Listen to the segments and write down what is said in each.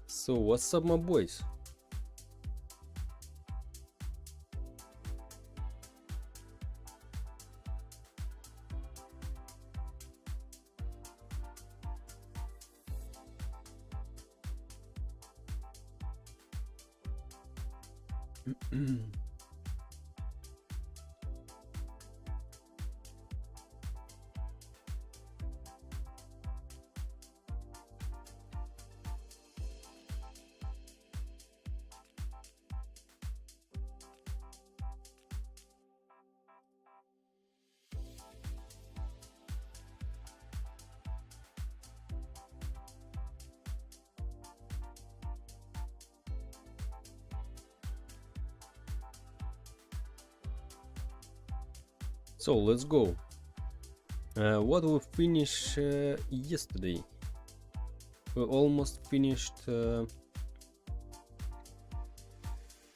So what's up, my boys? So let's go. What we finished yesterday? We almost finished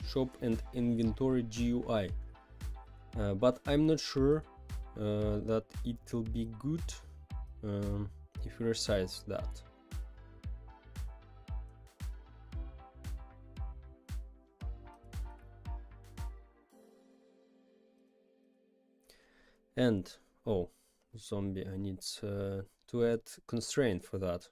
shop and inventory GUI, but I'm not sure that it will be good if we resize that. And oh, zombie, I need to add constraint for that.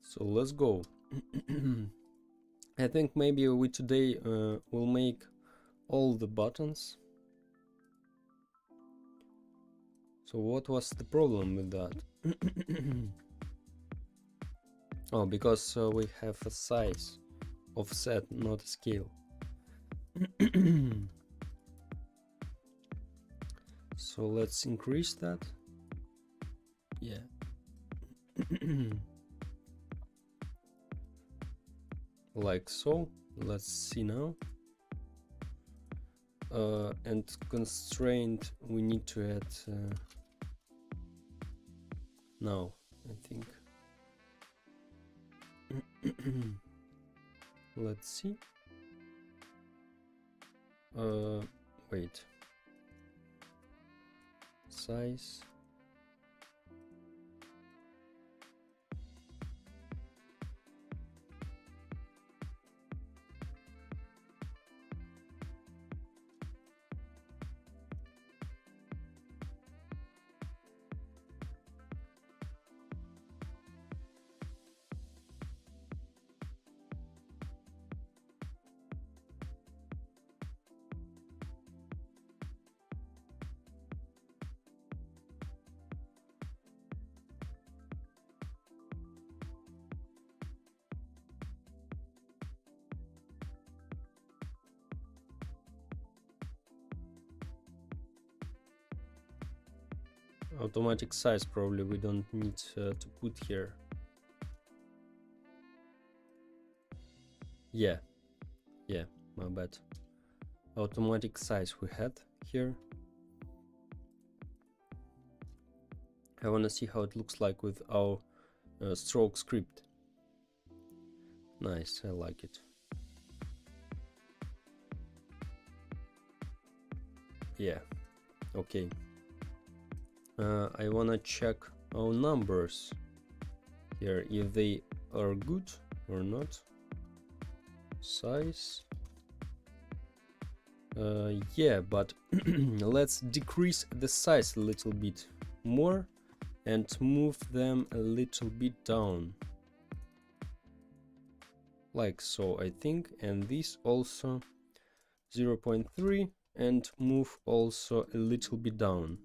So let's go. I think maybe we today will make all the buttons. So what was the problem with that? Oh, because we have a size offset, not a scale. So let's increase that. Yeah. Like so. Let's see now. And constraint we need to add now, I think. Let's see. Wait. Size. Automatic size probably we don't need to put here. Yeah, my bad. Automatic size we had here. I want to see how it looks like with our stroke script. Nice, I like it. Yeah, okay. I wanna check our numbers here, if they are good or not. Size. Yeah, but let's decrease the size a little bit more and move them a little bit down. Like so, I think, and this also 0.3, and move also a little bit down.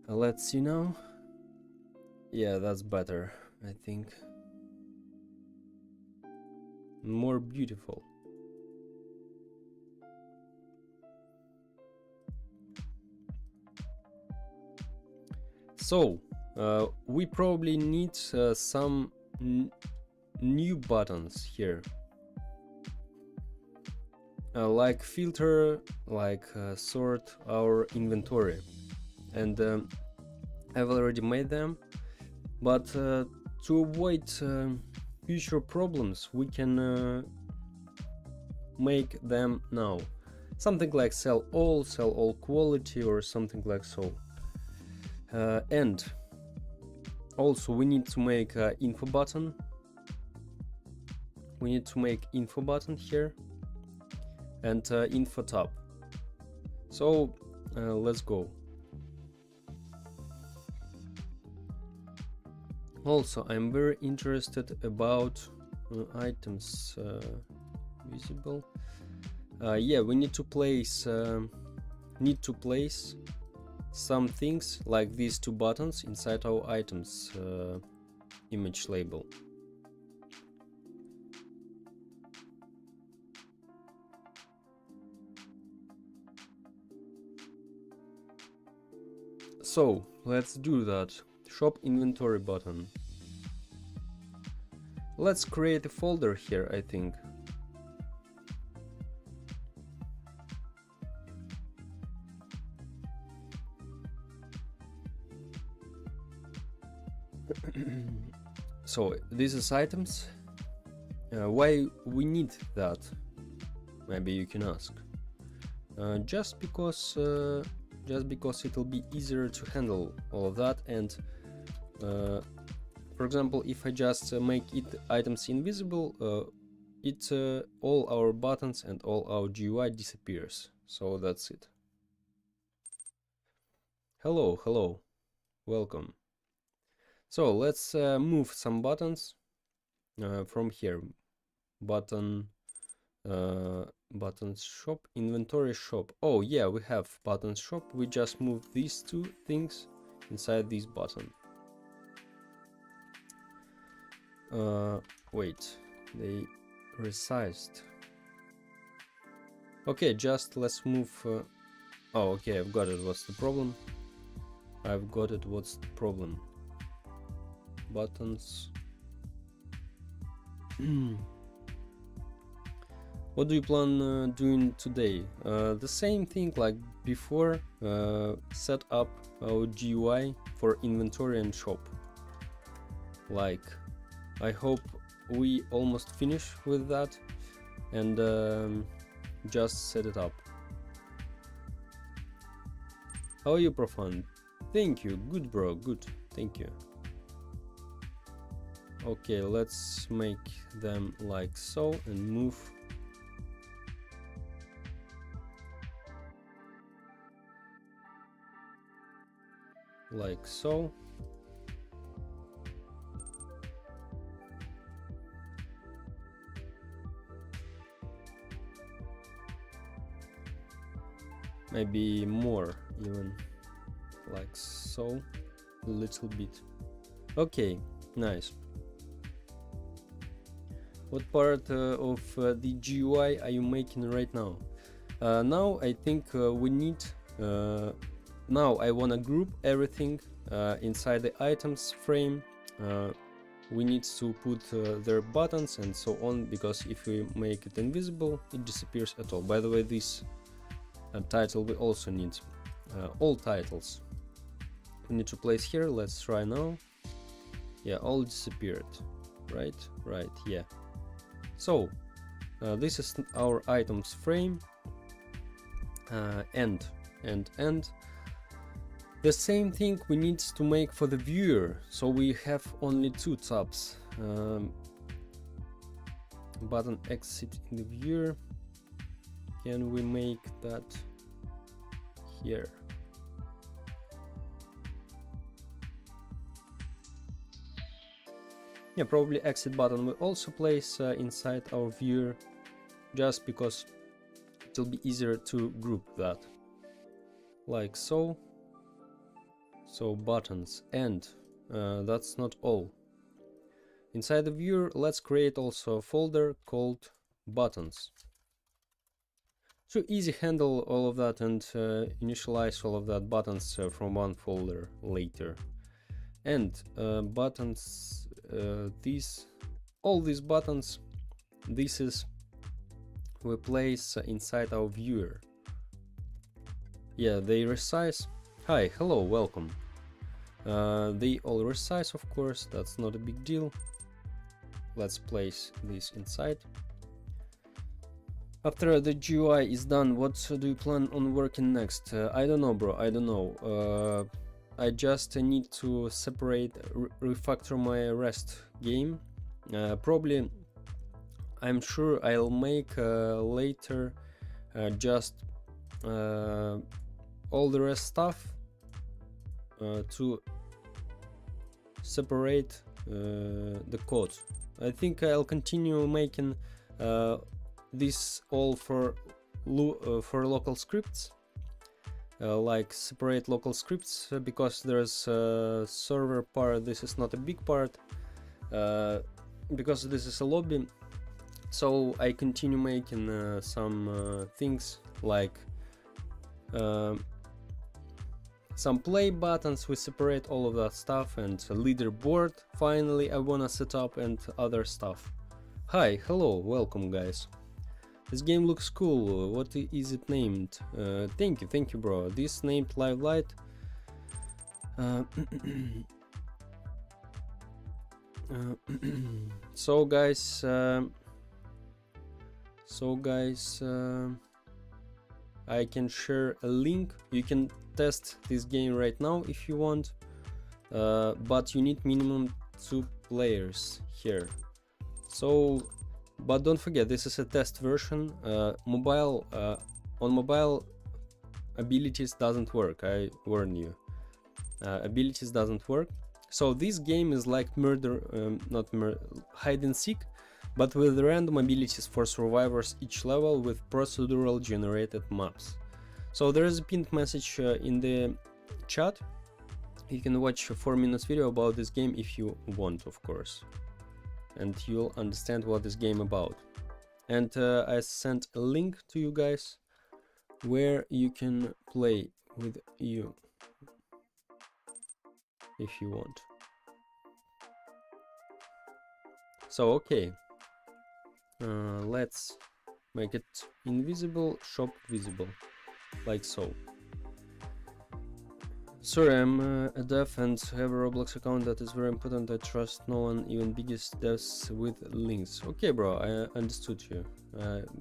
Let's see now. Yeah, that's better, I think. More beautiful. So we probably need some new buttons here, like filter, like sort our inventory, and I've already made them, but to avoid future problems, we can make them now. Something like sell all quality, or something like so. And also we need to make an info button. We need to make info button here and info tab. So let's go. Also, I'm very interested about items visible. Yeah, we need to place some things like these two buttons inside our items image label. So let's do that. Shop inventory button. Let's create a folder here, I think. So this is items. Why we need that? Maybe you can ask. Just because it'll be easier to handle all of that. And for example, if I just make it items invisible, all our buttons and all our GUI disappears. So that's it. Hello, welcome. So let's move some buttons from here. Buttons shop, inventory shop. Oh yeah, we have buttons shop. We just move these two things inside this button. Wait, they resized. Okay, just let's move. Oh, okay, I've got it. What's the problem? What's the problem? Buttons. What do you plan doing today? The same thing like before. Set up our GUI for inventory and shop. Like, I hope we almost finish with that, and just set it up. How are you, Profan? Thank you. Good, bro. Good. Thank you. Okay, let's make them like so and move. Like so. Maybe more, even like so, a little bit. Okay, nice. What part of the GUI are you making right now? Now I think we need. Now I want to group everything inside the items frame. We need to put their buttons and so on, because if we make it invisible, it disappears at all. By the way, this title we also need all titles. We need to place here. Let's try now. Yeah, all disappeared. Right, yeah. So this is our items frame. And the same thing we need to make for the viewer. So we have only two tabs. Button exit in the viewer. Can we make that here? Yeah, probably exit button will also place inside our viewer, just because it will be easier to group that. Like so. So buttons, and that's not all. Inside the viewer, let's create also a folder called buttons. So easy handle all of that and initialize all of that buttons from one folder later. And buttons, all these buttons, this is we place inside our viewer. Yeah, they resize. Hi, hello, welcome. They all resize, of course, that's not a big deal. Let's place this inside. After the GUI is done, what do you plan on working next? I don't know, bro, I don't know. I just need to separate, refactor my REST game. Probably, I'm sure I'll make later just all the REST stuff to separate the code. I think I'll continue making this all for local scripts, like separate local scripts, because there's a server part. This is not a big part, because this is a lobby. So I continue making some things like some play buttons. We separate all of that stuff, and a leaderboard finally I wanna set up, and other stuff. Hi, hello, welcome guys. This game looks cool. What is it named? Thank you, bro. This named Live Light. So guys, I can share a link. You can test this game right now if you want, but you need minimum 2 players here. So, but don't forget, this is a test version. Mobile on mobile abilities doesn't work, I warn you. Abilities doesn't work. So this game is like hide and seek, but with random abilities for survivors each level, with procedural generated maps. So there is a pinned message in the chat. You can watch a 4-minute video about this game if you want, of course, and you'll understand what this game about. And I sent a link to you guys where you can play with you if you want. So okay, let's make it invisible, shop visible, like so. Sorry, I'm a dev and have a Roblox account. That is very important. I trust no one, even biggest devs, with links. Okay, bro, I understood you.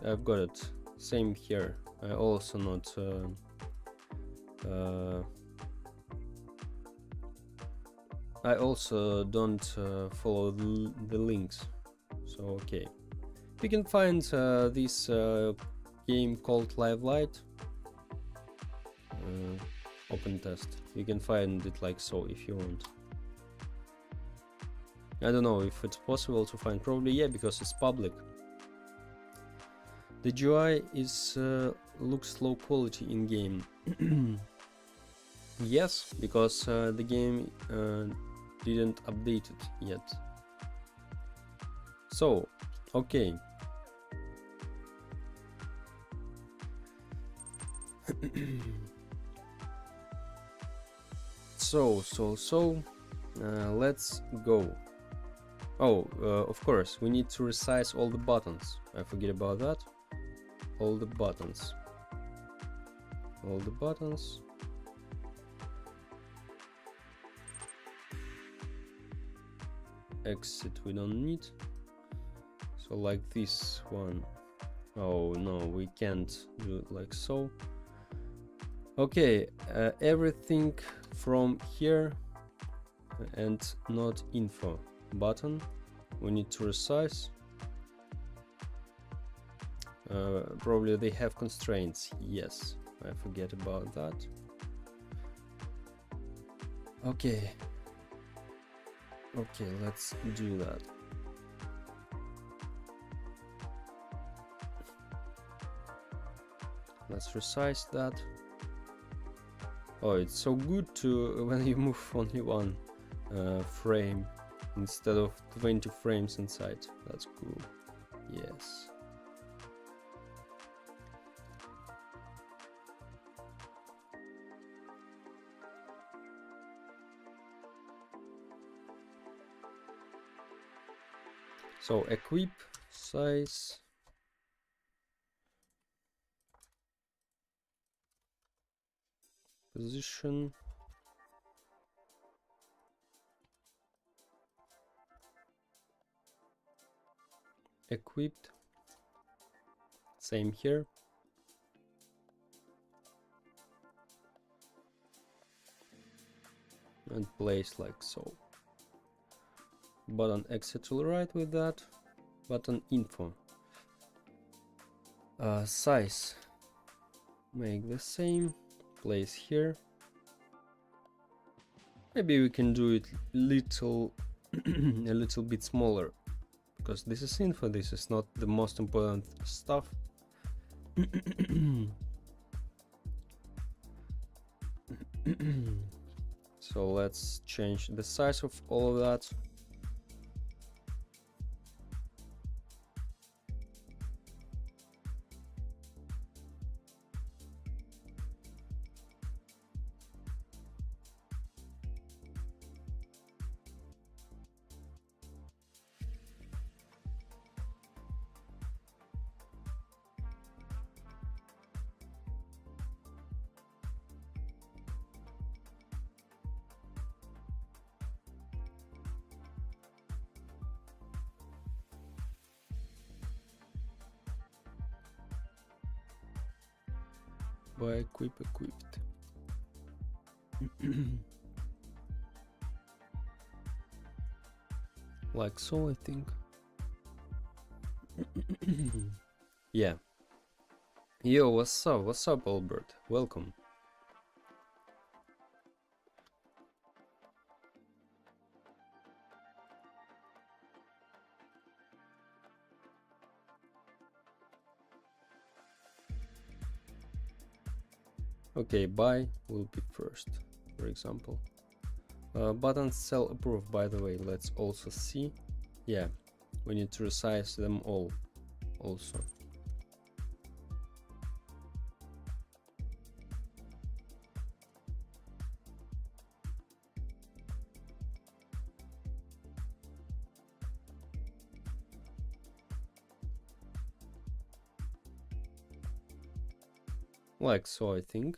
I've got it. Same here. I also not I also don't follow the links. So okay, you can find this game called Live Light. Open test. You can find it like so if you want. I don't know if it's possible to find. Probably yeah, because it's public. The GUI is looks low quality in game. Yes, because the game didn't update it yet. So okay. So let's go. Oh, of course, we need to resize all the buttons. I forget about that. All the buttons. Exit we don't need. So like this one. Oh no, we can't do it like so. Okay, everything from here and not info button we need to resize. Probably they have constraints. Yes, I forget about that. Okay, let's do that. Let's resize that. Oh, it's so good to when you move only one frame instead of 20 frames inside. That's cool. Yes. So equip size. Position equipped. Same here. And place like so. Button exit to the right with that. Button info. Size. Make the same. Place here. Maybe we can do it little a little bit smaller, because this is info, this is not the most important stuff. So let's change the size of all of that. By equipped. Like so, I think. Yeah. Yo, what's up? What's up, Albert? Welcome. Okay, buy will be first, for example. Buttons cell approved, by the way, let's also see. Yeah, we need to resize them all also. Like so, I think.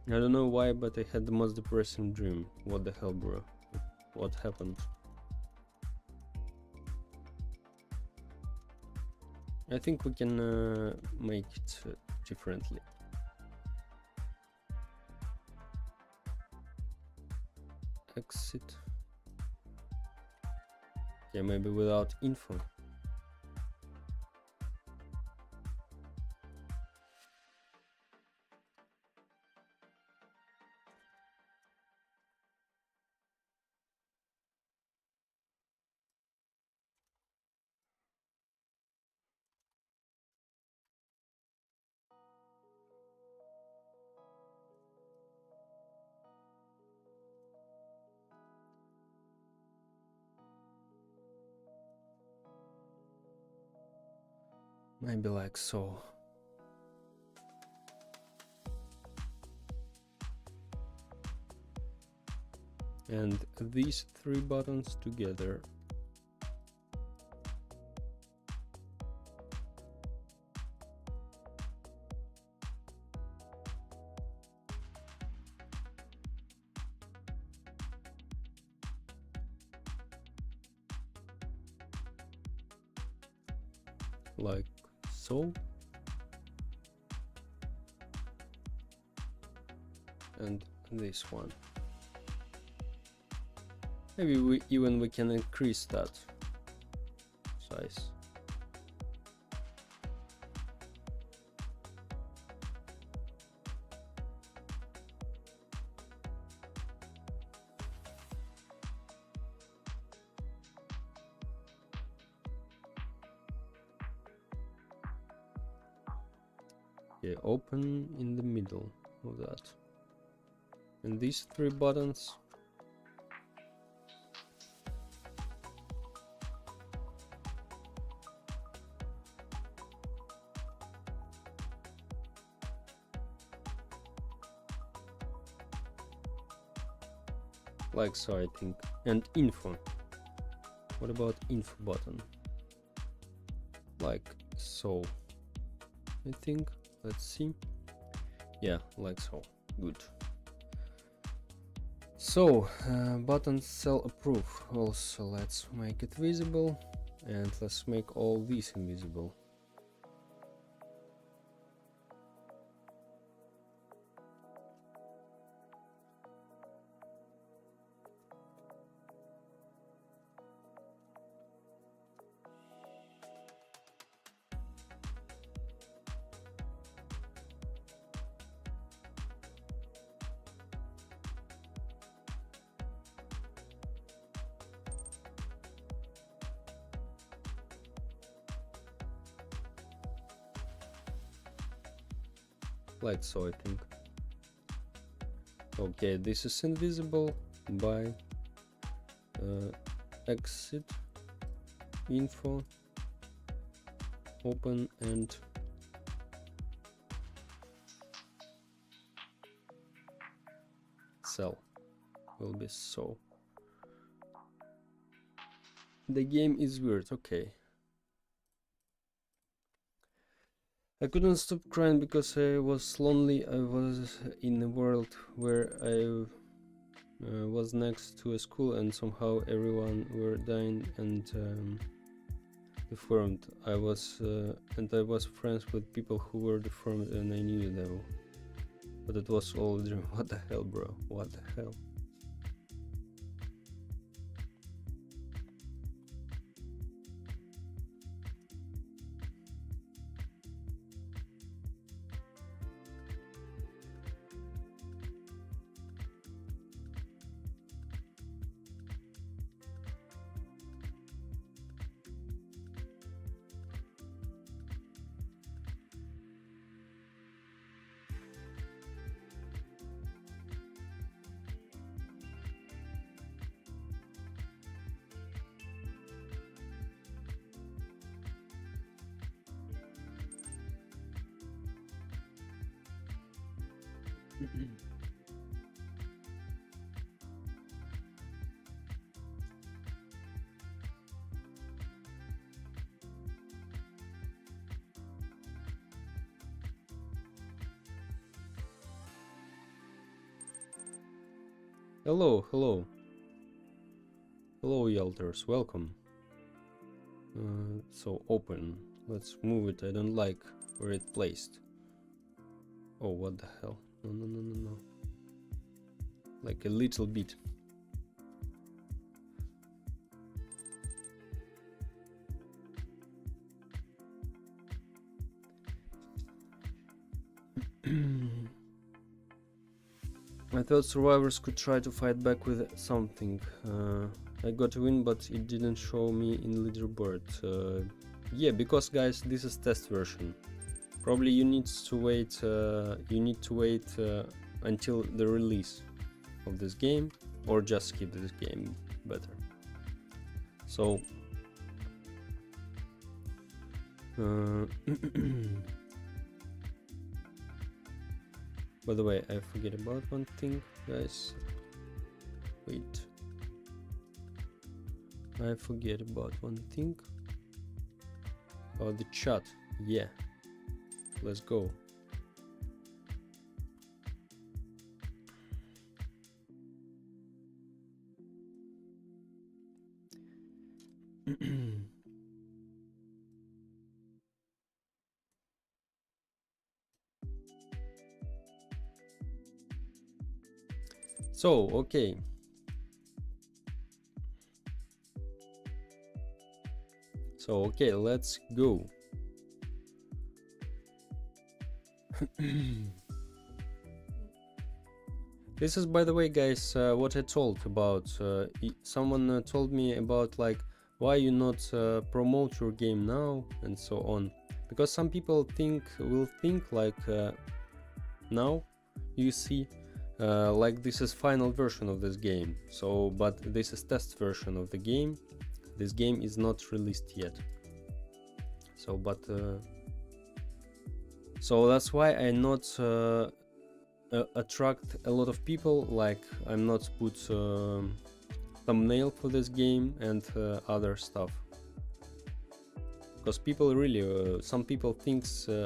I don't know why, but I had the most depressing dream. What the hell, bro? What happened? I think we can make it differently. Exit. Yeah, maybe without info. Maybe like so. And these three buttons together. Like so. And this one. Maybe we can increase that size. Yeah, open in the middle of that. And these three buttons. Like so, I think. And info. What about info button? Like so, I think. Let's see. Yeah, like so. Good. So button cell approve. Also let's make it visible, and let's make all these invisible. Like so, I think. Okay, this is invisible by exit info open and cell will be so. The game is weird. Okay. I couldn't stop crying because I was lonely. I was in a world where I was next to a school and somehow everyone were dying and deformed. I was friends with people who were deformed and I knew them. But it was all a dream. What the hell, bro? What the hell? Hello, hello. Hello, Yelters, welcome. So open. Let's move it. I don't like where it placed. Oh, what the hell? No, no, no, no, no. Like a little bit. I thought survivors could try to fight back with something. I got a win, but it didn't show me in leaderboard. Yeah, because guys, this is test version. Probably you need to wait. Until the release of this game, or just skip this game. Better. So. By the way, I forget about one thing, guys. Wait. I forget about one thing. About the chat. Yeah. Let's go. So, okay. So, okay, let's go. This is, by the way, guys, what I told about. Someone told me about, like, why you not promote your game now and so on. Because some people will think like now you see like this is final version of this game. So, but this is test version of the game. This game is not released yet. So, but so that's why I not attract a lot of people. Like I'm not put thumbnail for this game and other stuff. Because people really, some people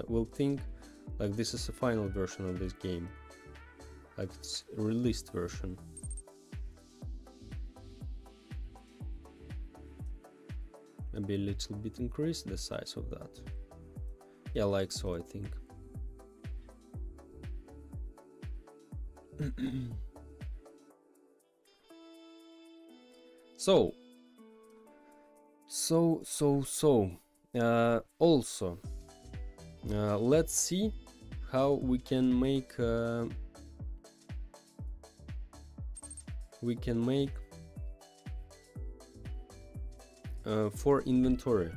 will think like this is a final version of this game, like it's a released version. maybe a little bit increase the size of that. Yeah, like so, I think. So also let's see how we can make for inventory.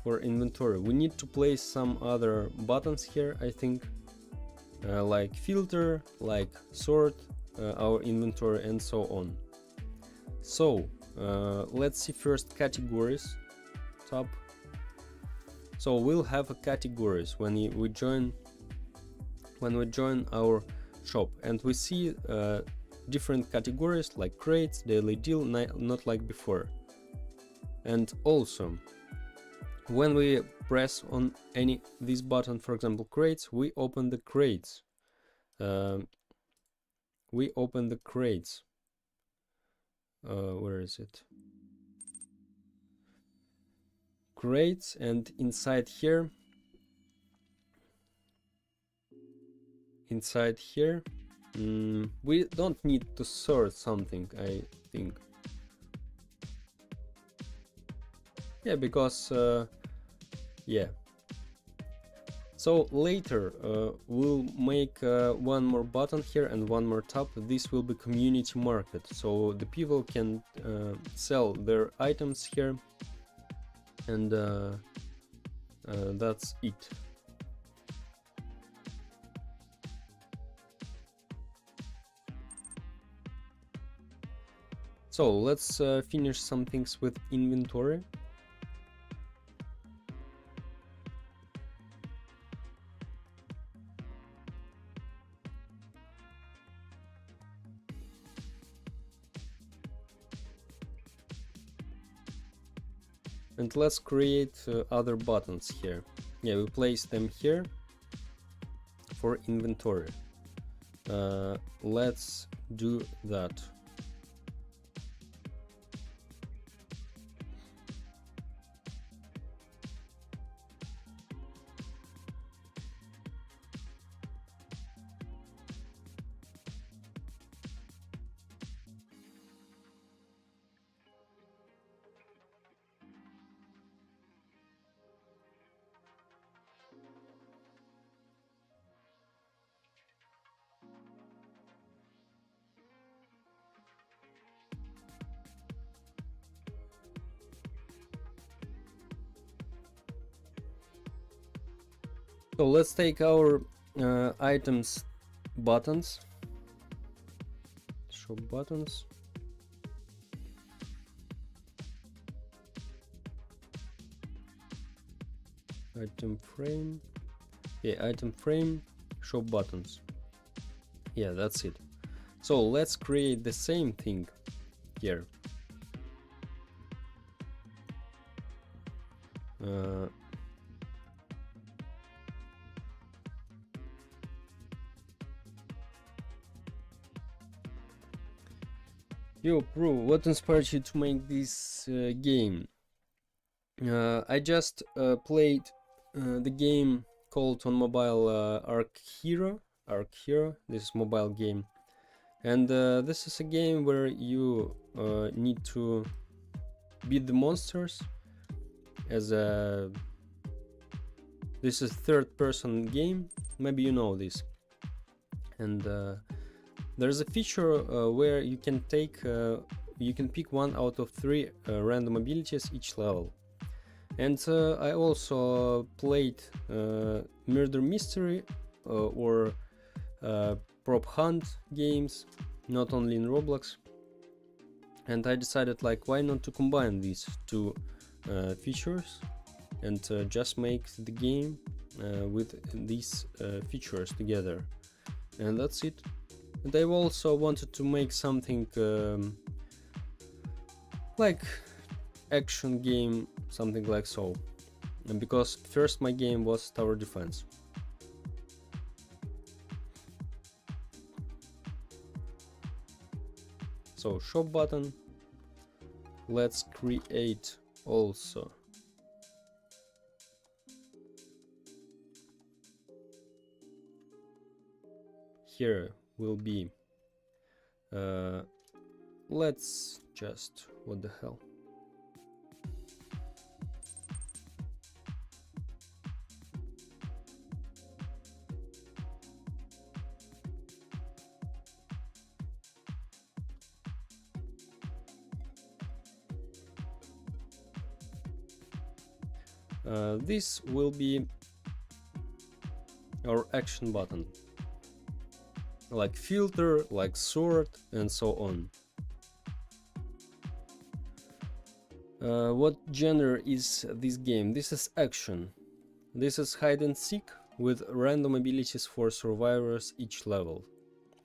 We need to place some other buttons here, I think, like filter, like sort our inventory, and so on. So let's see first categories tab. So we'll have a categories when we join our shop, and we see different categories like crates, daily deal, not like before. And also when we press on any this button, for example crates, we open the crates. Where is it? Crates, and inside here we don't need to sort something, I think. Yeah, because yeah. So later we'll make one more button here and one more tab. This will be community market, so the people can sell their items here, and that's it. So let's finish some things with inventory. And let's create other buttons here. Yeah, we place them here for inventory. Let's do that. So let's take our items buttons, shop buttons, item frame, yeah, item frame, shop buttons. Yeah, that's it. So let's create the same thing here. Yo, bro, what inspired you to make this game? I just played the game called on mobile Arc Hero. This is mobile game, and this is a game where you need to beat the monsters as a. This is third-person game. Maybe you know this, and there's a feature where you can take, you can pick one out of 3 random abilities each level. And I also played murder mystery or prop hunt games, not only in Roblox. And I decided, like, why not to combine these 2 features and just make the game with these features together. And that's it. And I also wanted to make something like action game, something like so, and because first my game was tower defense. So shop button, let's create also here will be let's just, what the hell, this will be our action button, like filter, like sort, and so on. What genre is this game? This is action. This is hide and seek with random abilities for survivors each level.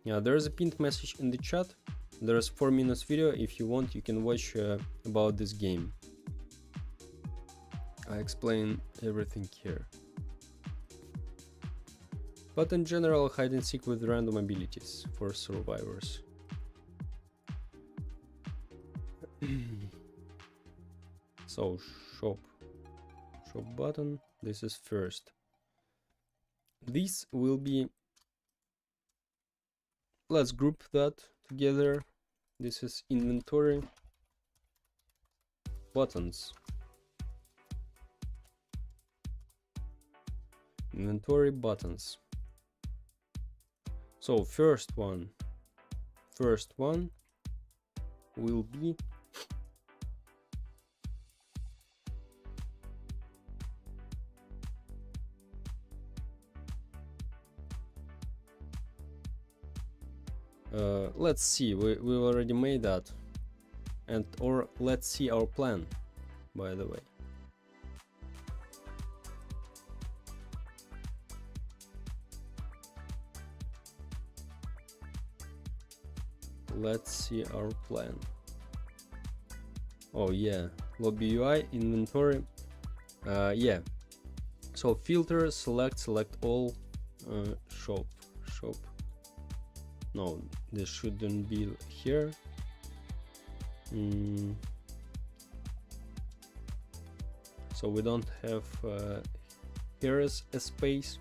There is a pinned message in the chat. There is 4 minutes video. If you want, you can watch about this game. I explain everything here. But in general, hide and seek with random abilities for survivors. So shop button, this is first. This will be, let's group that together. This is inventory buttons. Inventory buttons. So first one will be let's see, we already made that, and or let's see our plan, by the way. Let's see our plan. Oh yeah, lobby UI, inventory. Yeah, so filter, select all, shop. No, this shouldn't be here. So we don't have here is a space.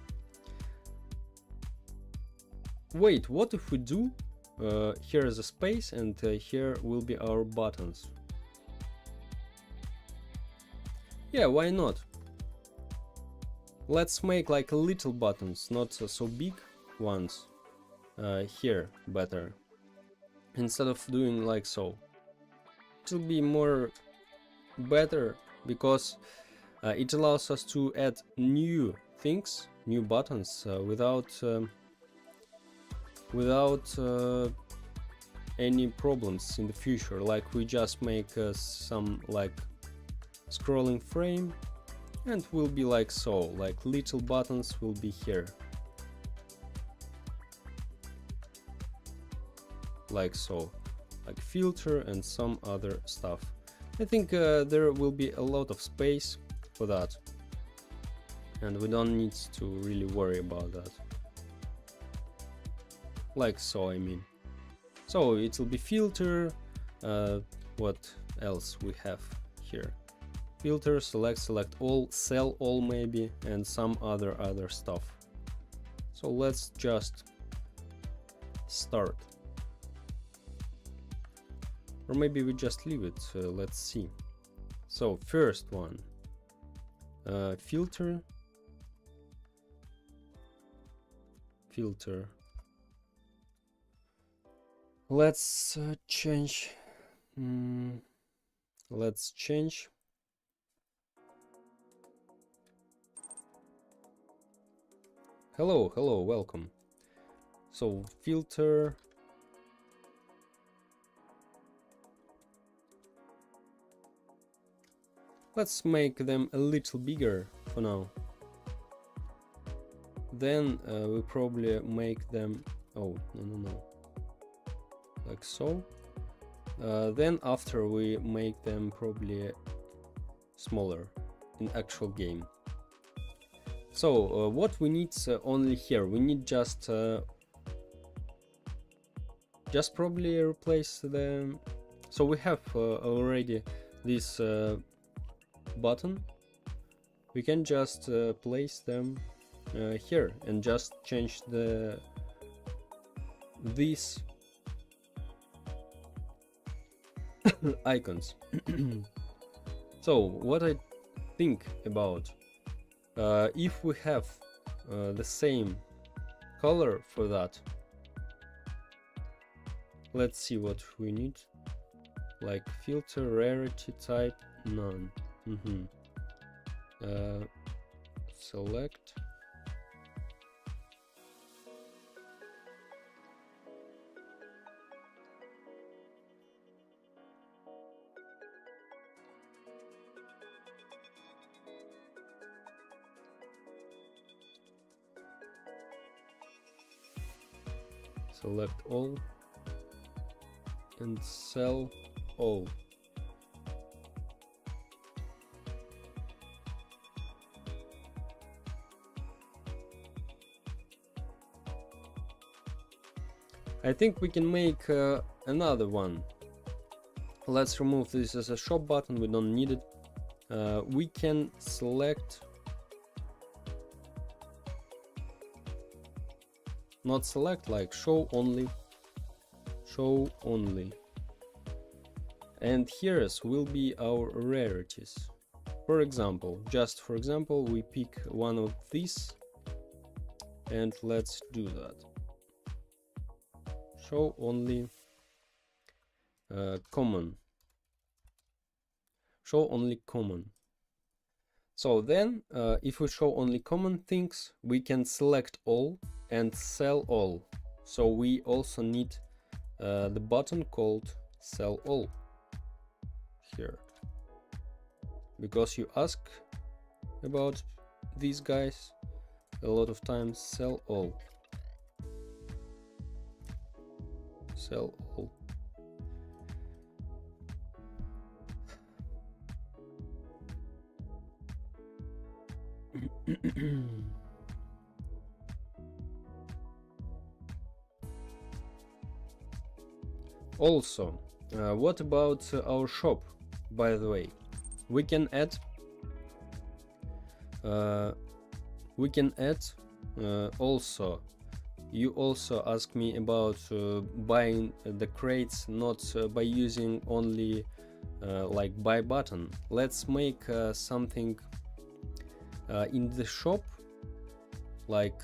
Wait, what if we do here is a space and here will be our buttons? Yeah, why not? Let's make like little buttons, not so big ones. Here better, instead of doing like so. It will be more better because it allows us to add new things, new buttons without any problems in the future. Like we just make some like scrolling frame and will be like so, like little buttons will be here. Like so, like filter and some other stuff. I think there will be a lot of space for that, and we don't need to really worry about that. Like so, I mean. So it will be filter, what else we have here? Filter, select all, sell all maybe, and some other stuff. So let's just start. Or maybe we just leave it, let's see. So first one, filter. Let's change. Let's change. Hello, welcome. So filter. Let's make them a little bigger for now. Then we probably make them, oh no, like so. Then after we make them probably smaller in actual game. So what we need only here, we need just probably replace the So we have already this button. We can just place them here and just change these icons. So what I think about, if we have the same color for that, let's see what we need, like filter, rarity, type, none. Select, select all, and sell all. I think we can make another one. Let's remove this as a shop button, we don't need it. We can select, not select, like show only, and here will be our rarities. For example, just for example, we pick one of these and let's do that. Show only common. Show only common. So then if we show only common things, we can select all and sell all. So we also need the button called sell all here, because you ask about these guys a lot of times. Sell all, sell all. Also, what about our shop? By the way, we can add also, you also asked me about buying the crates not by using only like buy button. Let's make something in the shop, like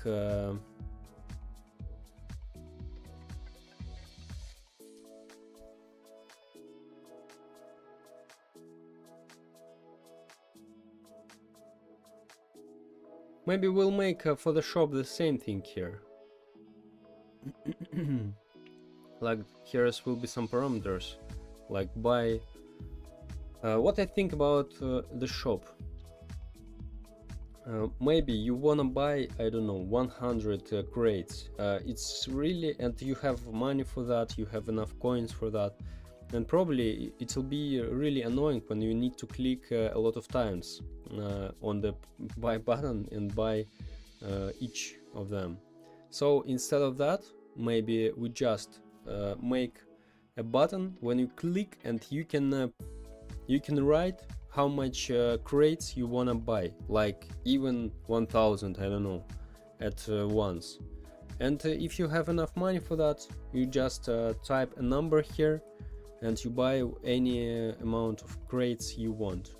maybe we'll make for the shop the same thing here. Like here will be some parameters, like buy. What I think about the shop, maybe you wanna buy, I don't know, 100 crates. It's really, and you have money for that, you have enough coins for that, and probably it will be really annoying when you need to click a lot of times on the buy button and buy each of them. So instead of that, maybe we just make a button when you click, and you can write how much crates you wanna buy, like even 1000, I don't know, at once. And if you have enough money for that, you just type a number here and you buy any amount of crates you want.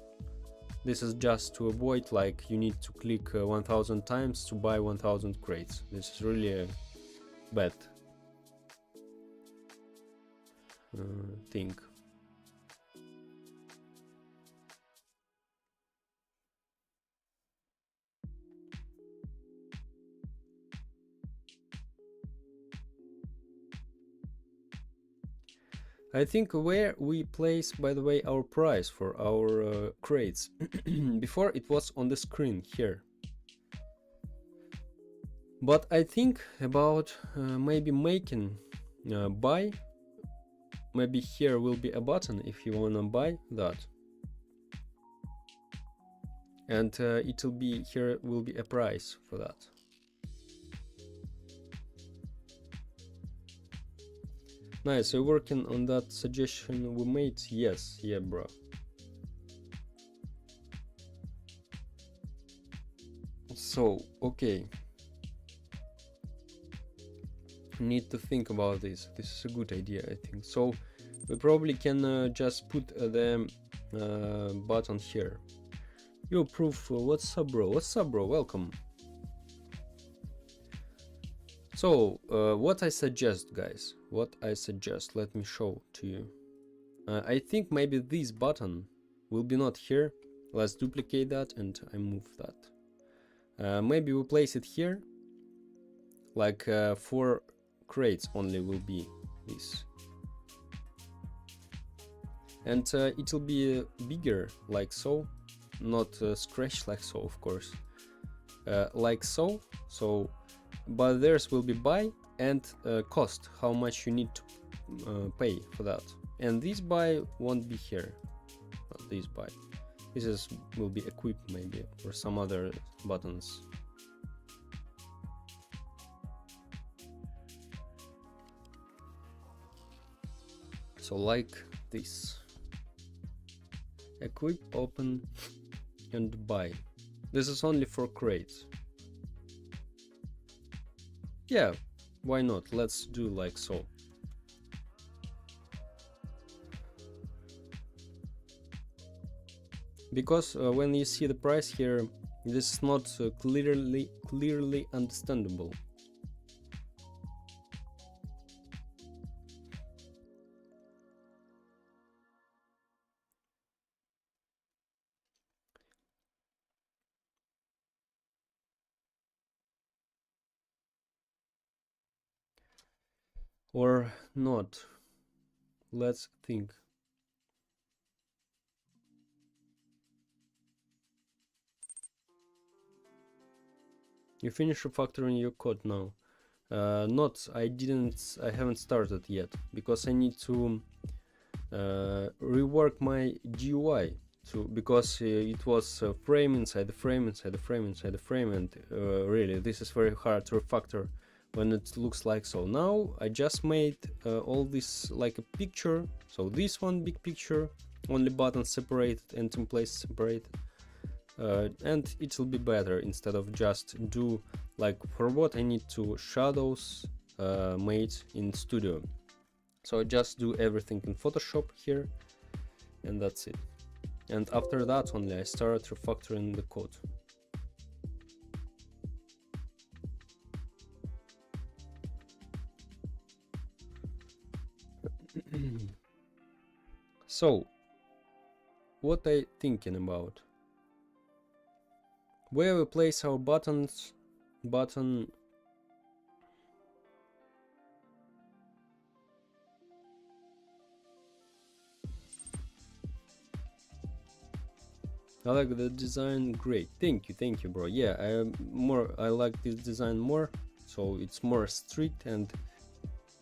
This is just to avoid like you need to click 1000 times to buy 1000 crates. This is really a bad thing. I think where we place, by the way, our price for our crates. Before it was on the screen here. But I think about maybe making buy. Maybe here will be a button if you wanna buy that. And it will be, here will be a price for that. Nice, are you working on that suggestion we made? Yes, yeah, bro. So, okay. Need to think about this. This is a good idea, I think. So, we probably can just put the button here. Yo, Proof, what's up, bro? What's up, bro? Welcome. So, what I suggest, guys, let me show to you. I think maybe this button will be not here. Let's duplicate that and I move that. Maybe we place it here, like for crates only will be this. And it will be bigger, like so, not scratched like so, of course. Like so, but theirs will be buy and cost, how much you need to pay for that. And this buy won't be here, not this buy. This will be equipped maybe, or some other buttons. So like this. Equip, open, and buy. This is only for crates. Yeah, why not? Let's do like so. Because when you see the price here, this is not clearly understandable. Or not. Let's think. You finish refactoring your code now. Not, I haven't started yet, because I need to rework my GUI because it was frame inside the frame inside the frame inside the frame, and really this is very hard to refactor when it looks like so. Now I just made all this like a picture, so this one big picture, only buttons separated and templates separated, and it will be better instead of just do like for what I need to shadows made in Studio. So I just do everything in Photoshop here, and that's it. And after that only I start refactoring the code. So, what I thinking about? Where we place our buttons? Button. I like the design, great. Thank you, bro. Yeah, I like this design more, so it's more strict and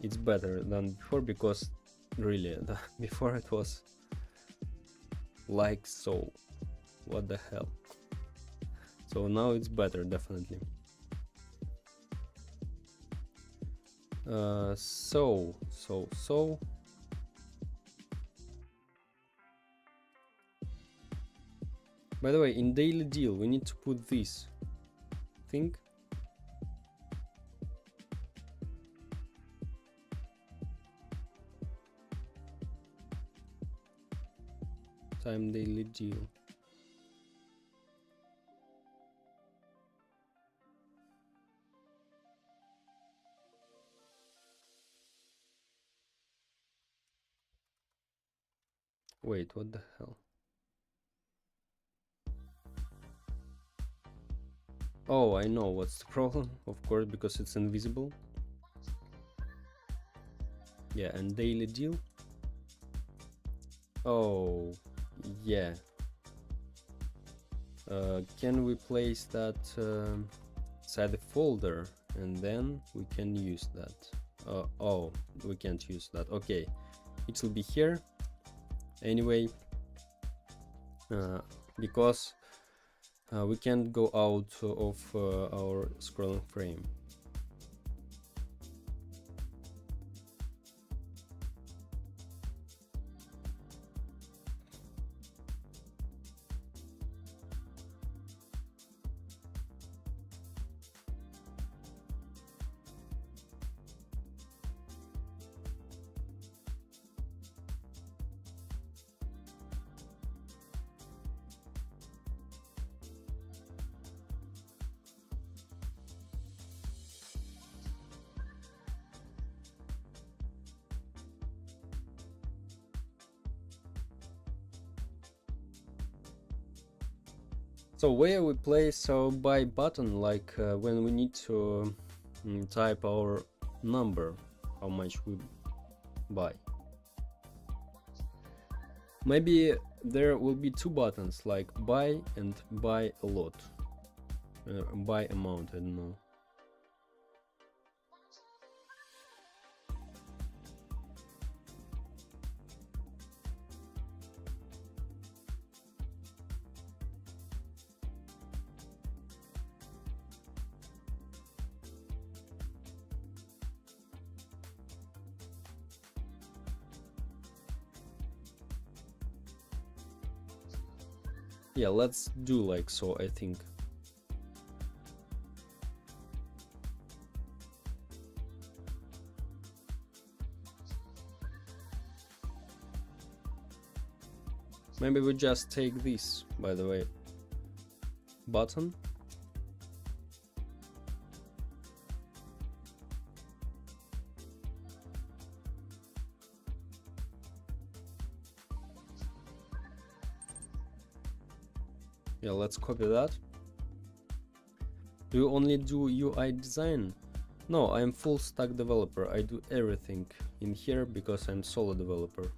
it's better than before, because really before it was like so. What the hell? So now it's better, definitely. So. By the way, in daily deal, we need to put this thing. Time daily deal. Wait, what the hell? Oh, I know what's the problem, of course, because it's invisible. Yeah, and daily deal. Oh, yeah. Can we place that inside the folder, and then we can use that? Oh, we can't use that. Okay, it will be here anyway, because we can't go out of our scrolling frame. So where we place our buy button, like when we need to type our number, how much we buy. Maybe there will be two buttons, like buy and buy a lot, buy amount, I don't know. Yeah, let's do like so, I think. Maybe we just take this, by the way, button. Yeah, let's copy that. Do you only do UI design? No, I'm full stack developer. I do everything in here because I'm solo developer.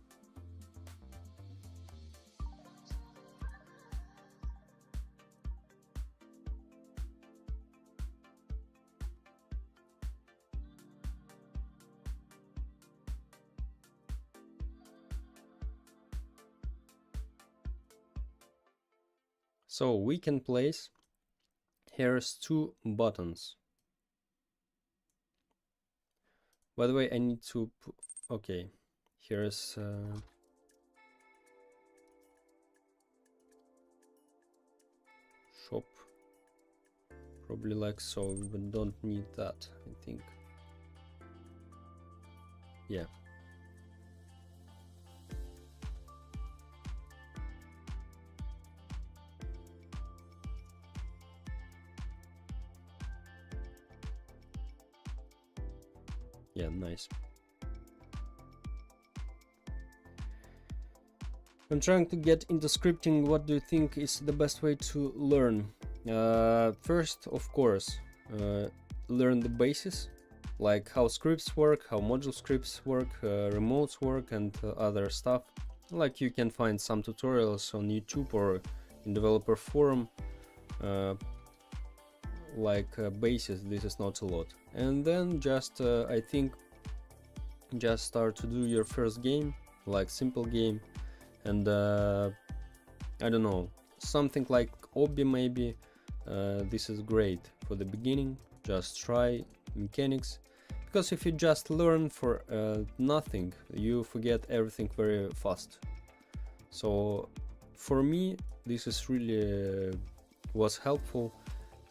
So we can place here's two buttons. By the way, I need to okay, here's shop, probably like so. We don't need that, I think. Yeah. Yeah, nice. I'm trying to get into scripting. What do you think is the best way to learn? First, of course, learn the basis, like how scripts work, how module scripts work, remotes work, and other stuff. Like you can find some tutorials on YouTube or in developer forum. Like basis, this is not a lot. And then just I think just start to do your first game, like simple game, and I don't know, something like Obi maybe. This is great for the beginning. Just try mechanics, because if you just learn for nothing, you forget everything very fast. So for me this is really was helpful.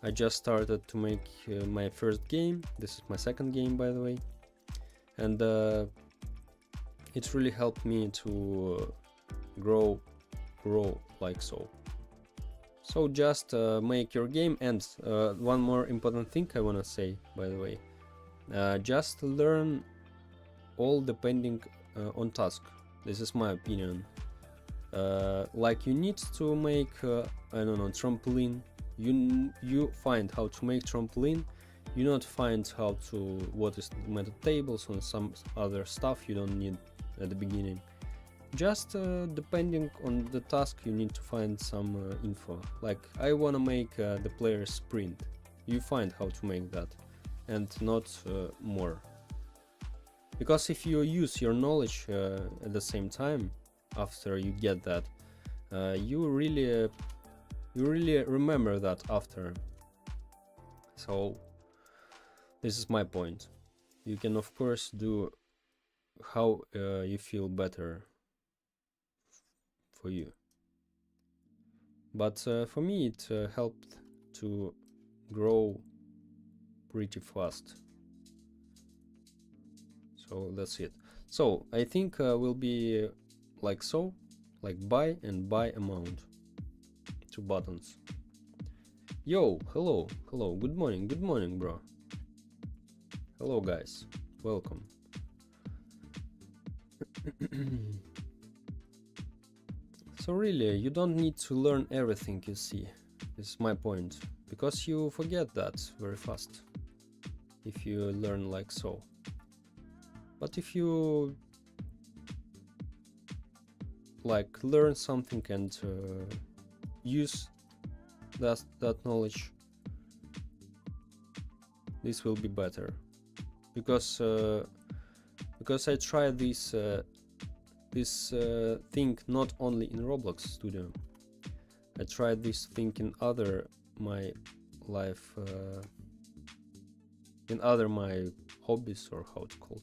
I just started to make my first game. This is my second game, by the way, and it really helped me to grow like so. So just make your game. And one more important thing I want to say, by the way, just learn all depending on task. This is my opinion. Like you need to make I don't know, trampoline. You find how to make trampoline. You not find how to what is method tables and some other stuff you don't need at the beginning. Just depending on the task, you need to find some info. Like I want to make the player sprint. You find how to make that, and not more. Because if you use your knowledge at the same time after you get that, you really remember that after. So this is my point. You can of course do how you feel better for you, but for me it helped to grow pretty fast. So that's it. So I think will be like so, like buy and buy amount, two buttons. Yo, hello, good morning, bro. Hello guys, welcome. So really, you don't need to learn everything, you see. This is my point, because you forget that very fast if you learn like so. But if you like learn something and use that knowledge, this will be better. Because I tried this thing not only in RobloxStudio. I tried this thing in other my life, in other my hobbies, or how it's called,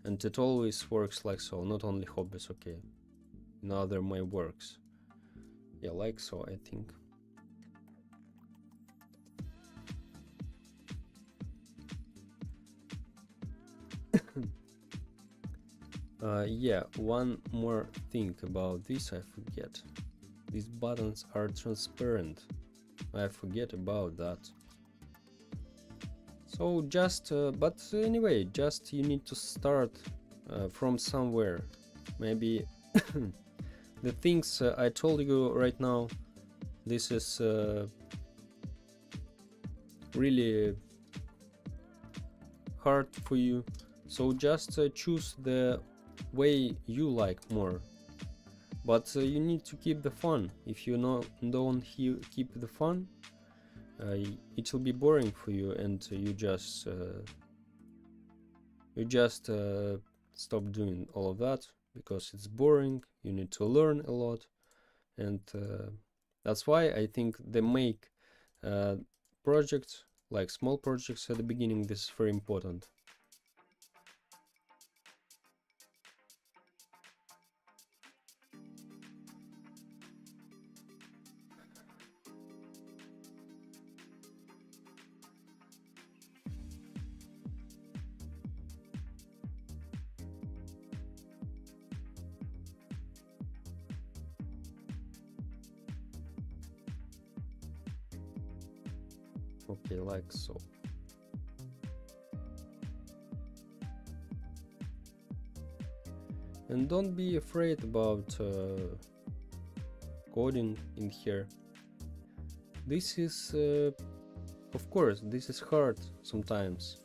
and it always works like so. Not only hobbies, okay, in other my works, yeah, like so, I think. Yeah, one more thing about this I forget. These buttons are transparent. I forget about that. So just, but anyway, just you need to start from somewhere. Maybe the things I told you right now, this is really hard for you. So just choose the way you like more. But you need to keep the fun. If you don't keep the fun, it will be boring for you, and you just stop doing all of that because it's boring. You need to learn a lot, and that's why I think they make projects, like small projects at the beginning. This is very important. Okay, like so. And don't be afraid about coding in here. This is, of course, this is hard sometimes,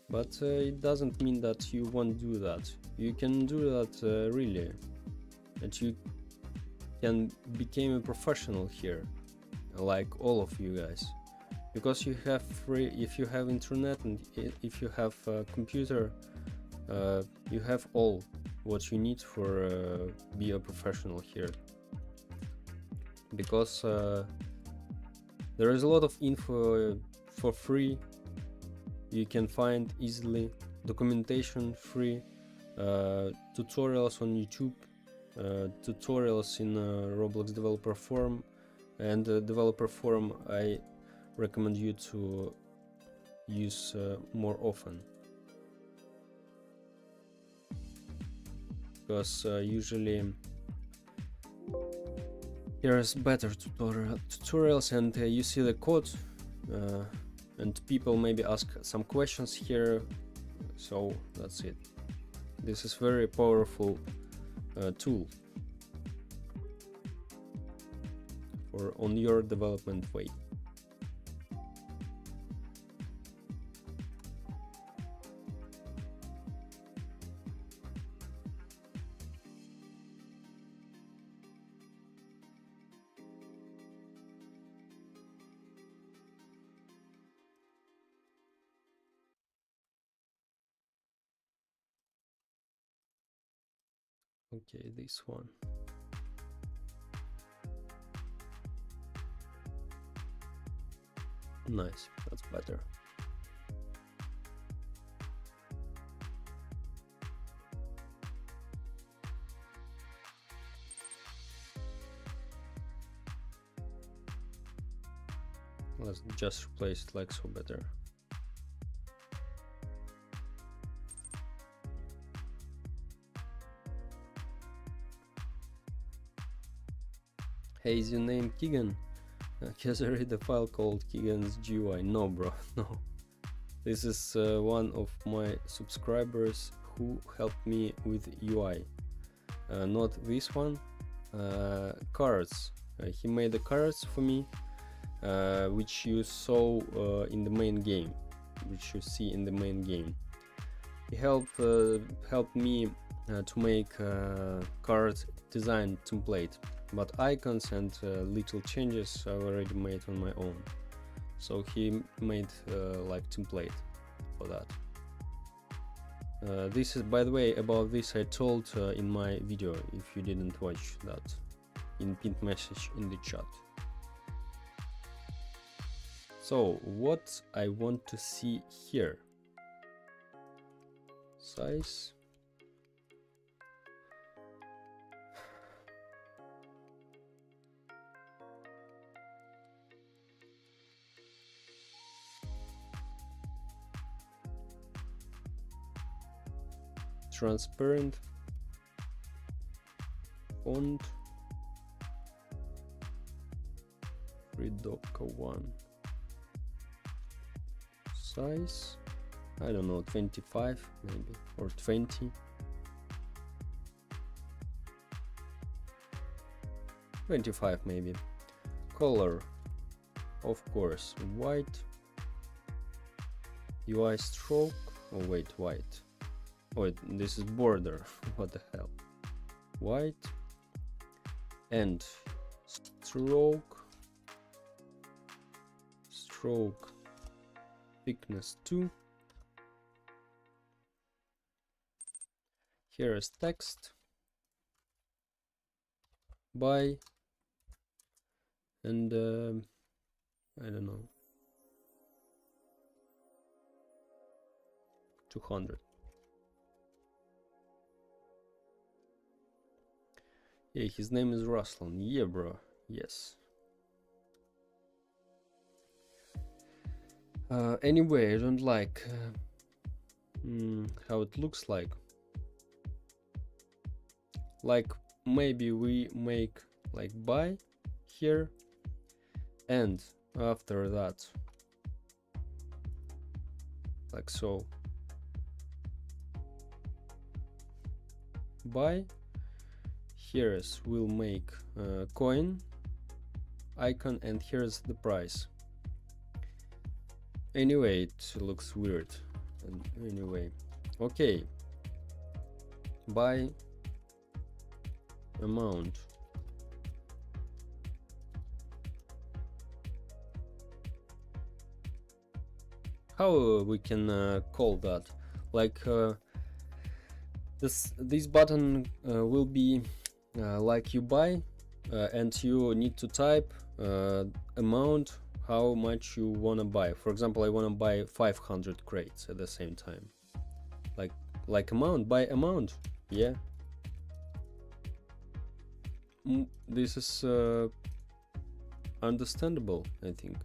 but it doesn't mean that you won't do that. You can do that really, and you can become a professional here, like all of you guys. Because you have free, if you have internet and if you have a computer, you have all what you need for be a professional here. Because there is a lot of info for free. You can find easily documentation free, tutorials on YouTube, tutorials in Roblox Developer Forum, and Developer Forum I recommend you to use more often, because usually there's better tutorials, and you see the code, and people maybe ask some questions here, so that's it. This is very powerful tool for on your development way. Okay, this one. Nice, that's better. Let's just replace it like so better. Hey, is your name Keegan? Has I read a file called Keegan's GUI? No, bro, no. This is one of my subscribers who helped me with UI. Not this one. Cards. he made the cards for me, which you saw in the main game, which you see in the main game. He helped me to make card design template, but icons and little changes I already made on my own. So he made like template for that. This is, by the way, about this I told in my video, if you didn't watch that, in pinned message in the chat. So what I want to see here, size, transparent, font, Ridoka 1, size, I don't know, 25 maybe, or 20. 25 maybe. Color, of course, white. UI stroke, oh wait, white. Oh wait, this is border, what the hell. White. And stroke, thickness 2. Here is text, by, and I don't know, 200. Yeah, his name is Ruslan. Yeah, bro. Yes. Anyway, I don't like how it looks like. Like maybe we make like by here, and after that, like so, by. Here's we'll make coin icon, and here's the price. Anyway, it looks weird. And anyway, okay. By amount. How we can call that? Like this button will be like you buy, and you need to type amount, how much you want to buy. For example, I want to buy 500 crates at the same time. Like amount, by amount. Yeah. This is understandable, I think.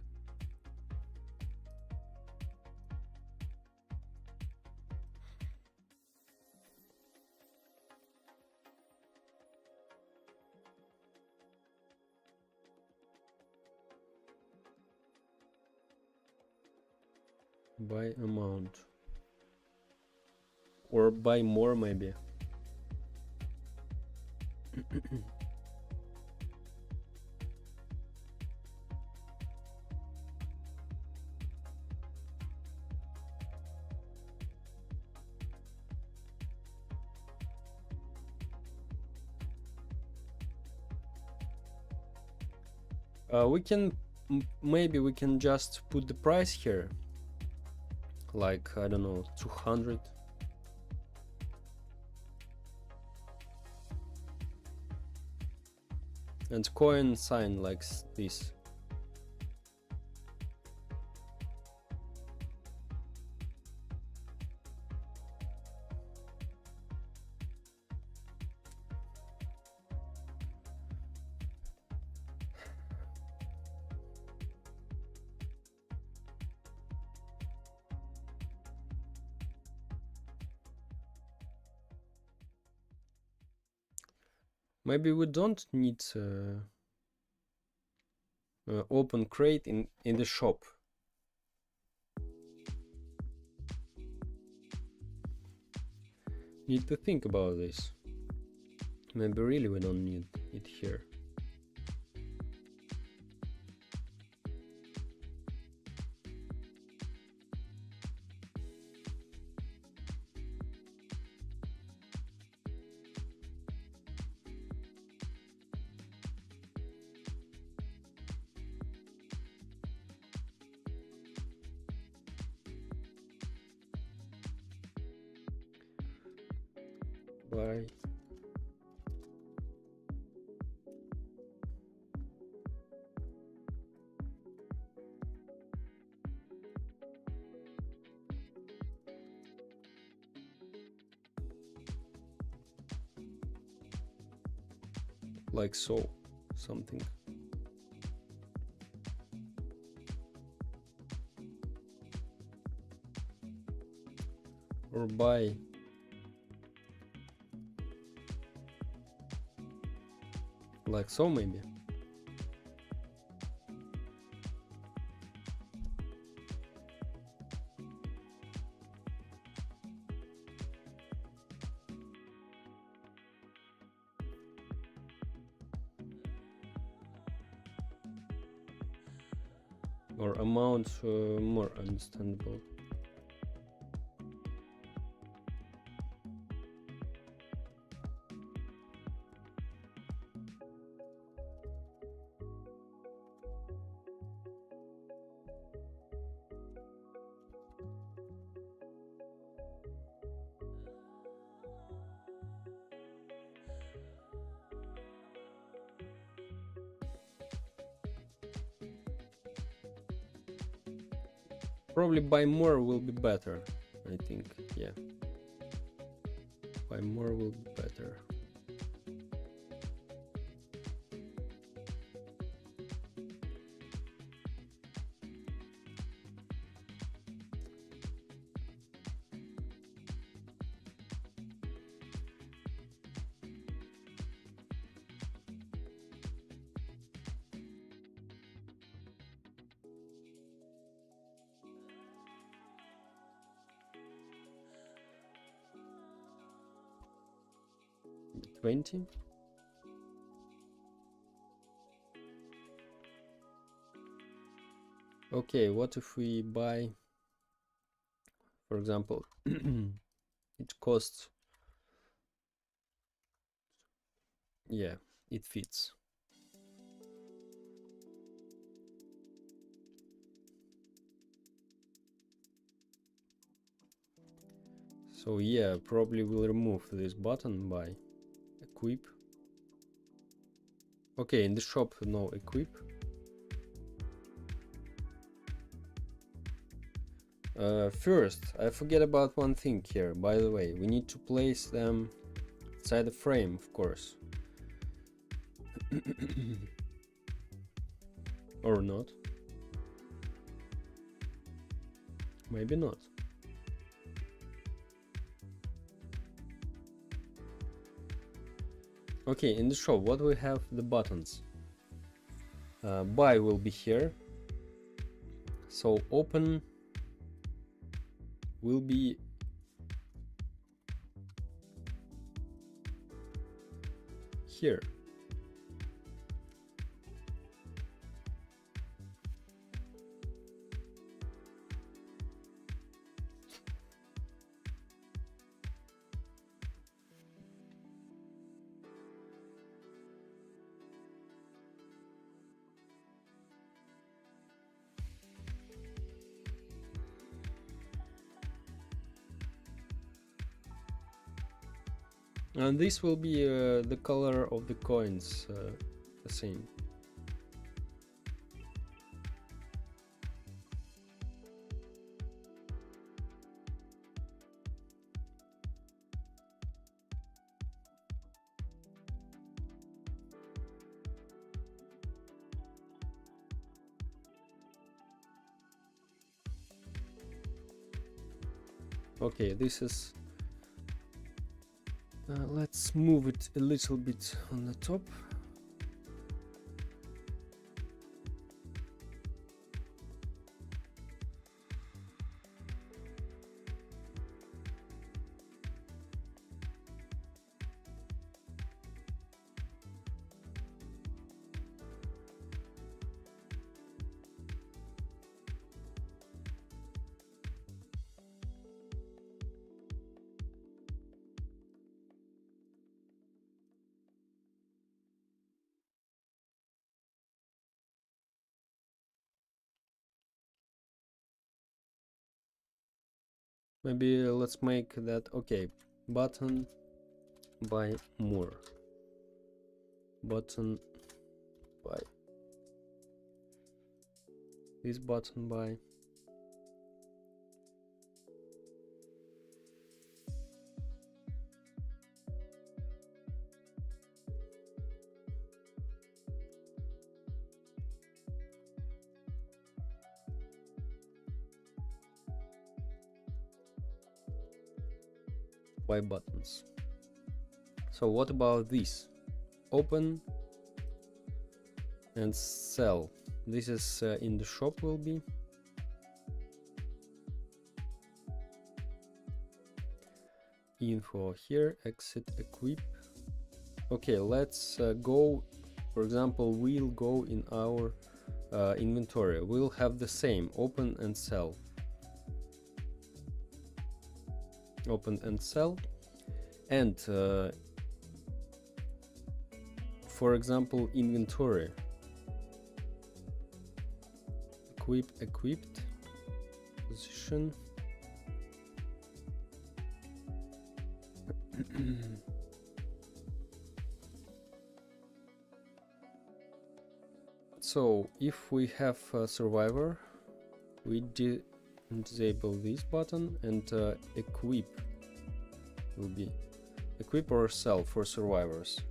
By amount, or by more maybe. We can maybe we can just put the price here, like I don't know, 200. And coin sign like this. Maybe we don't need open crate in the shop. Need to think about this. Maybe really we don't need it here. Why? Like so, something. Or buy. Like so, maybe. Or amount, more understandable. Probably buy more will be better, I think. Yeah, buy more will be better. $20. Okay, what if we buy, for example, it costs, yeah, it fits. So yeah, probably we'll remove this button by equip. Okay, in the shop, no equip. First, I forget about one thing here, by the way. We need to place them inside the frame, of course. Or not. Maybe not. Okay, in the shop, what we have? The buttons. Buy will be here. So open will be here. And this will be the color of the coins, the same. Okay, this is, let's move it a little bit on the top. Maybe let's make that, okay, button by more, button by this button by buttons. So what about this? Open and sell. This is in the shop will be. Info here, exit, equip. Okay, let's go. For example, we'll go in our inventory. We'll have the same open and sell. Open and sell. And for example, inventory. Equipped. Position. So if we have a survivor, we disable this button, and equip will be equip or sell for survivors.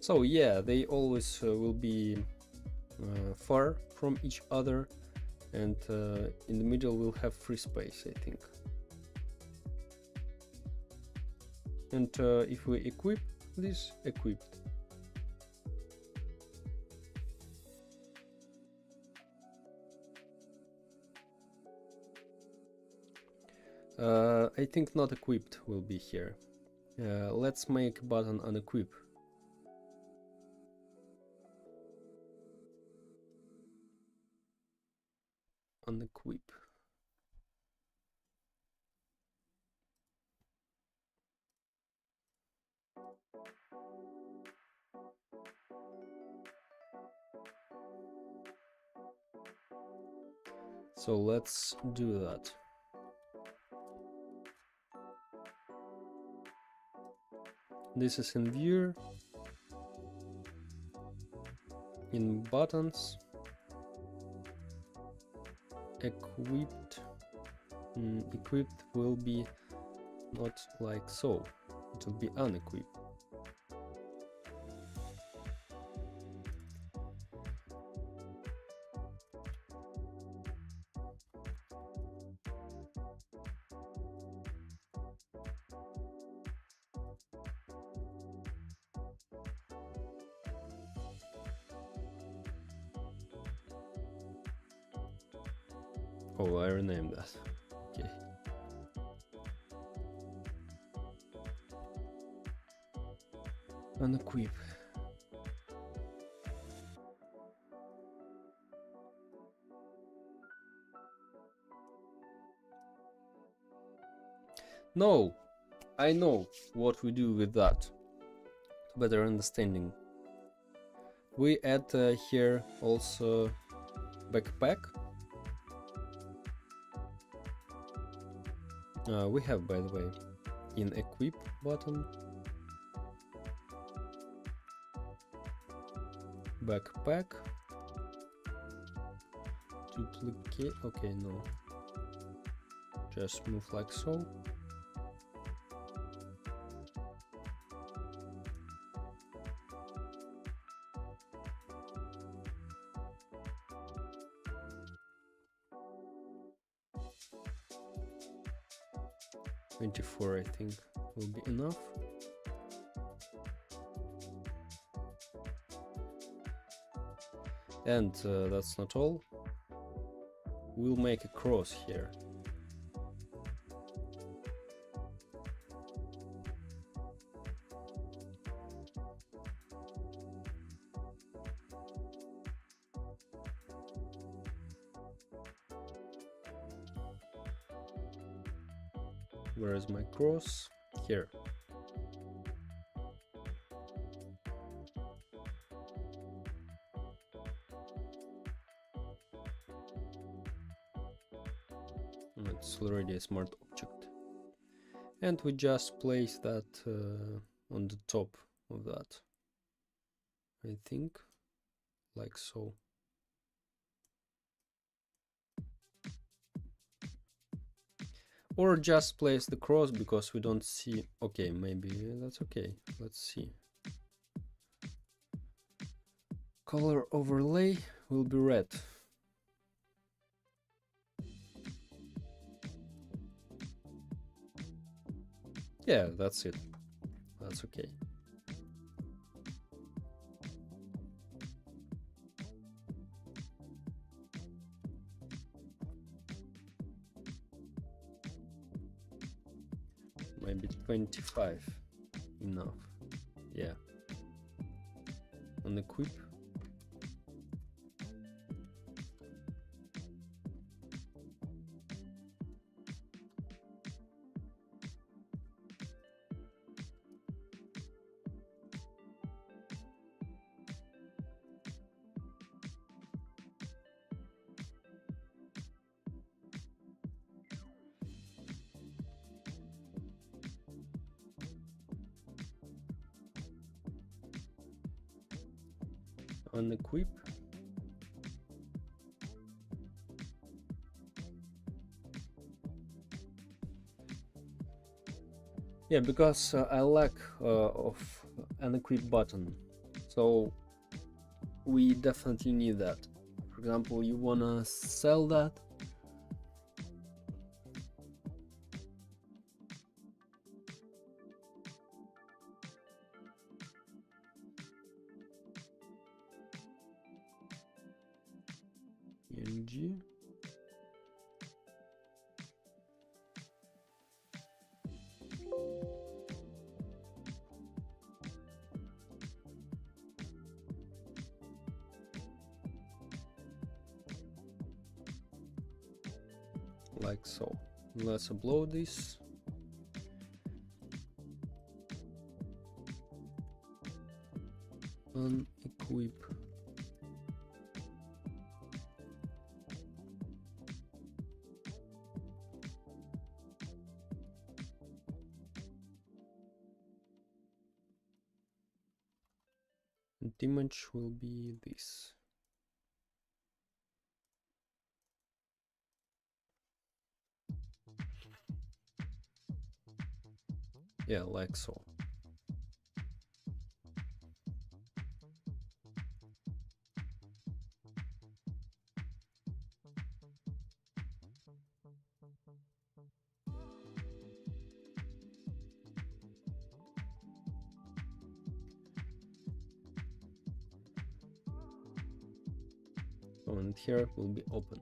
So yeah, they always will be far from each other, and in the middle we'll have free space, I think. And if we equip this, equipped. I think not equipped will be here. Let's make button unequip. Unequip. So let's do that. This is in viewer, in buttons, equipped. Equipped will be not like so, it will be unequipped. Oh, I renamed that. Okay. Unequip. No, I know what we do with that. Better understanding. We add here also backpack. We have, by the way, in equip button, backpack, duplicate. Okay, no, just move like so. I think will be enough. And that's not all. We'll make a cross here. Where is my cross? Here. It's already a smart object. And we just place that on the top of that. I think, like so. Or just place the cross because we don't see. Okay, maybe that's okay. Let's see. Color overlay will be red. Yeah, that's it. That's okay. Maybe 25 enough. Yeah. Unequip. Unequip. Yeah, because I lack of an equip button, so we definitely need that. For example, you wanna sell that. PNG. Like so. Let's upload this. Unequip. And the image will be this. Yeah, like so. And here will be open.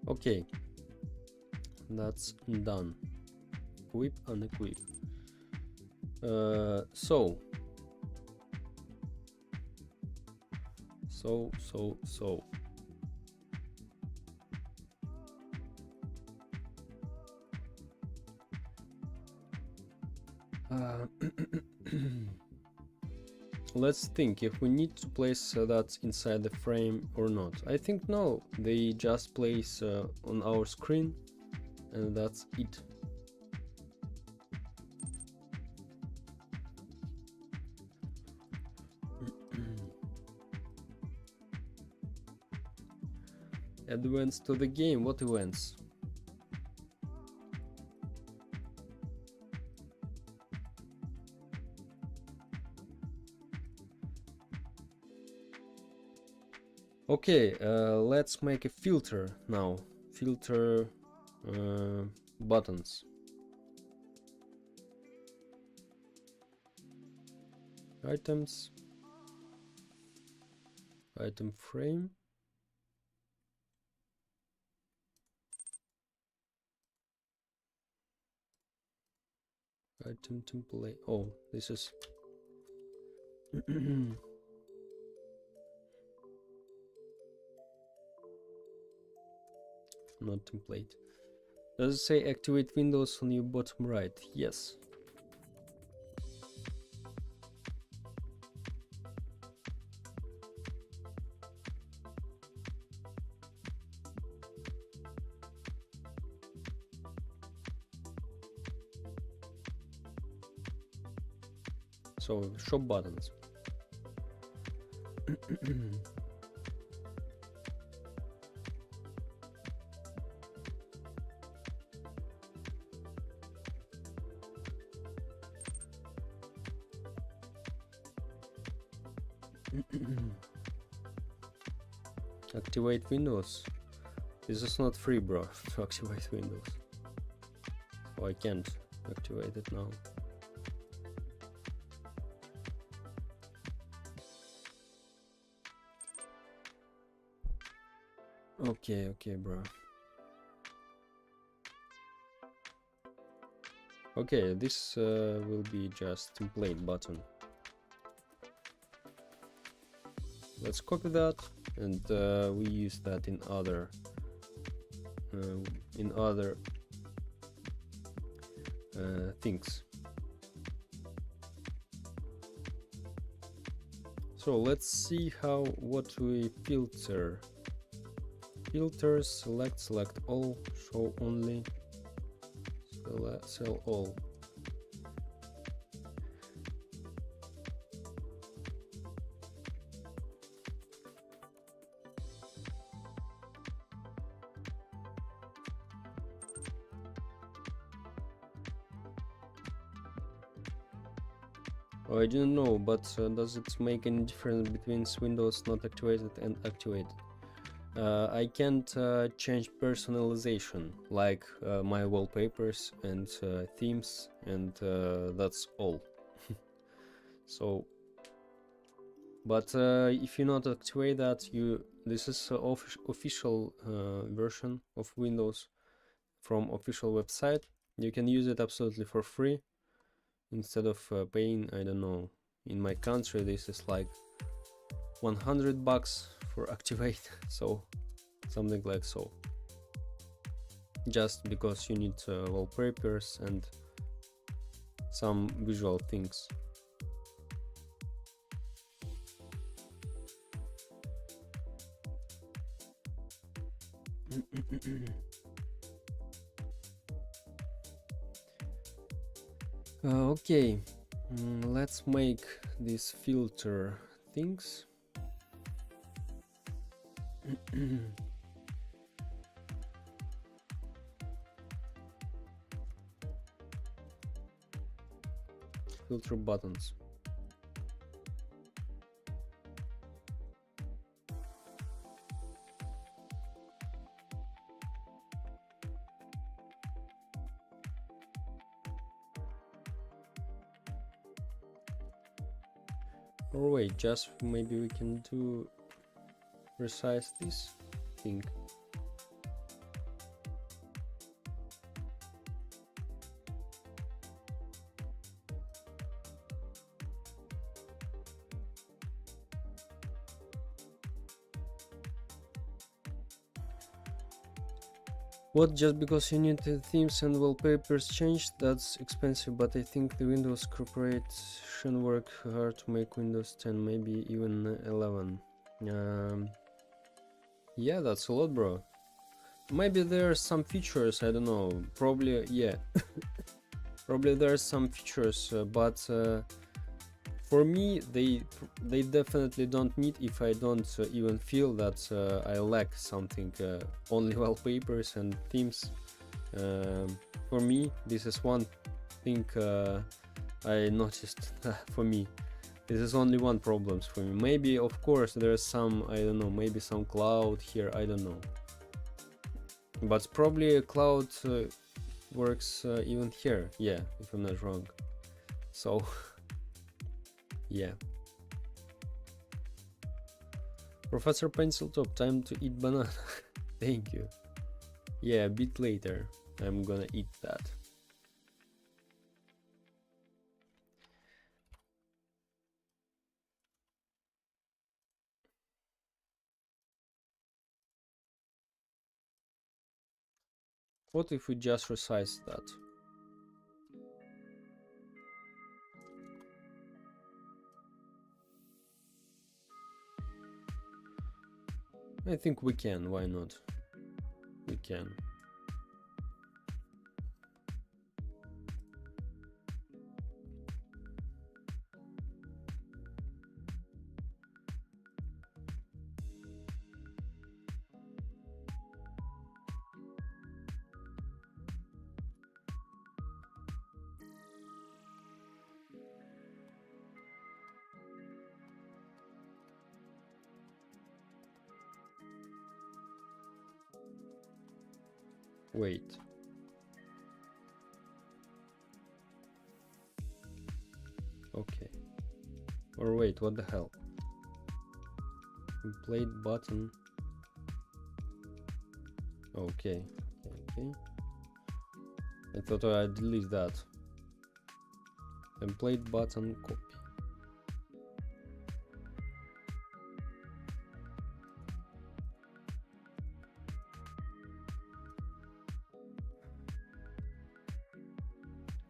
Okay, that's done. Equip, unequip. So. Let's think if we need to place that inside the frame or not. I think no, they just place on our screen and that's it. Advance to the game. What events? Okay, let's make a filter now. Filter buttons. Items. Item frame. Item template. Oh, this is not template. Does it say activate windows on your bottom right? Yes. So shop buttons. Activate windows. This is not free, bro, to activate windows. So I can't activate it now. Okay, bro. Okay, this will be just template button. Let's copy that, and we use that in other things. So let's see what we filter. Filters, select all, show only, sell all. Oh, I didn't know, but does it make any difference between windows not activated and activated? I can't change personalization, like my wallpapers and themes, and that's all. So, but if you not activate that, this is official version of Windows from official website. You can use it absolutely for free instead of paying, I don't know, in my country this is like $100 for activate, so something like so, just because you need wallpapers and some visual things. Okay, let's make this filter things. Filter buttons. Or wait, just maybe we can do resize this thing. What, just because you need the themes and wallpapers changed? That's expensive, but I think the Windows Corporation work hard to make Windows 10, maybe even 11. Yeah, that's a lot, bro. Maybe there are some features, I don't know, probably, yeah. Probably there are some features, but for me, they definitely don't need if I don't even feel that I lack something. Only wallpapers and themes. For me, this is one thing I noticed for me. This is only one problem for me. Maybe, of course, there's some, I don't know, maybe some cloud here, I don't know. But probably a cloud works even here, yeah, if I'm not wrong. So, yeah. Professor Pencil Top, time to eat banana. Thank you. Yeah, a bit later I'm gonna eat that. What if we just resize that? I think we can, why not? We can. Wait. Okay. Or wait, what the hell? Template button. Okay. Okay. I thought I'd delete that. Template button copy.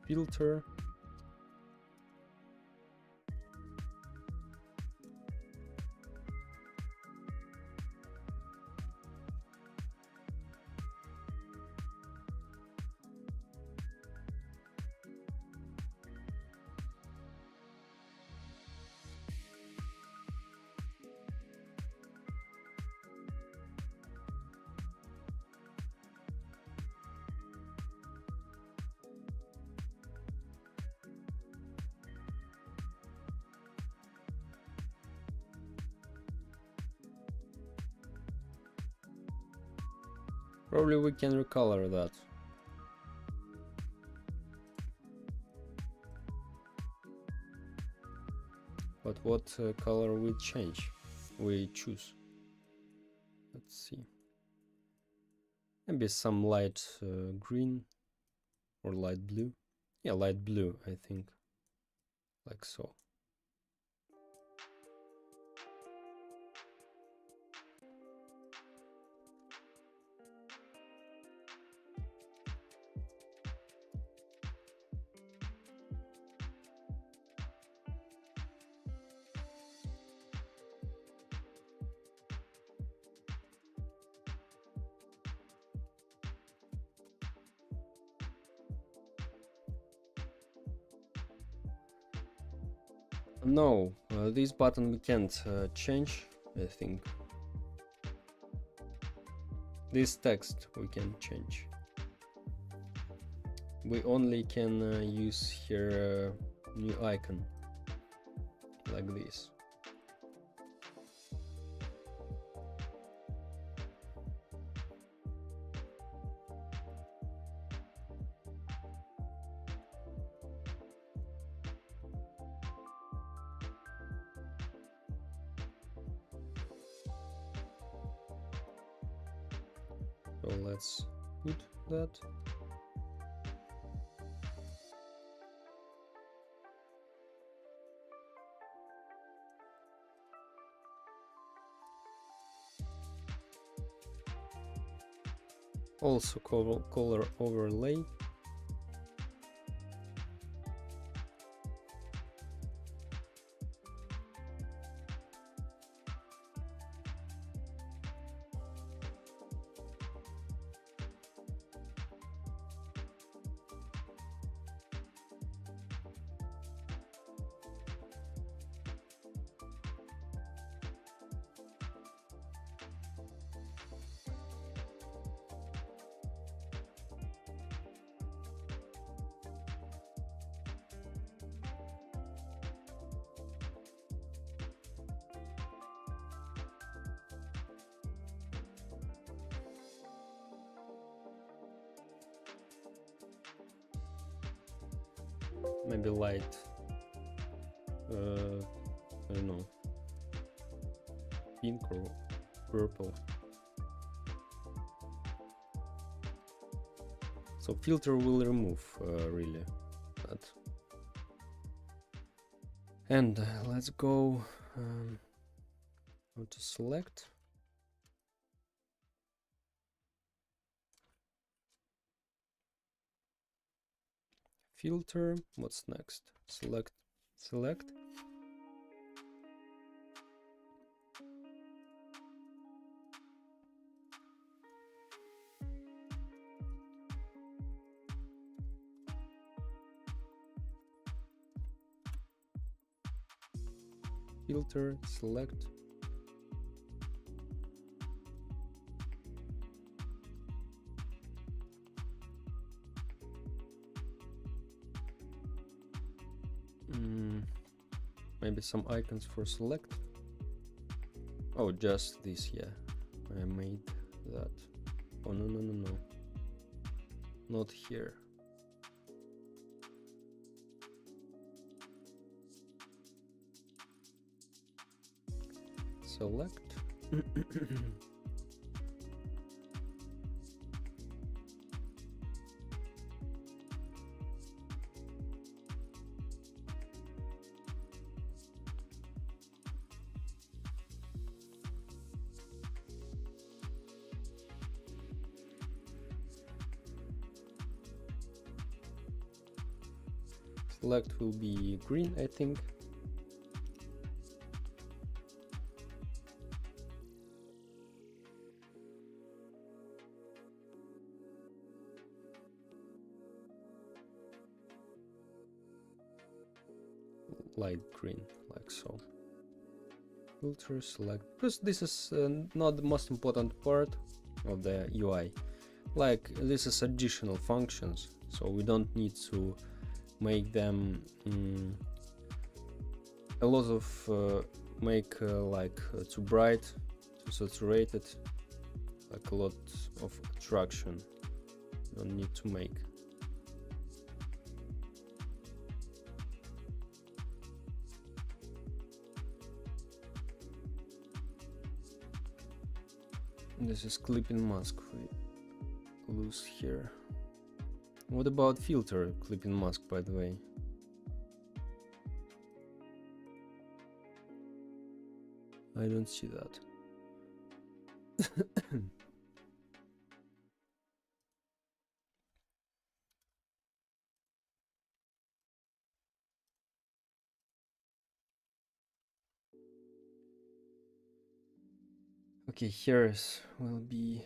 Filter. Probably we can recolor that. But what color we change? We choose. Let's see. Maybe some light green or light blue. Yeah, light blue, I think. Like so. No, this button we can't change, I think. This text we can change. We only can use here new icon, like this. So let's put that. Also color overlay. maybe light, I don't know, pink or purple. So filter will remove really that. And let's go to select. Filter, what's next? Select. Filter, select. Maybe some icons for select. Oh, just this, yeah. I made that. Oh, no. Not here. Select. Select will be green, I think. Light green, like so. Filter, select, because this is not the most important part of the UI. Like, this is additional functions, so we don't need to make them a lot of make like too bright, too saturated, like a lot of attraction. Don't need to make. This is clipping mask we lose here. What about filter clipping mask, by the way? I don't see that. Okay, here's will be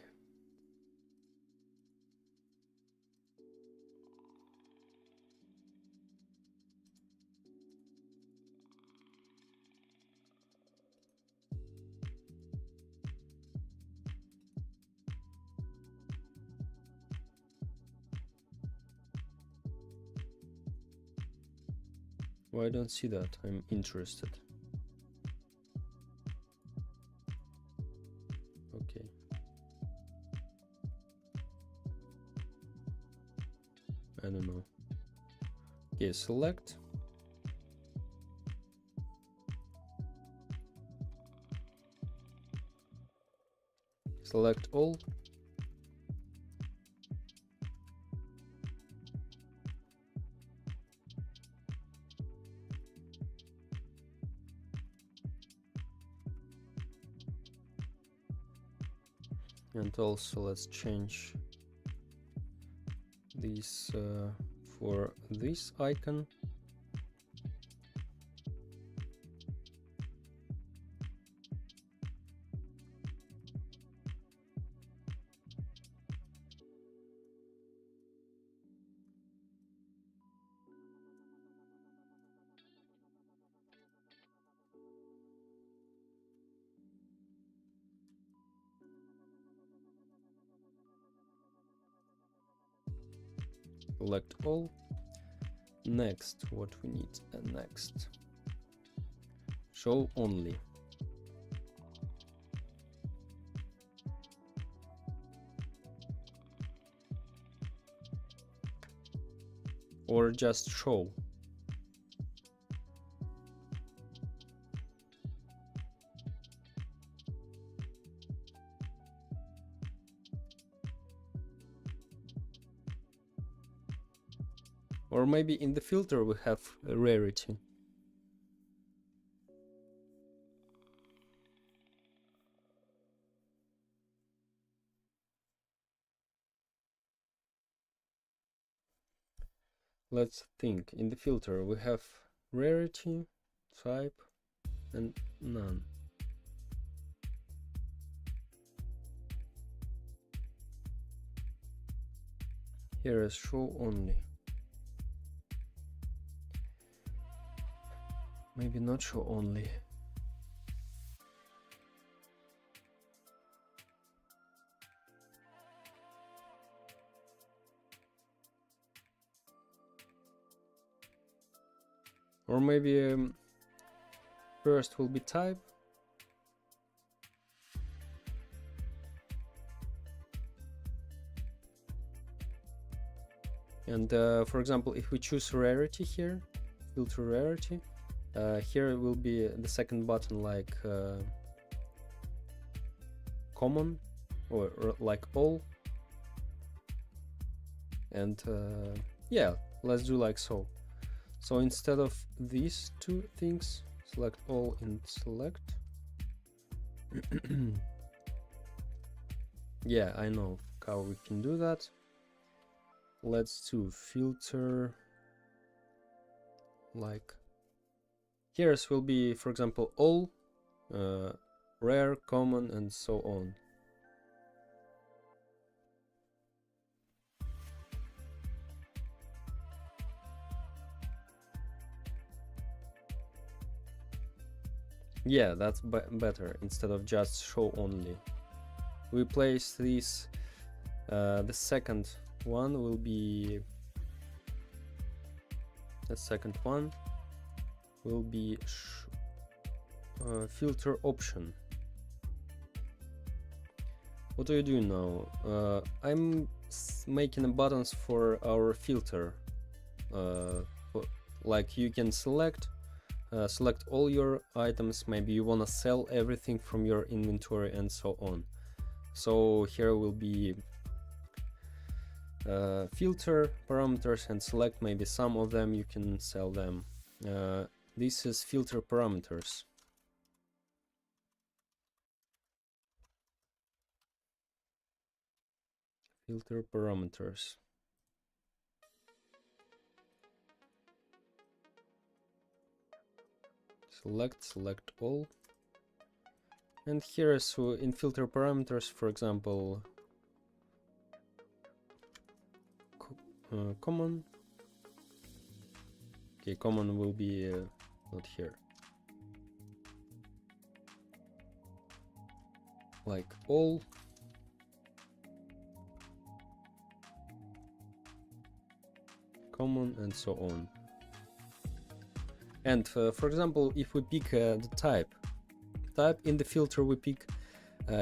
well, I don't see that. I'm interested. Okay. I don't know. Okay, select. Select all. And also let's change this for this icon. Select all. Next, what we need next. Show only. Or just show. Or maybe in the filter we have a rarity. Let's think. In the filter we have rarity, type, and none. Here is show only. Maybe not show only. Or maybe first will be type. And for example, if we choose rarity here, filter rarity, here will be the second button like common or like all. And yeah, let's do like so. So instead of these two things, select all and select. Yeah, I know how we can do that. Let's do filter like here's will be, for example, all, rare, common, and so on. Yeah, that's better instead of just show only. We place this, the second one will be, the second one will be filter option. What are you doing now? I'm making buttons for our filter. Like you can select all your items. Maybe you want to sell everything from your inventory and so on. So here will be filter parameters and select maybe some of them, you can sell them. This is filter parameters. Filter parameters. Select all. And here is in filter parameters, for example, common. Okay, common will be not here. Like all. Common and so on. And for example, if we pick the type in the filter we pick,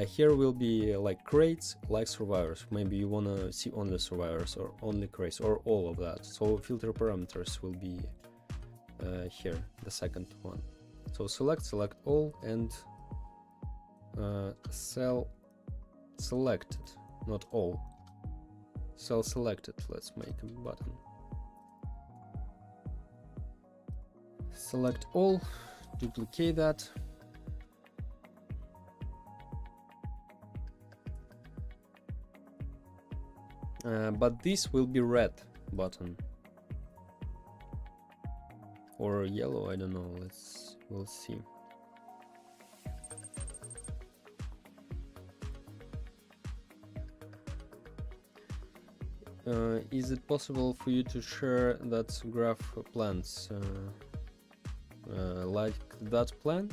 here will be like crates, like survivors. Maybe you want to see only survivors or only crates or all of that. So filter parameters will be here, the second one. So select all and cell selected, not all. Cell selected. Let's make a button. Select all, duplicate that. But this will be red button or yellow, I don't know. We'll see. Is it possible for you to share that graph plans? Like that plan?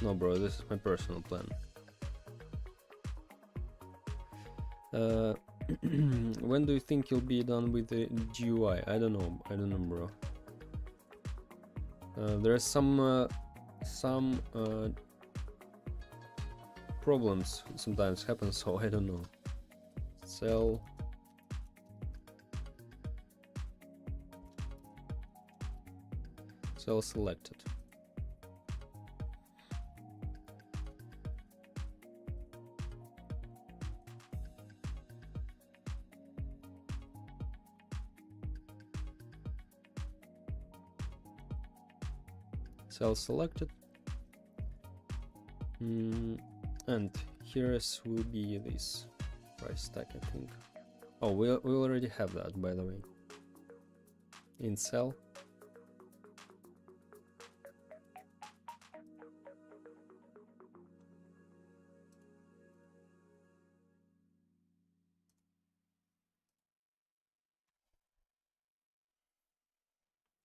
No, bro, this is my personal plan. When do you think you'll be done with the GUI? I don't know, bro. There's some problems sometimes happen, so I don't know. Cell selected. Cell selected. And here will be this price tag, I think. Oh, we already have that, by the way. In cell.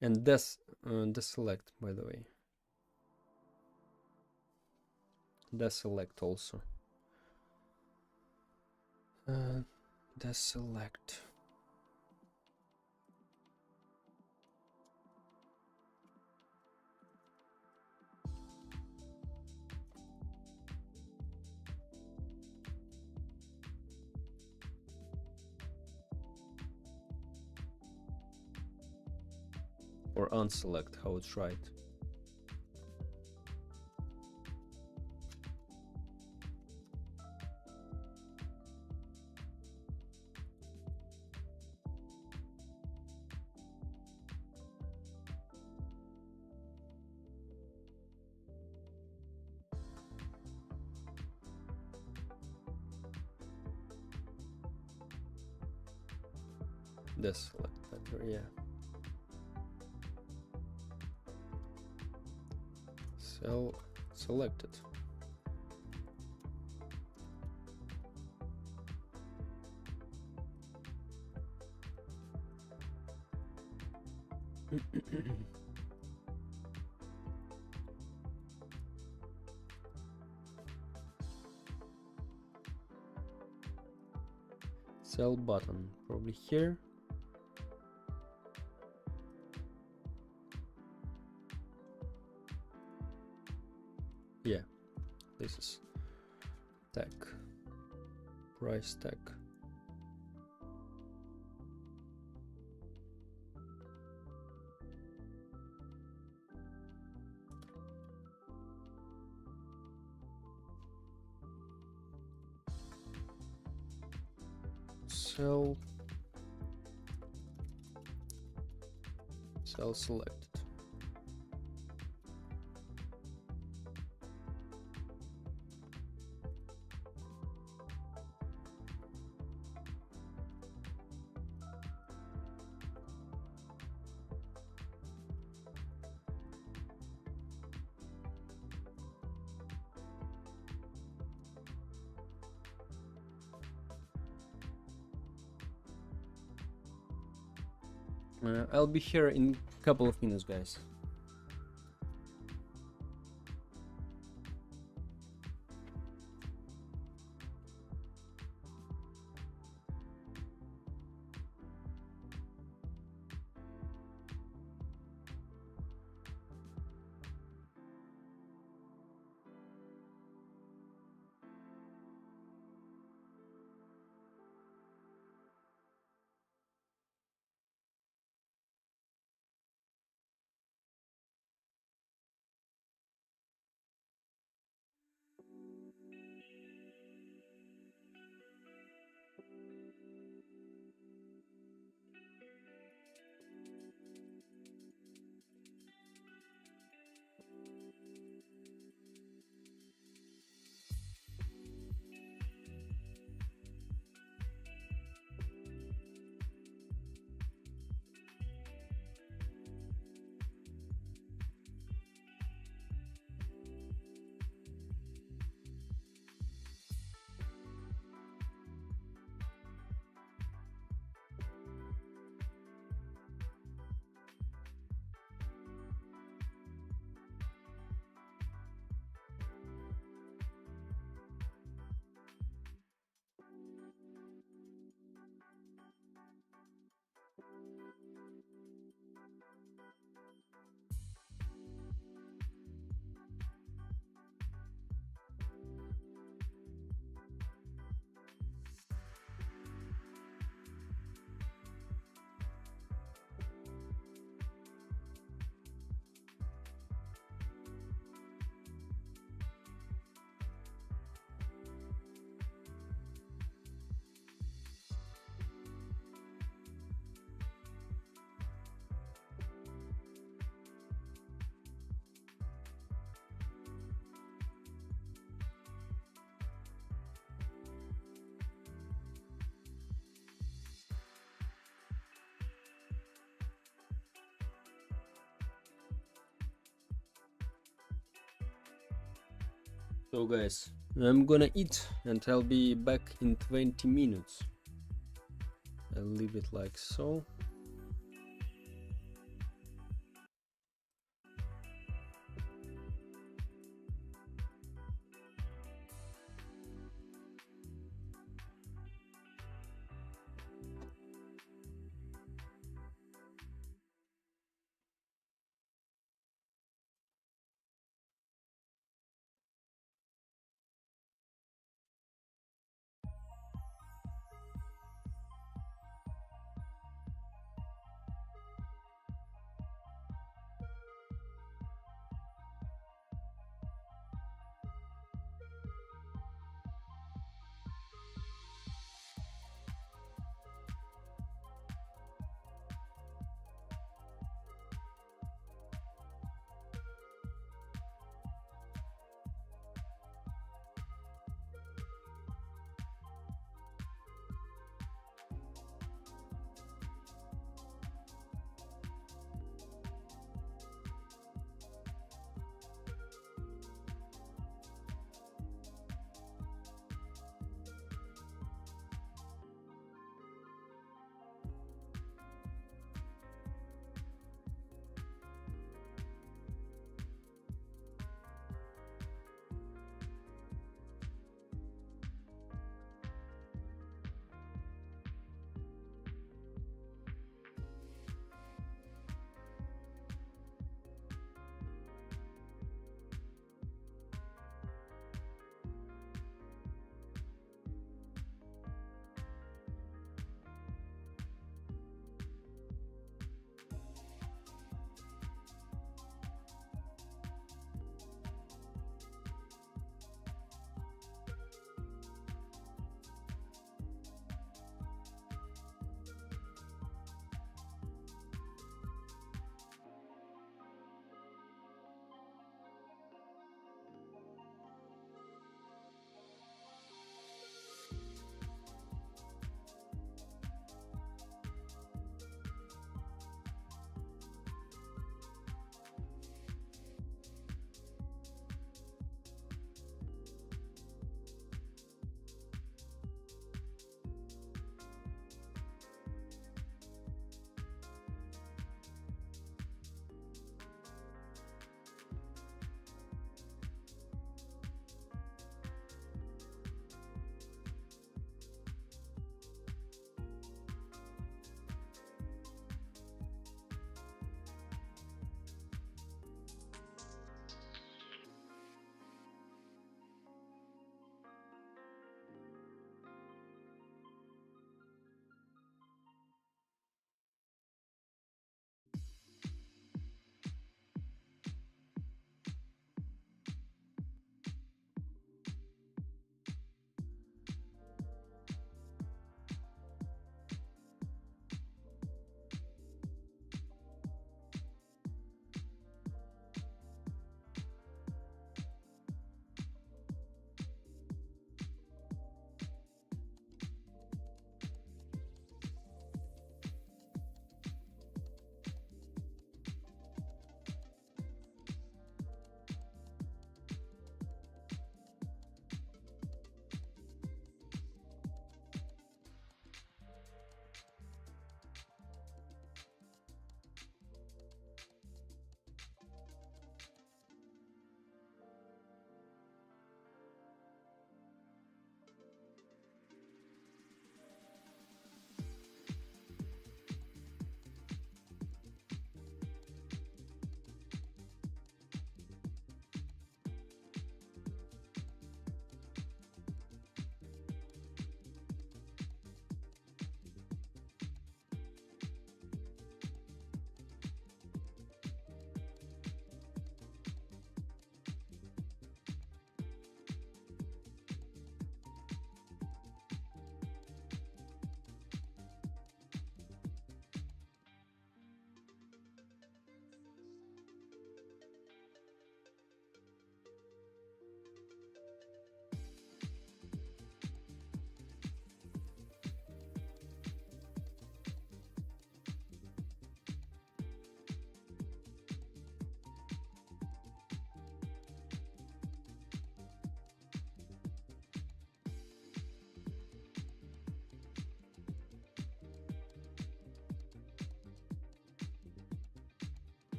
And deselect, by the way. Deselect also. Deselect. Or unselect, how it's right. Deselect better, yeah. Cell selected. Cell button, probably here. Yeah, this is tag, price tag. Cell selected. I'll be here in a couple of minutes, guys. So guys, I'm gonna eat and I'll be back in 20 minutes. I'll leave it like so.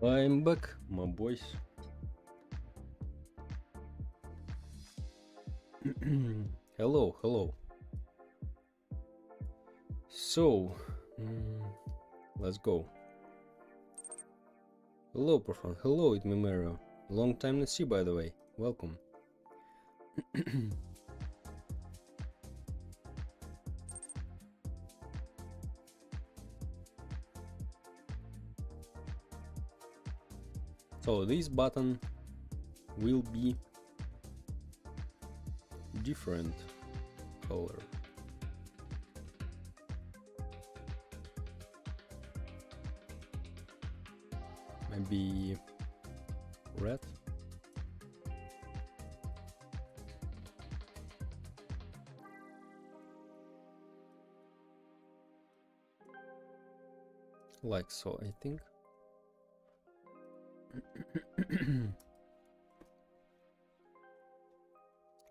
I'm back, my boys. Hello, hello. So, let's go. Hello, Profan. Hello, it's me, Mero. Long time no see, by the way. Welcome. So this button will be different color. Maybe red. Like so, I think.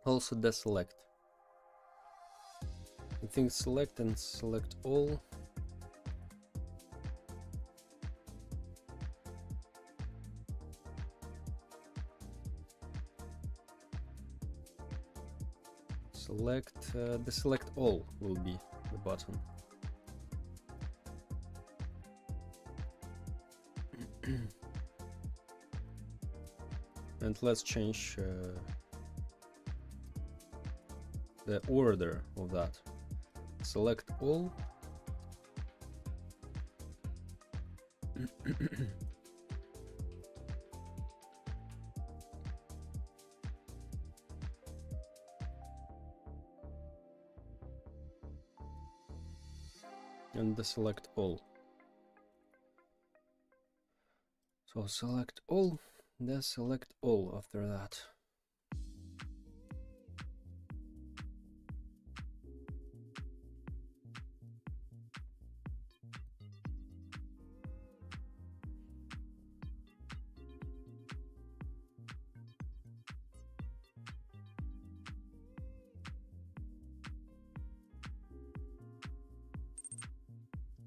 Also deselect. I think select and select all. Select, deselect all will be the button. And let's change the order of that. Select all, And deselect all. So select all, deselect all after that.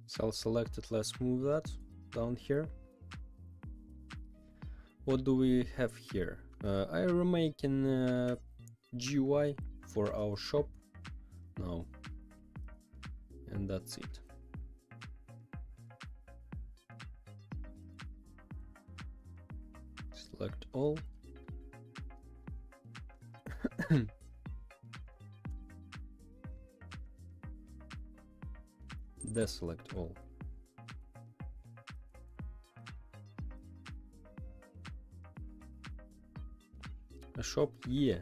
So I'll select it, let's move that down here. What do we have here? I am remaking GUI for our shop now, and that's it. Select all. Deselect all. A shop, yeah.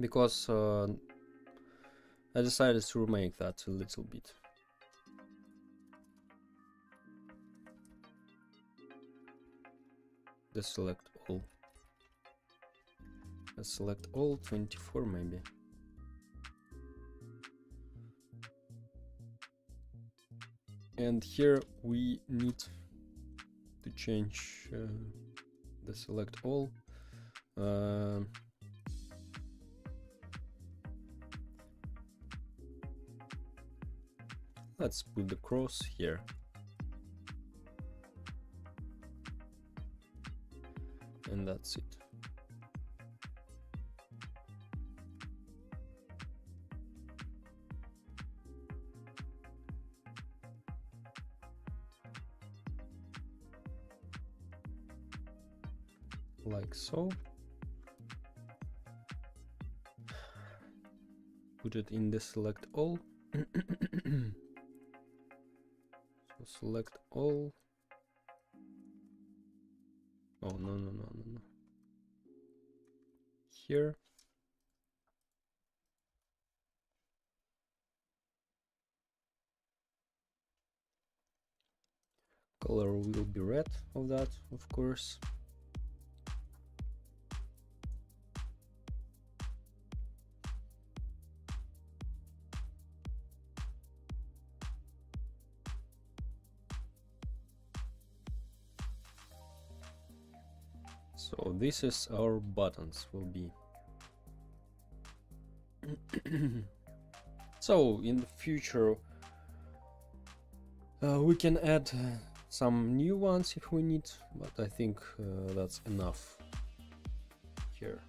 Because I decided to remake that a little bit. Deselect all. Select all 24 maybe. And here we need to change the select all. Let's put the cross here. And that's it. Like so. Put it in the select all. So select all. Oh, no. Here. Color will be red of that, of course. So this is our buttons will be. So in the future we can add some new ones if we need, but I think that's enough here.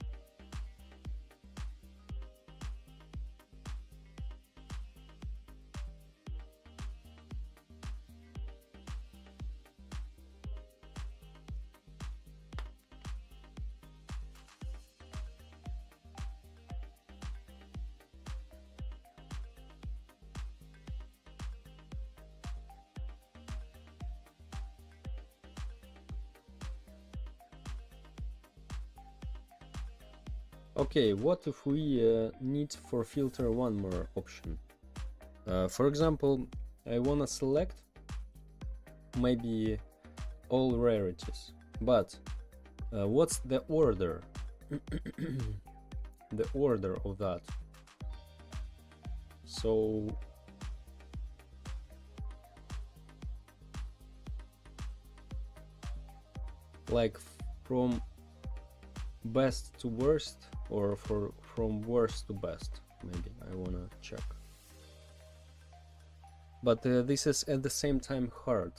Okay, what if we need for filter one more option? For example, I wanna select maybe all rarities, but what's the order? The order of that. So like from best to worst, or from worst to best, maybe I wanna check. But this is at the same time hard,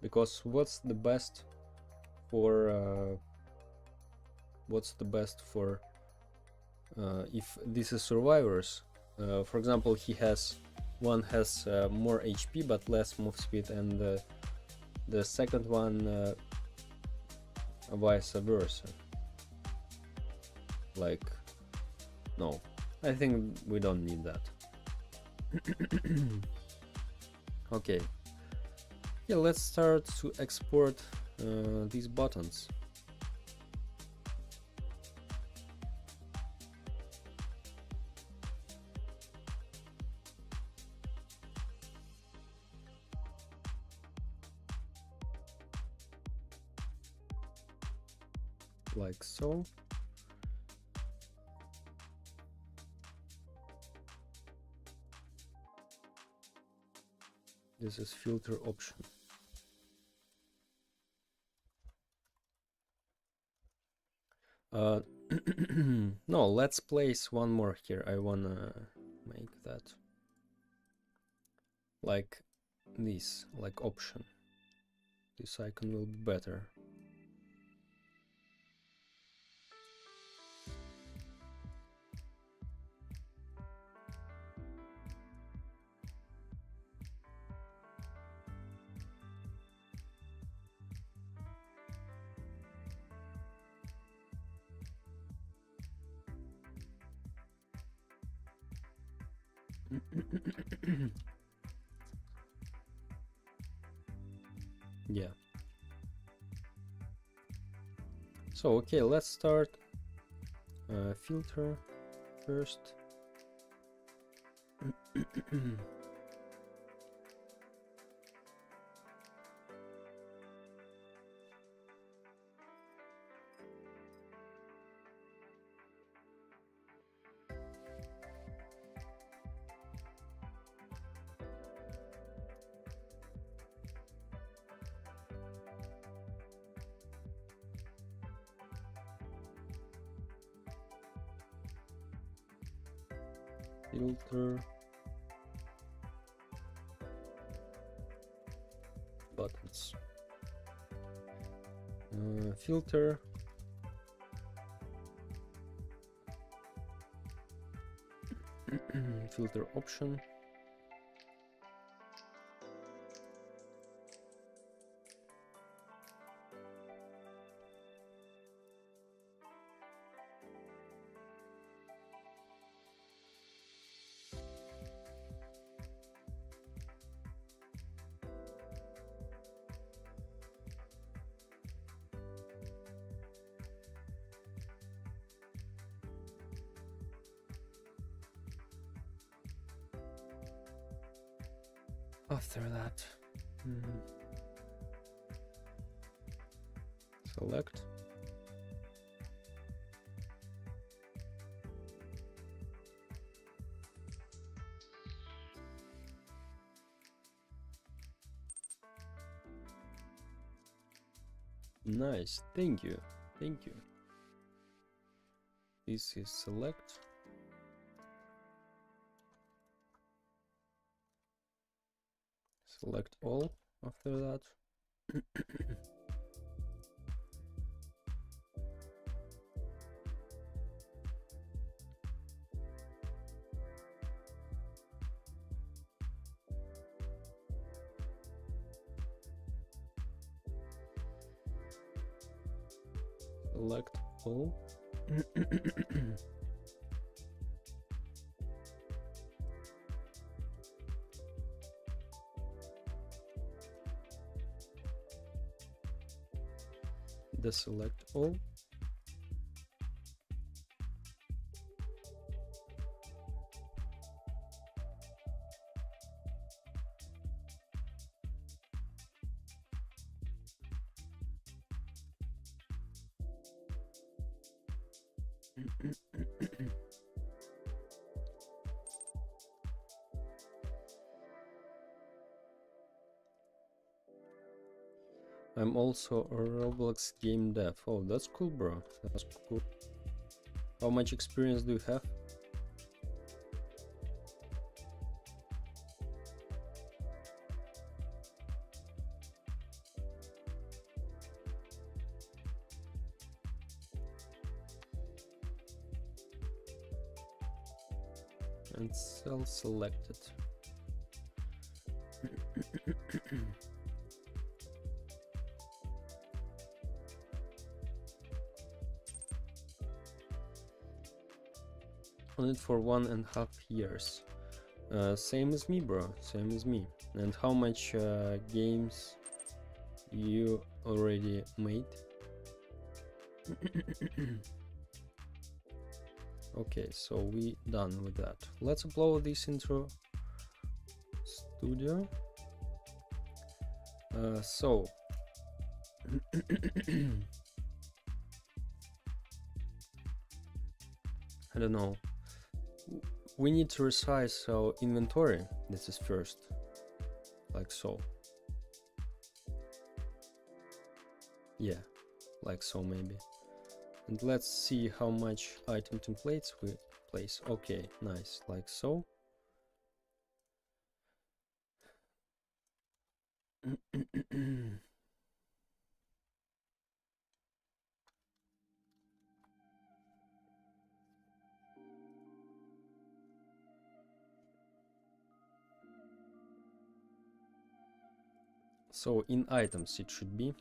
because what's the best for if this is survivors? For example, one has more HP but less move speed, and the second one vice versa. Like, no, I think we don't need that. Okay. Yeah, let's start to export these buttons. Like so. This is filter option. No, let's place one more here. I wanna make that like this, like option. This icon will be better. Yeah. So okay, let's start filter first. Filter buttons. Filter filter option. After that, select. Nice, thank you, thank you. This is select. Select all after that. Select all. Deselect all. I'm also a Roblox game dev. Oh, that's cool, bro. That's cool. How much experience do you have? And self-selected. on it for 1.5 years. Same as me, bro, same as me. And how much games you already made? Okay, so we done with that. Let's upload this into Studio. So I don't know. We need to resize our inventory. This is first, like so. Yeah, like so maybe. And let's see how much item templates we place. Okay, nice, like so. So in items it should be.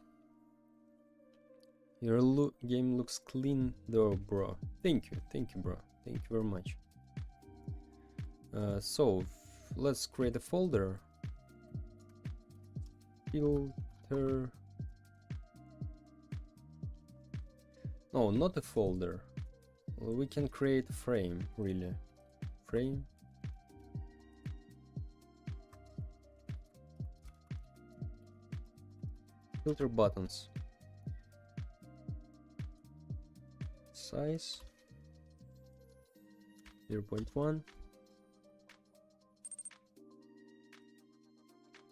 Your game looks clean though, bro. Thank you, bro. Thank you very much. So let's create a folder. Filter. No, not a folder. We can create a frame, really. Frame. Filter buttons. Size 0.1.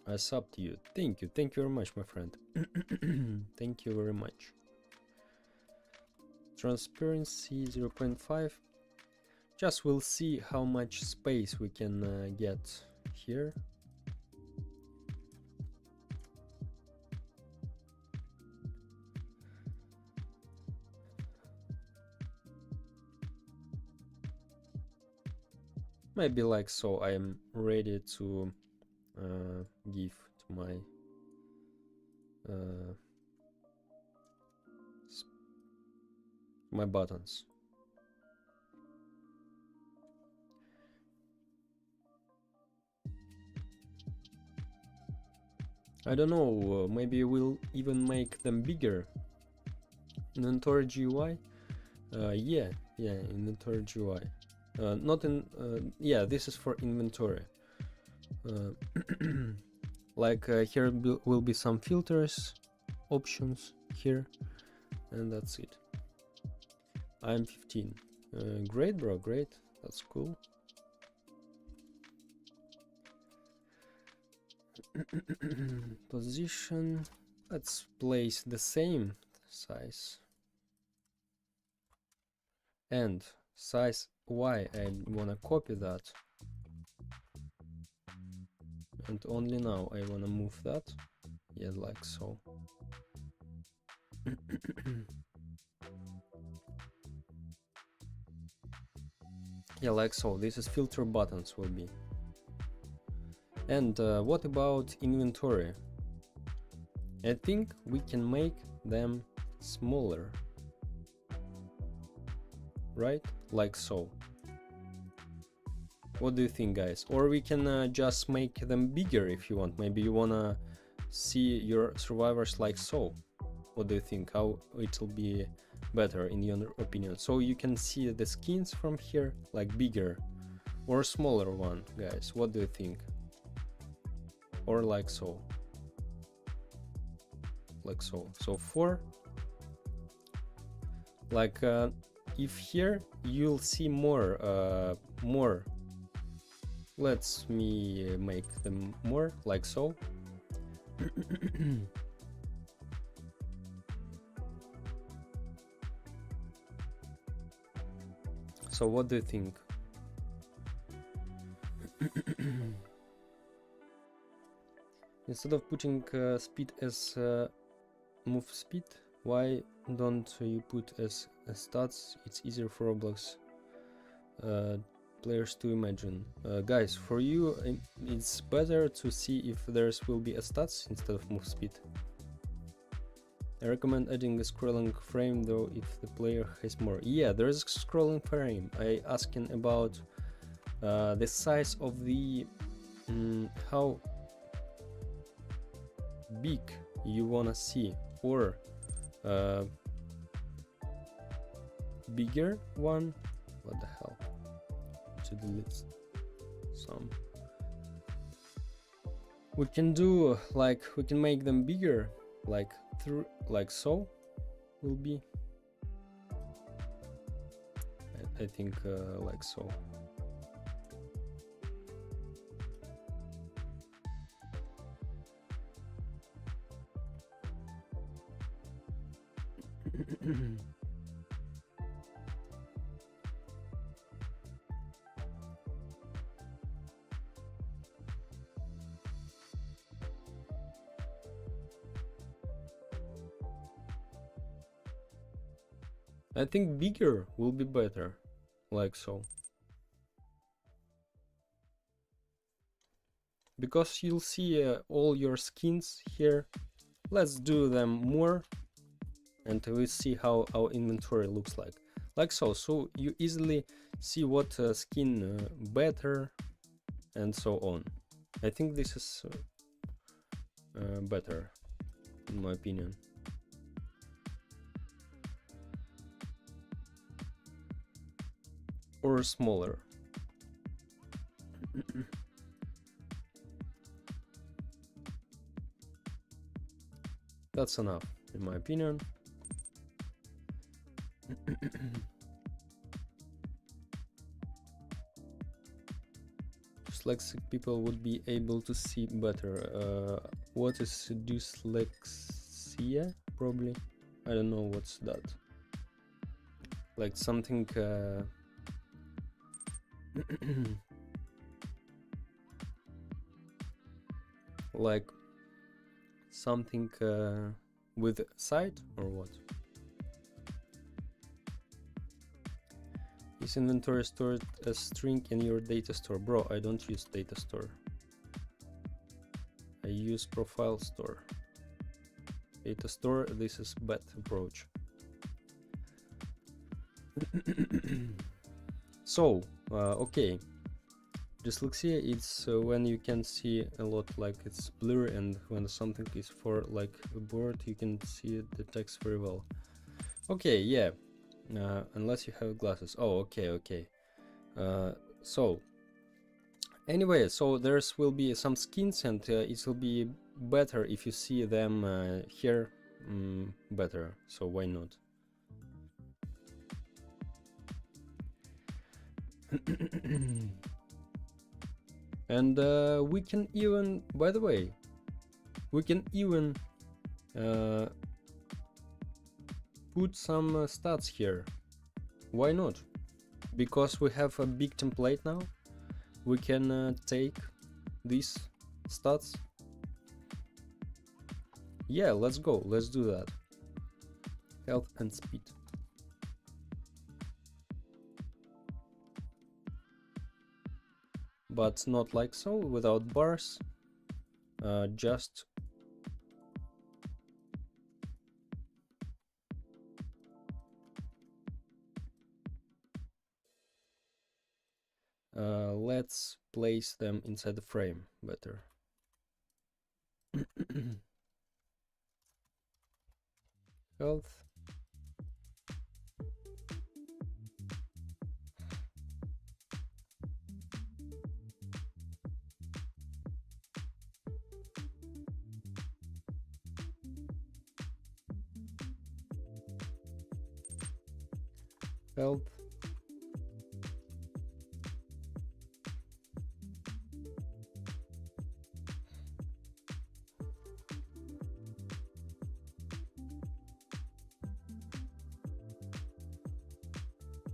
I sub to you. Thank you very much, my friend. Thank you very much. Transparency 0.5. Just we'll see how much space we can get here. Maybe like so. I am ready to give to my buttons. I don't know, maybe we'll even make them bigger. Inventory GUI? Yeah, inventory GUI. Not in, yeah, this is for inventory. Like here will be some filters, options here, and that's it. I'm 15. Great, bro, great. That's cool. Position. Let's place the same size. And size Y, I wanna copy that. And only now I wanna move that. Yeah, like so. Yeah, like so. This is filter buttons will be. And what about inventory? I think we can make them smaller, right? Like so. What do you think, guys? Or we can just make them bigger if you want. Maybe you wanna see your survivors like so. What do you think? How it will be better in your opinion? So you can see the skins from here, like bigger or smaller one, guys. What do you think? Or like so. Like so. So 4. Like if here you'll see more. Let me make them more like so. So what do you think? Instead of putting speed as move speed, why don't you put as stats? It's easier for Roblox players to imagine. Guys, for you it's better to see if there's will be a stats instead of move speed. I recommend adding a scrolling frame though if the player has more. Yeah, there is a scrolling frame. I asking about the size of the how big you wanna see, or bigger one. What the hell? To delete some. We can do like we can make them bigger, like through like so. Will be. I think like so. I think bigger will be better, like so. Because you'll see all your skins here. Let's do them more and we'll see how our inventory looks like so. So you easily see what skin better and so on. I think this is better in my opinion. Or smaller. That's enough in my opinion. Dyslexic people would be able to see better. What is dyslexia? Probably. I don't know what's that. Like something like something with sight or what? Is inventory stored as string in your data store? Bro, I don't use data store. I use profile store. Data store, this is bad approach. So, okay. Dyslexia is when you can see a lot, like it's blurry, and when something is for like a board you can see the text very well. Okay, yeah. Unless you have glasses. Oh, okay. So anyway, so there's will be some skins, and it will be better if you see them here better. So why not? And we can even, by the way, we can even put some stats here. Why not? Because we have a big template now, we can take these stats. Yeah, let's go, let's do that. Health and speed. But not like so, without bars, just let's place them inside the frame better. Health. Health.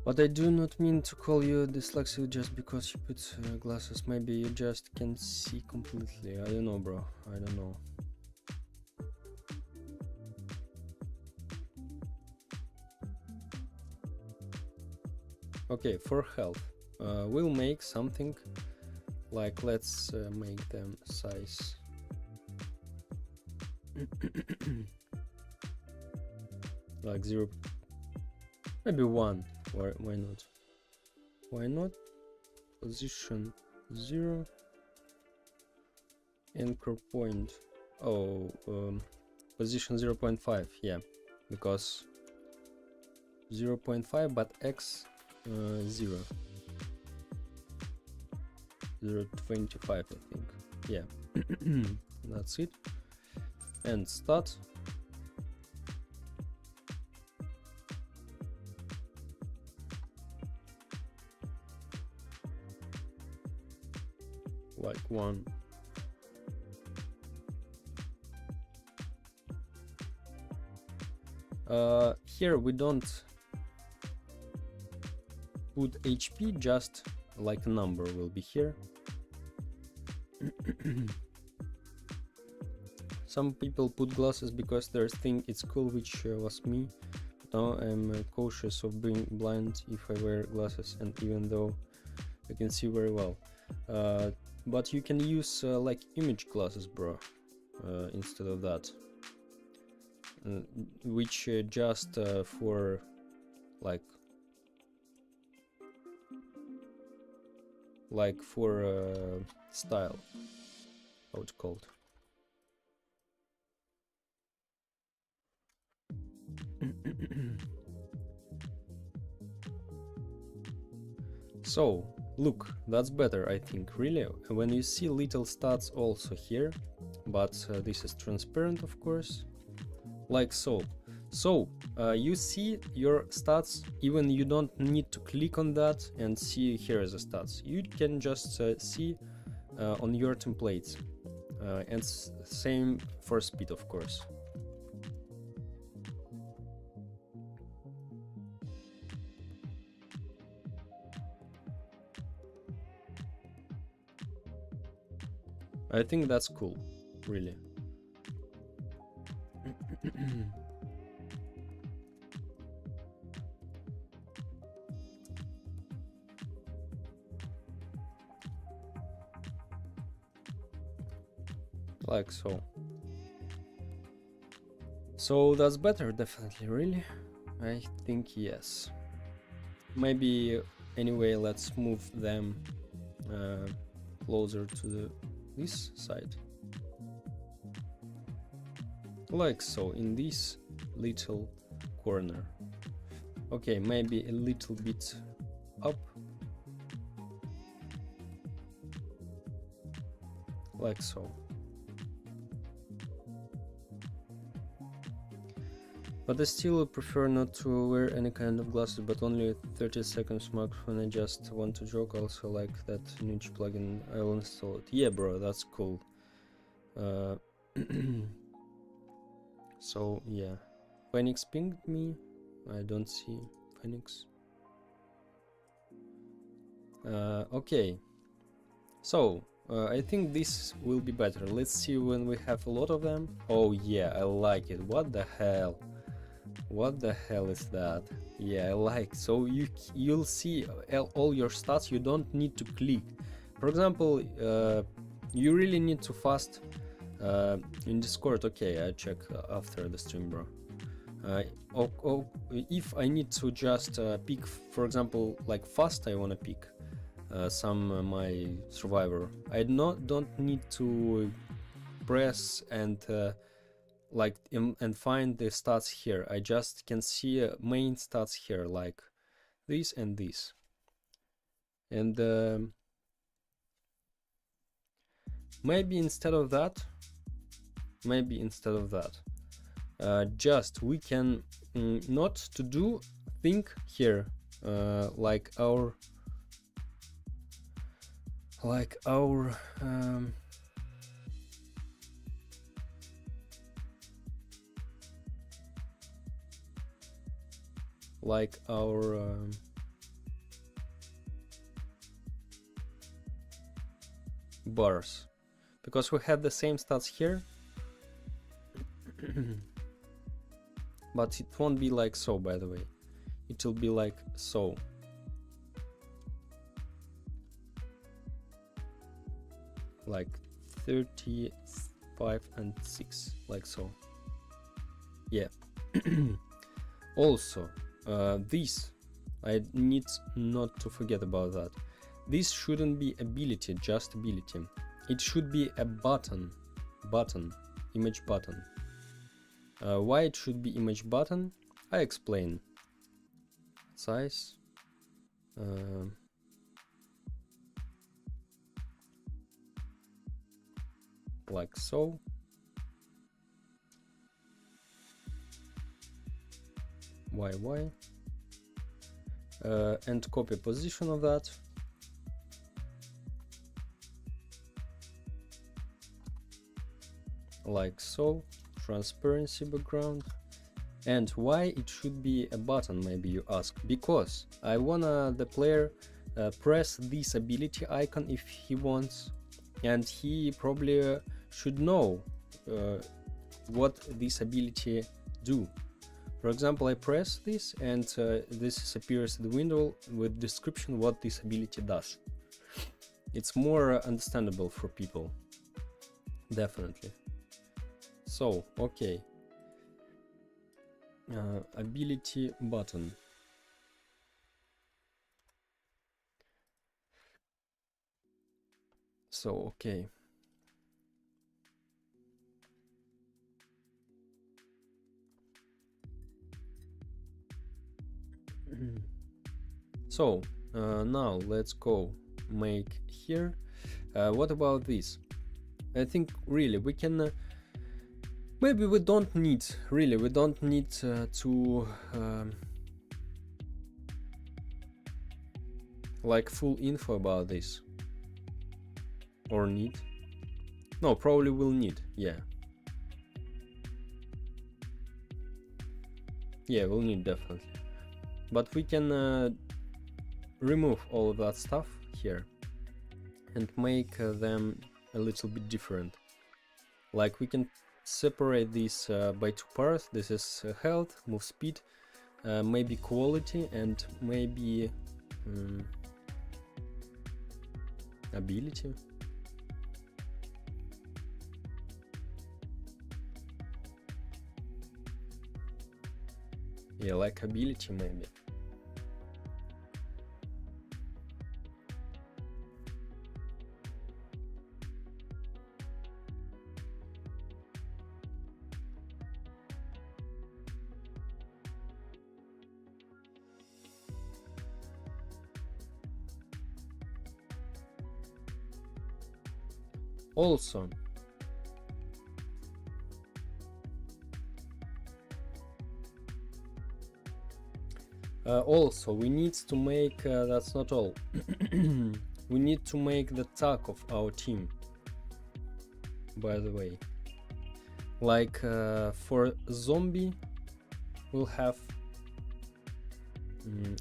But I do not mean to call you dyslexic just because you put glasses. Maybe you just can see completely. I don't know, bro. I don't know. Okay, for health, we'll make something like, let's make them size like 0, maybe 1. Why not? Why not? Position 0, anchor point, position 0.5, yeah, because 0.5 but x 0, 0.25 I think, yeah. That's it. And start. Like 1. Here we don't put HP, just like a number will be here. Some people put glasses because they think it's cool, which was me. Now I'm cautious of being blind if I wear glasses, and even though I can see very well. But you can use like image glasses, bro, instead of that, which just for like for style, how it's called. So look, that's better, I think, really, when you see little stats also here, but this is transparent, of course, like so. So you see your stats, even you don't need to click on that and see here is the stats. You can just see on your templates, and same for speed, of course. I think that's cool, really. Like so. So that's better, definitely, really. I think yes. Maybe anyway, let's move them closer to this side, like so, in this little corner. Okay, maybe a little bit up, like so. But I still prefer not to wear any kind of glasses, but only 30 seconds max when I just want to joke. Also like that niche plugin, I will install it. Yeah, bro, that's cool. So yeah, Phoenix pinged me. I don't see Phoenix. Okay, so I think this will be better. Let's see when we have a lot of them. Oh yeah, I like it. What the hell? What the hell is that? Yeah, I like. So you'll see all your stats. You don't need to click. For example, you really need to fast in Discord. Okay, I check after the stream, bro. If I need to just pick, for example, like fast, I wanna pick some my survivor. I don't need to press and and find the stats here. I just can see main stats here, like this and this. And maybe instead of that, just we can not to do think here like our bars, because we have the same stats here. But it won't be like so, by the way. It will be like so. Like 35 and 6, like so. Yeah. Also, this, I need not to forget about that. This shouldn't be ability, just ability. It should be a button, image button. Why it should be image button? I explain. Size. Like so. Y. And copy position of that. Like so. Transparency background. And why it should be a button, maybe you ask? Because I wanna the player press this ability icon if he wants, and he probably should know what this ability do. For example, I press this and this appears in the window with description what this ability does. It's more understandable for people, definitely. So, okay. Ability button. So, okay. So, now let's go make here. What about this? I think really we can maybe we don't need to like full info about this, or need. No, probably will need. Yeah, we'll need definitely, but we can remove all of that stuff here and make them a little bit different. Like we can separate this by two parts. This is health, move speed, maybe quality, and maybe ability. Yeah, like ability maybe. Also, we need to make that's not all. We need to make the tag of our team, by the way. Like for zombie we'll have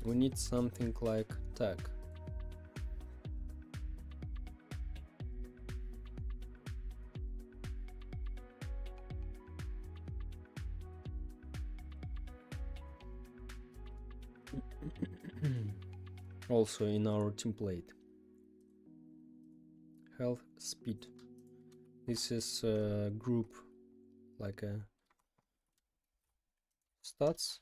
we need something like tag. Also in our template, health, speed. This is a group, like a stats.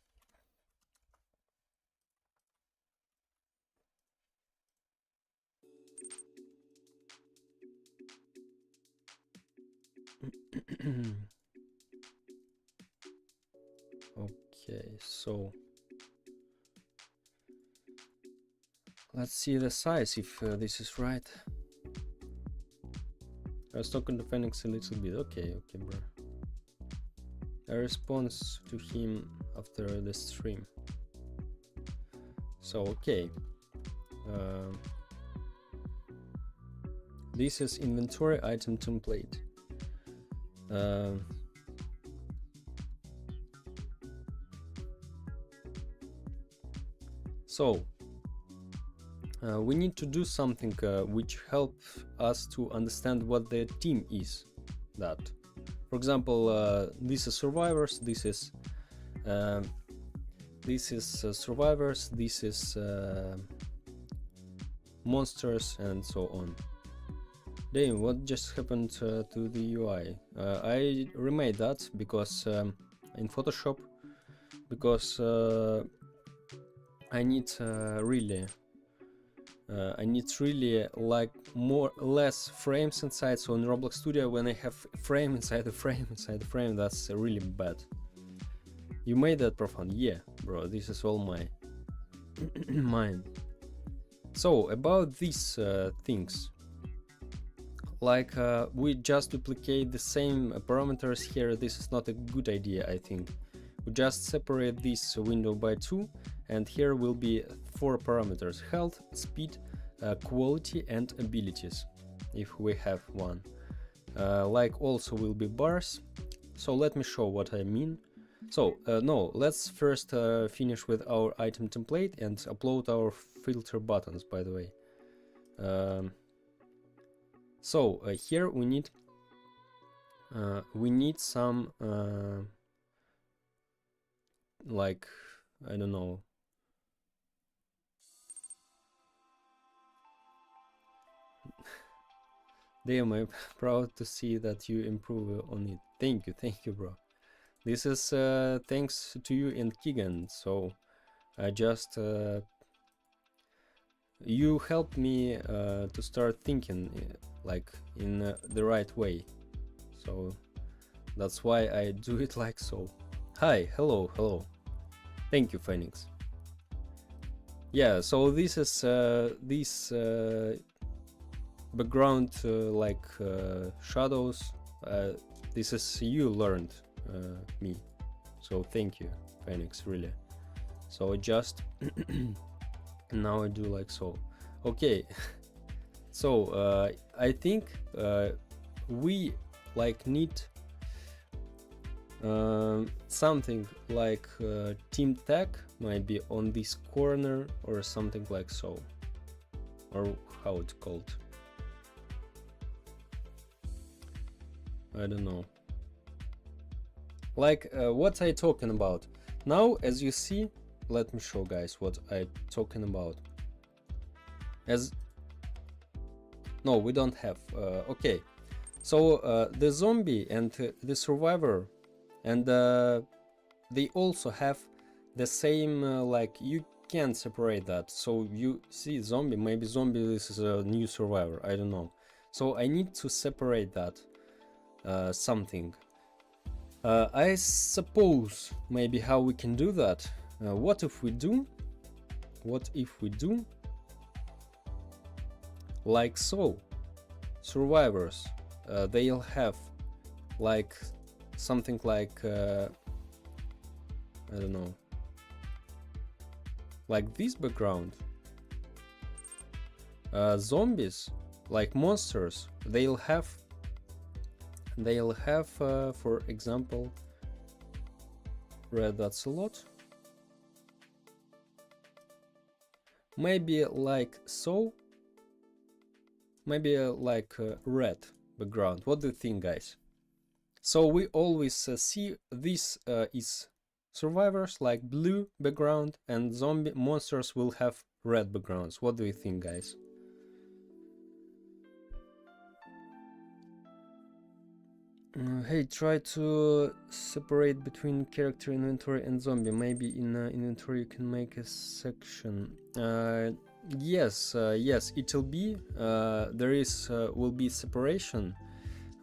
Okay, so let's see the size if this is right. I was talking to Phoenix a little bit. Okay, bro. A response to him after the stream. So okay. This is inventory item template. So we need to do something which helps us to understand what the team is. That, for example, this is survivors. This is survivors. This is monsters, and so on. Damn, what just happened to the UI? I remade that because in Photoshop because I need really like less frames inside. So in Roblox Studio, when I have frame inside the frame inside the frame, that's really bad. You made that profound? Yeah, bro, this is all my mine. So about these things, like we just duplicate the same parameters here. This is not a good idea, I think. We just separate this window by 2, and here will be 4 parameters: health, speed, quality, and abilities, if we have one. Like also will be bars. So let me show what I mean. So no, let's first finish with our item template and upload our filter buttons, by the way. So here we need some like, I don't know, damn, I'm proud to see that you improve on it. Thank you, bro. This is thanks to you and Keegan. So I just you helped me to start thinking like in the right way. So that's why I do it like so. Hi, hello. Thank you, Phoenix. Yeah, so this is this background like shadows. This is you learned me. So thank you, Phoenix, really. So just now I do like so. Okay. So I think we like need something like team tag, maybe on this corner or something like so, or how it's called, I don't know. Like what I talking about now. As you see, let me show guys what I talking about. As no, we don't have okay, so the zombie and the survivor, and they also have the same like, you can't separate that. So you see zombie, maybe zombie, this is a new survivor, I don't know. So I need to separate that something. I suppose maybe how we can do that. What if we do like so? Survivors, they'll have like something like I don't know, like this background. Zombies, like monsters, they'll have for example red. That's a lot. Maybe like so, maybe like red background. What do you think, guys? So we always see this is survivors, like blue background, and zombie monsters will have red backgrounds. What do you think, guys? Hey, try to separate between character inventory and zombie. Maybe in inventory you can make a section. Yes, it will be. There is will be separation,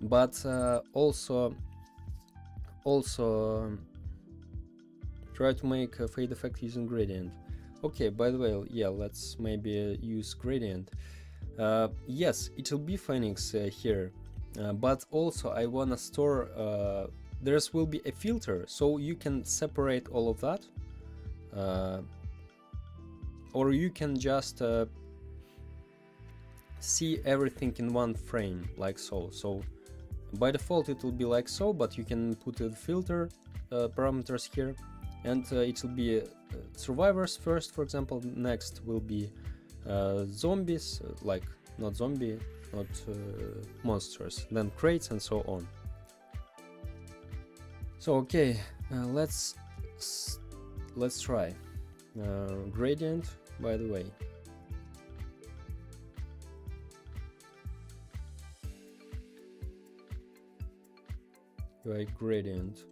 but also try to make a fade effect using gradient. Okay, by the way, yeah, let's maybe use gradient. Yes, it will be Phoenix here. But also I wanna store, there will be a filter, so you can separate all of that, or you can just see everything in one frame, like so. So by default it will be like so, but you can put the filter parameters here, and it will be survivors first, for example. Next will be zombies, like not zombie, not monsters, then crates, and so on. So okay, let's try gradient, by the way. UI gradient.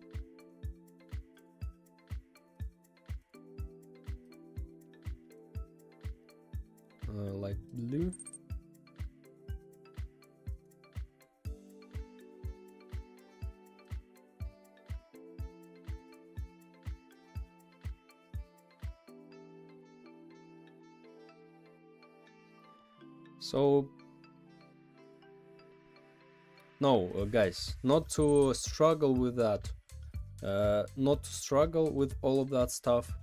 like blue. So no, guys, not to struggle with that, not to struggle with all of that stuff.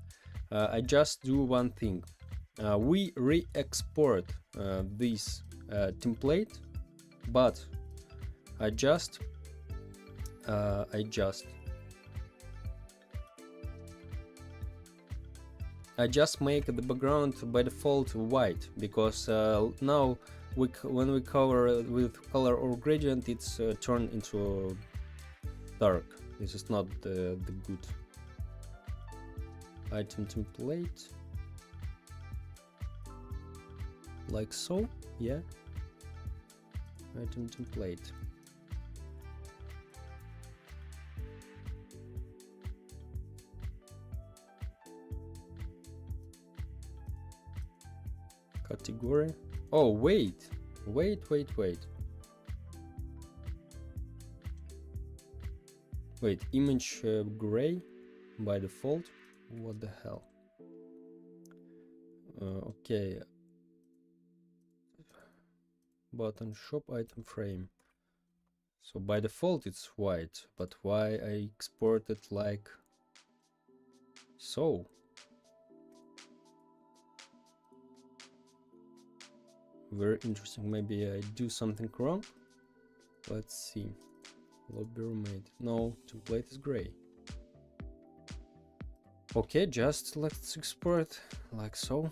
I just do one thing. We re-export this template, but I just make the background by default white, because now when we cover with color or gradient, it's turned into dark. This is not the good. Item template, like so, yeah. Item template. Category. Oh, wait. Wait. Wait, image gray by default. What the hell? Okay. Button shop item frame. So by default it's white, but why I export it like so? Very interesting. Maybe I do something wrong. Let's see. Lobby roommate. No, template is gray. Okay, just let's export like so.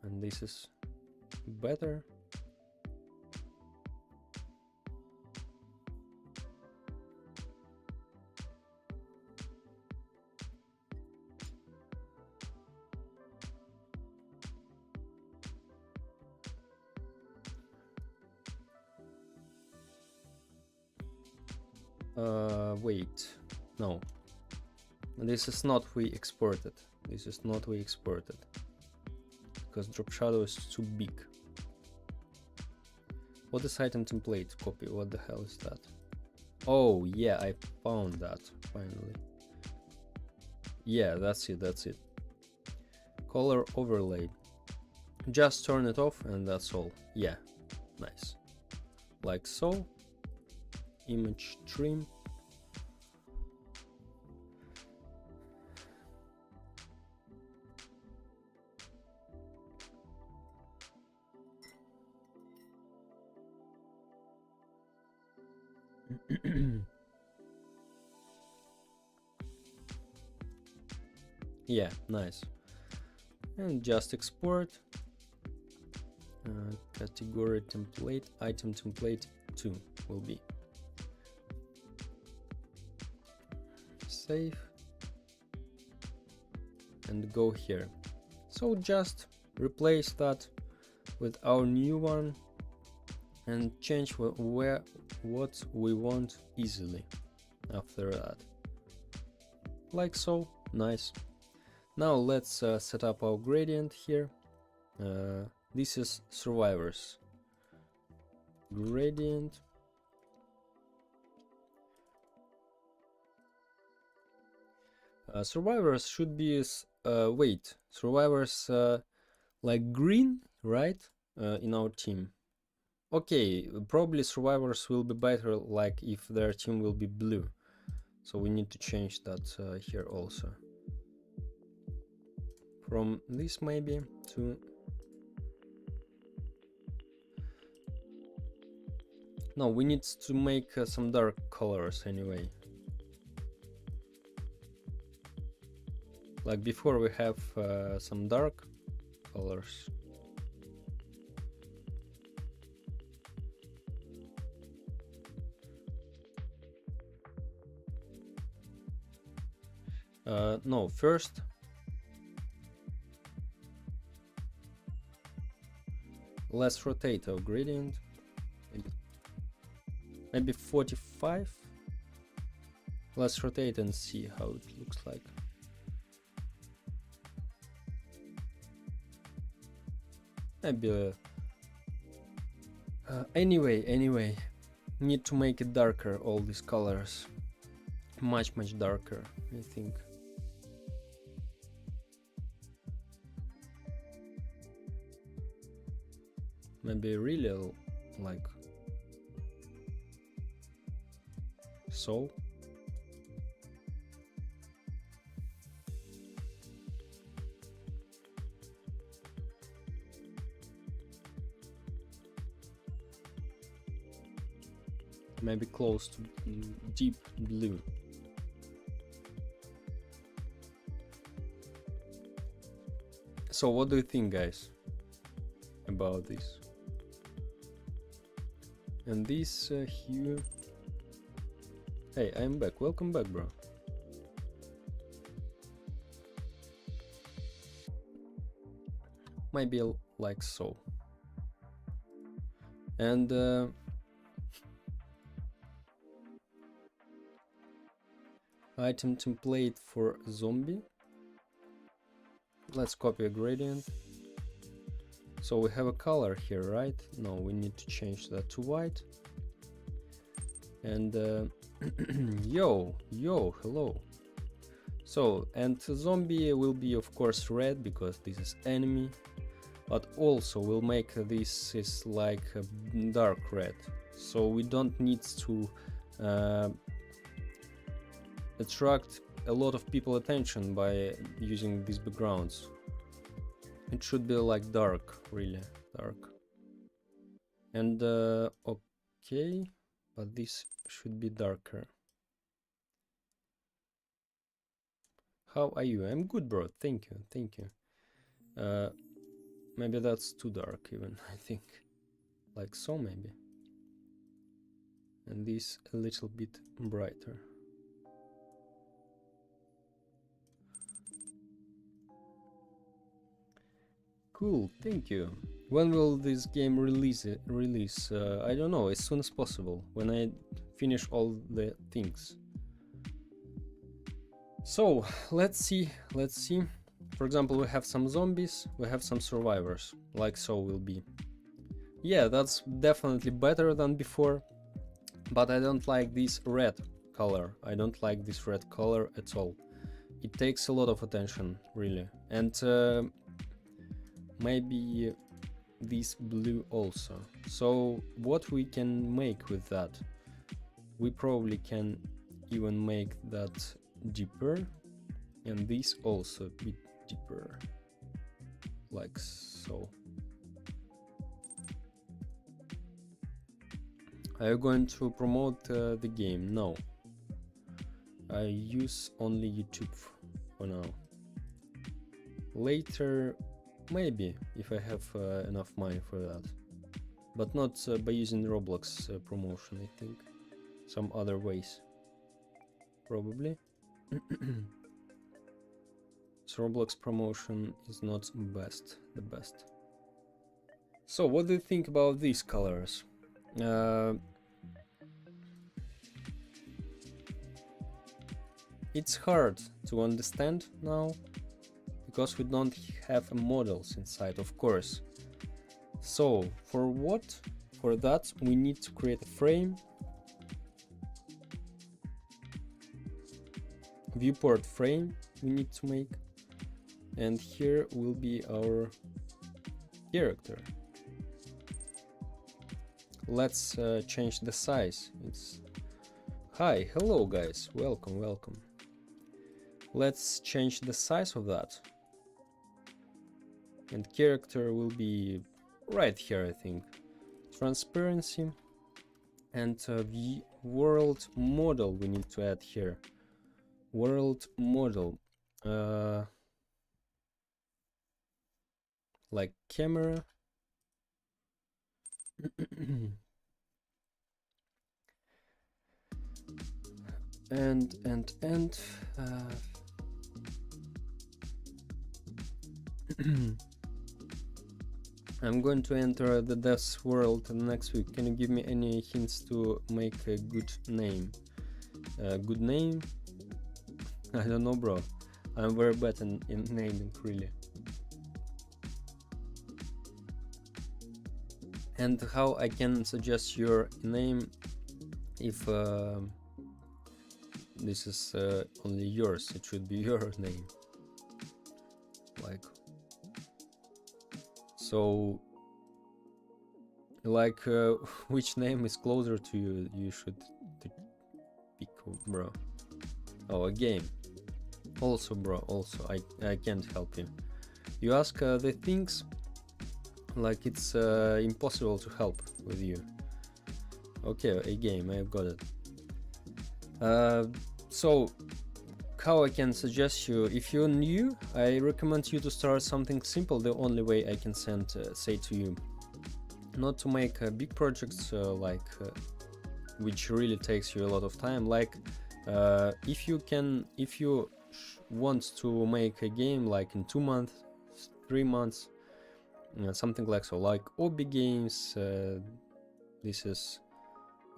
And this is better. Wait, no, this is not we exported. This is not we exported because drop shadow is too big. What is item template copy? What the hell is that? Oh yeah, I found that finally. Yeah, that's it. Color overlay. Just turn it off and that's all. Yeah, nice. Like so. Image trim. Yeah, nice. And just export. Category template, item template 2 will be. Save. And go here. So just replace that with our new one and change what we want easily after that. Like so, nice. Now let's set up our gradient here. This is survivors. Gradient. Survivors should be, survivors like green, right? In our team. Okay, probably survivors will be better like if their team will be blue. So we need to change that here also. From this maybe to... No, we need to make some dark colors anyway. Like before we have some dark colors. No, first let's rotate our gradient. Maybe 45. Let's rotate and see how it looks like. maybe anyway, need to make it darker, all these colors, much darker, I think. Maybe really like so. Maybe close to deep blue. So what do you think, guys, about this? And this hue. Hey, I'm back. Welcome back, bro. Maybe like so. And item template for zombie. Let's copy a gradient. So we have a color here, right? No, we need to change that to white. And yo, hello. So, and zombie will be of course red because this is enemy, but also we'll make this is like a dark red, so we don't need to attract a lot of people attention by using these backgrounds. It should be like dark, really dark. And okay, but this should be darker. How are you? I'm good, bro. Thank you. Maybe that's too dark even, I think. Like so, maybe. And this a little bit brighter. Cool, thank you. When will this game release? I don't know, as soon as possible, when I finish all the things. So, let's see. For example, we have some zombies, we have some survivors, like so will be. Yeah, that's definitely better than before, but I don't like this red color. I don't like this red color at all. It takes a lot of attention, really. And maybe this blue also. So what we can make with that? We probably can even make that deeper, and this also a bit deeper, like so. Are you going to promote the game? No, I use only YouTube for now. Later, maybe, if I have enough money for that, but not by using Roblox promotion. I think some other ways, probably. So Roblox promotion is not the best. So what do you think about these colors? It's hard to understand now because we don't have models inside, of course. So for what? For that we need to create a frame, viewport frame we need to make, and here will be our character. Let's change the size. It's hi, hello guys, welcome. Let's change the size of that, and character will be right here, I think. Transparency, and the world model we need to add here. World model, like camera. and I'm going to enter the devs world next week. Can you give me any hints to make a good name? Good name? I don't know, bro. I'm very bad in naming, really. And how I can suggest your name if this is only yours, it should be your name. Like, so, like, which name is closer to you, you should pick, bro. Oh, a game. Also, bro, also, I can't help you. You ask the things like it's impossible to help with you. Okay, a game, I've got it. So, how I can suggest you, if you're new, I recommend you to start something simple, the only way I can say to you. Not to make big projects which really takes you a lot of time. Like, if you want to make a game like in 2 months, 3 months, something like so, like hobby games, this is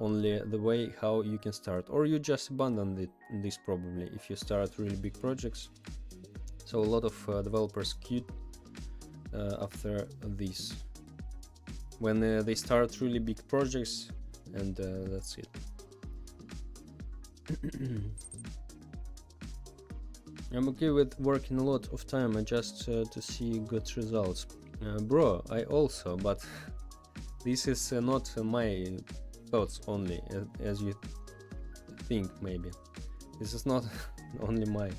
only the way how you can start, or you just abandon this probably if you start really big projects. So a lot of developers quit after this, when they start really big projects, and that's it. I'm okay with working a lot of time just to see good results. Bro, I also, but this is not my thoughts only, as you think maybe. This is not only my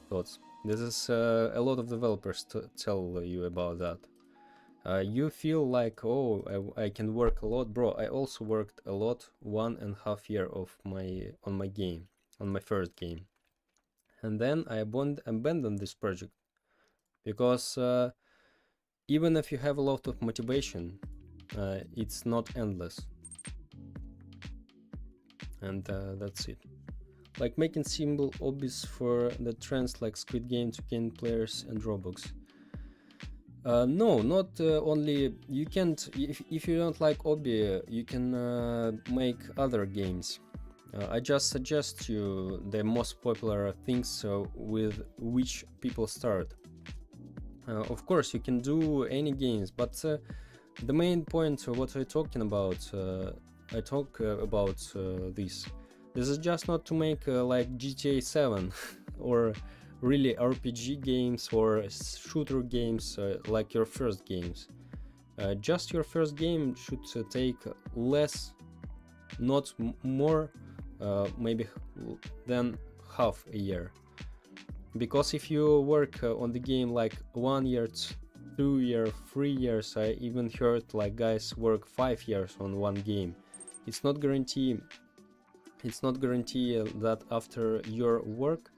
thoughts. This is a lot of developers tell you about that. You feel like, oh, I can work a lot, bro. I also worked a lot 1.5 years on my first game, and then I abandoned this project because even if you have a lot of motivation, it's not endless, and that's it. Like making simple hobbies for the trends like Squid Game to gain players and Roblox. No, not only. You can't, if you don't like hobby, you can make other games. I just suggest you the most popular things with which people start. Of course, you can do any games, but the main point of what I'm talking about, I talk about this. This is just not to make like GTA 7 or really RPG games or shooter games like your first games. Just your first game should take less, not more, maybe than half a year. Because if you work on the game like 1 year, 2 years, 3 years, I even heard like guys work 5 years on one game. It's not guarantee that after your work,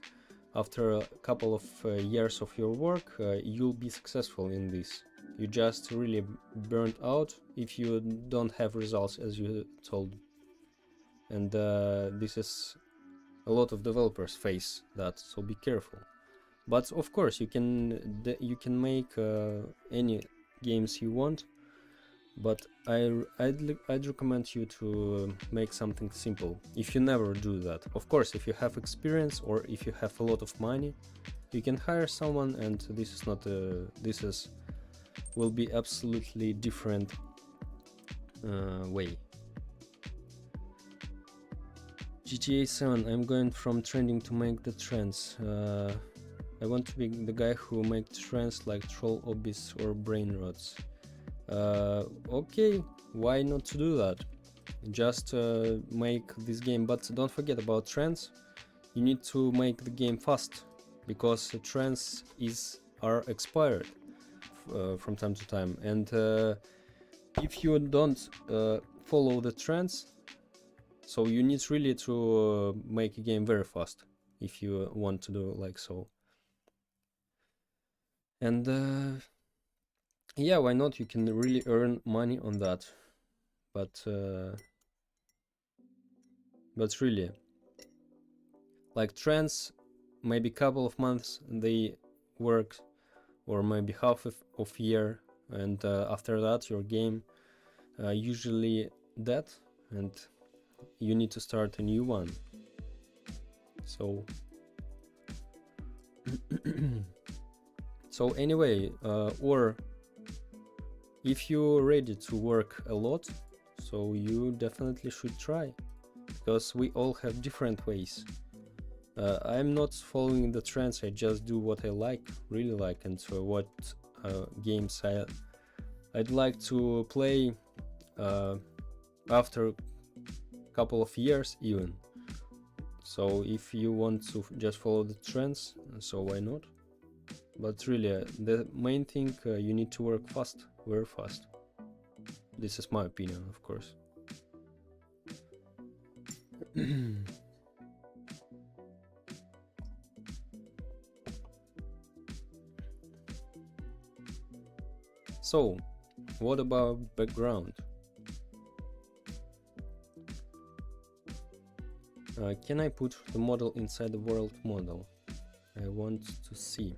after a couple of years of your work, you'll be successful in this. You just really burnt out if you don't have results as you told. And this is a lot of developers face that, so be careful. But of course you can make any games you want, but I'd recommend you to make something simple if you never do that. Of course, if you have experience or if you have a lot of money, you can hire someone, and this is not will be absolutely different way. GTA 7, I'm going from trending to make the trends. I want to be the guy who makes trends like troll hobbies or brain rots. Okay, why not to do that? Just make this game, but don't forget about trends. You need to make the game fast, because trends are expired from time to time, and if you don't follow the trends, so you need really to make a game very fast if you want to do like so. And yeah, why not? You can really earn money on that, but really, like trends, maybe couple of months they work, or maybe half of year, and after that your game usually dead, and you need to start a new one. So so anyway, or if you're ready to work a lot, so you definitely should try, because we all have different ways. I'm not following the trends, I just do what I like, really like, and so what games I'd like to play after a couple of years even. So if you want to just follow the trends, so why not? But really, the main thing, you need to work fast, very fast. This is my opinion, of course. So, what about background? Can I put the model inside the world model? I want to see.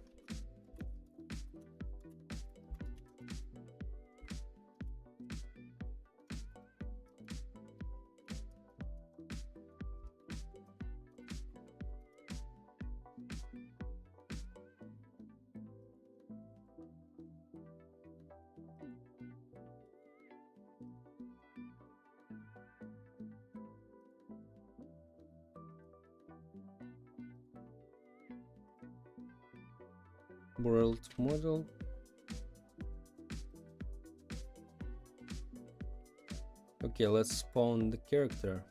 World model. Okay, let's spawn the character.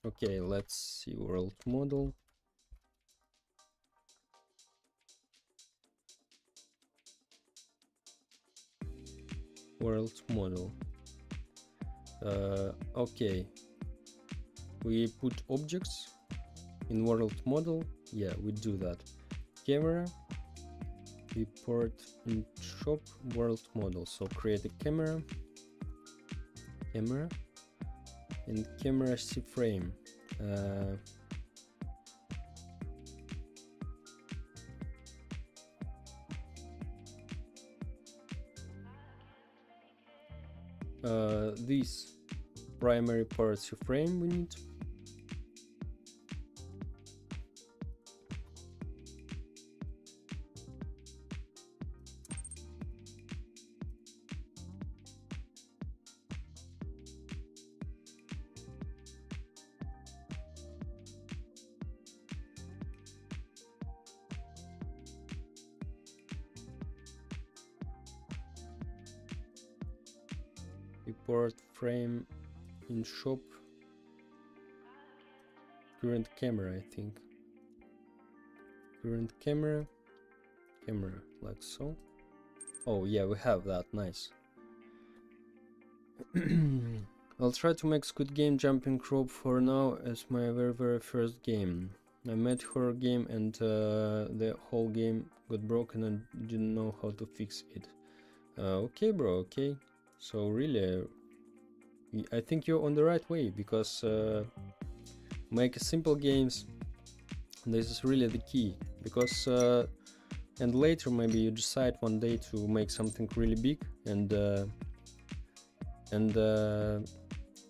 Okay, let's see world model. World model. Okay, we put objects in world model. Yeah, we do that. Camera, we port in shop world model. So create a camera, and camera C frame. This primary part C frame we need. Import frame in shop current camera, I think. Current camera like so. Oh yeah, we have that. Nice. I'll try to make Squid Game jumping rope for now as my very first game. I made horror game and the whole game got broken and didn't know how to fix it. Okay bro, okay. So really, I think you're on the right way, because make simple games, this is really the key, because and later maybe you decide one day to make something really big, and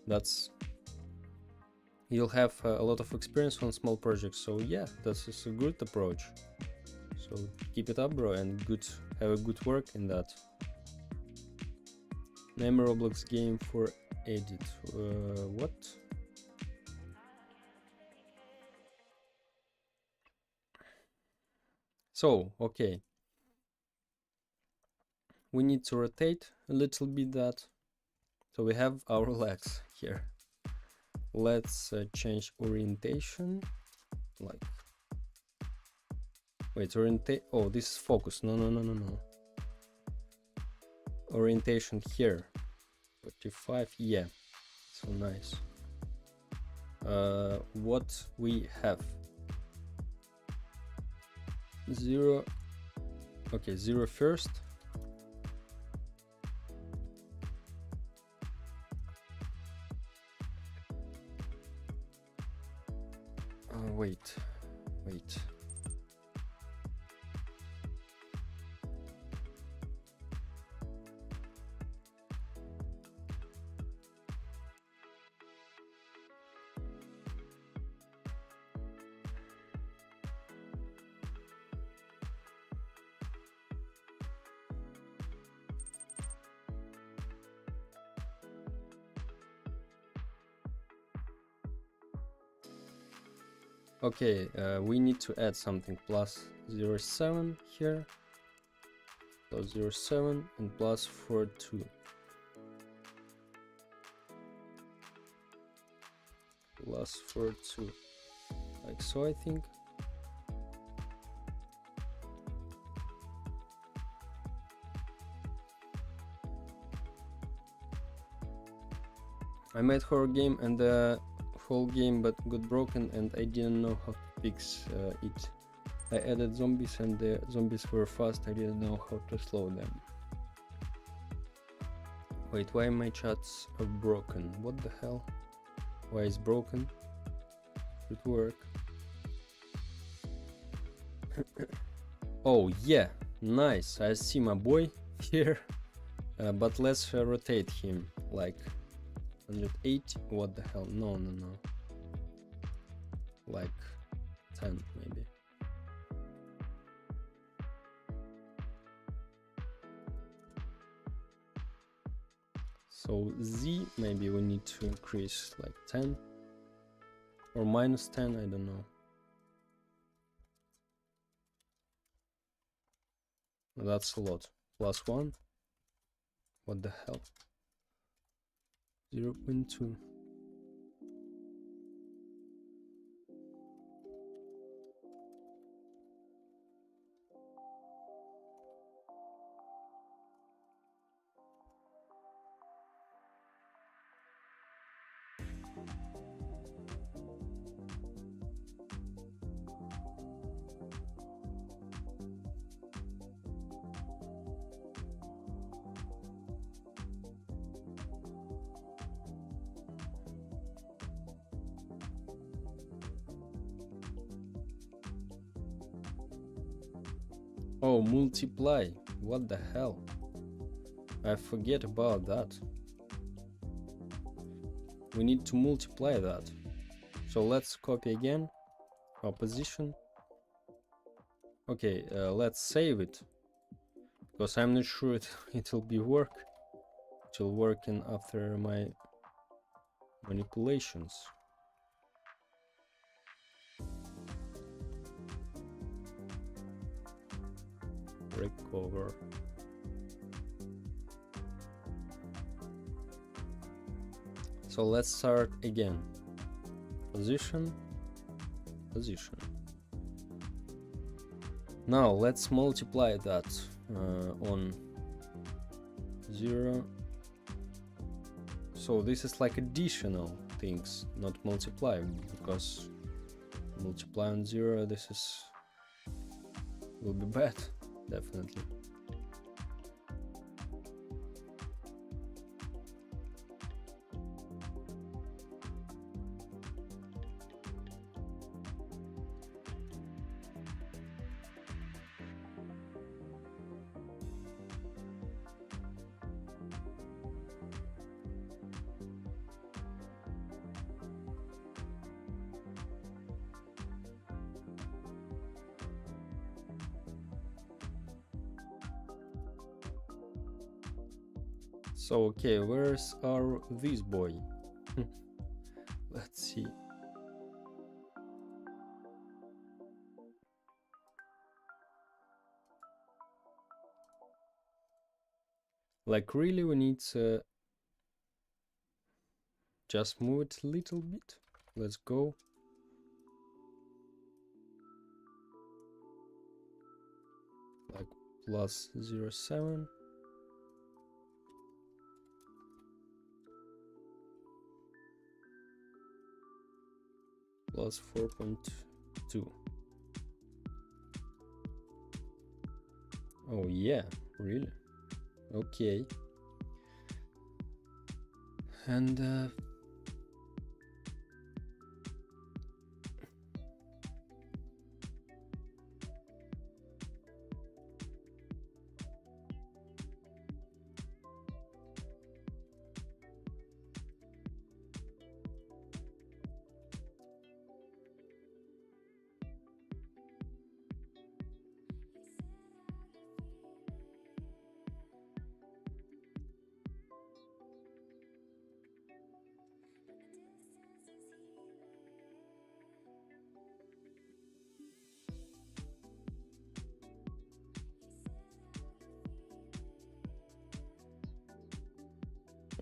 that's, you'll have a lot of experience on small projects. So yeah, this is a good approach, so keep it up bro, and have a good work in that. Name a Roblox game for edit. What? So okay, we need to rotate a little bit that, so we have our legs here. Let's change orientation, like, wait, oh, this is focus. No. Orientation here, 45, yeah, so nice. What we have? 0, okay, 0 first. Wait. Okay, we need to add something plus 0.7 here, plus 0.7 and plus 4.2. Plus 4.2, like so, I think. I made horror game and the whole game but got broken and I didn't know how to fix it. I added zombies and the zombies were fast, I didn't know how to slow them. Wait, why my chats are broken? What the hell? Why is broken? Should work. Oh yeah, nice, I see my boy here. But let's rotate him like 180. What the hell? No. Like 10 maybe. So Z maybe we need to increase like 10 or minus 10, I don't know. That's a lot. Plus 1. What the hell? 0.2. Oh, multiply. What the hell? I forget about that. We need to multiply that. So let's copy again our position. Okay, let's save it because I'm not sure it will be work. It will work in after my manipulations. Recover. So let's start again. Position. Now let's multiply that on 0. So this is like additional things, not multiply, because multiply on 0, this is will be bad, definitely. So okay, where's our this boy? Let's see. Like really we need to just move it a little bit. Let's go. Like plus 0.7. Plus 4.2. Oh yeah, really? Okay. And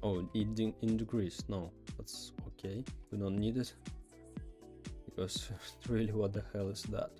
Oh, it decreased. No, that's okay. We don't need it because really, what the hell is that?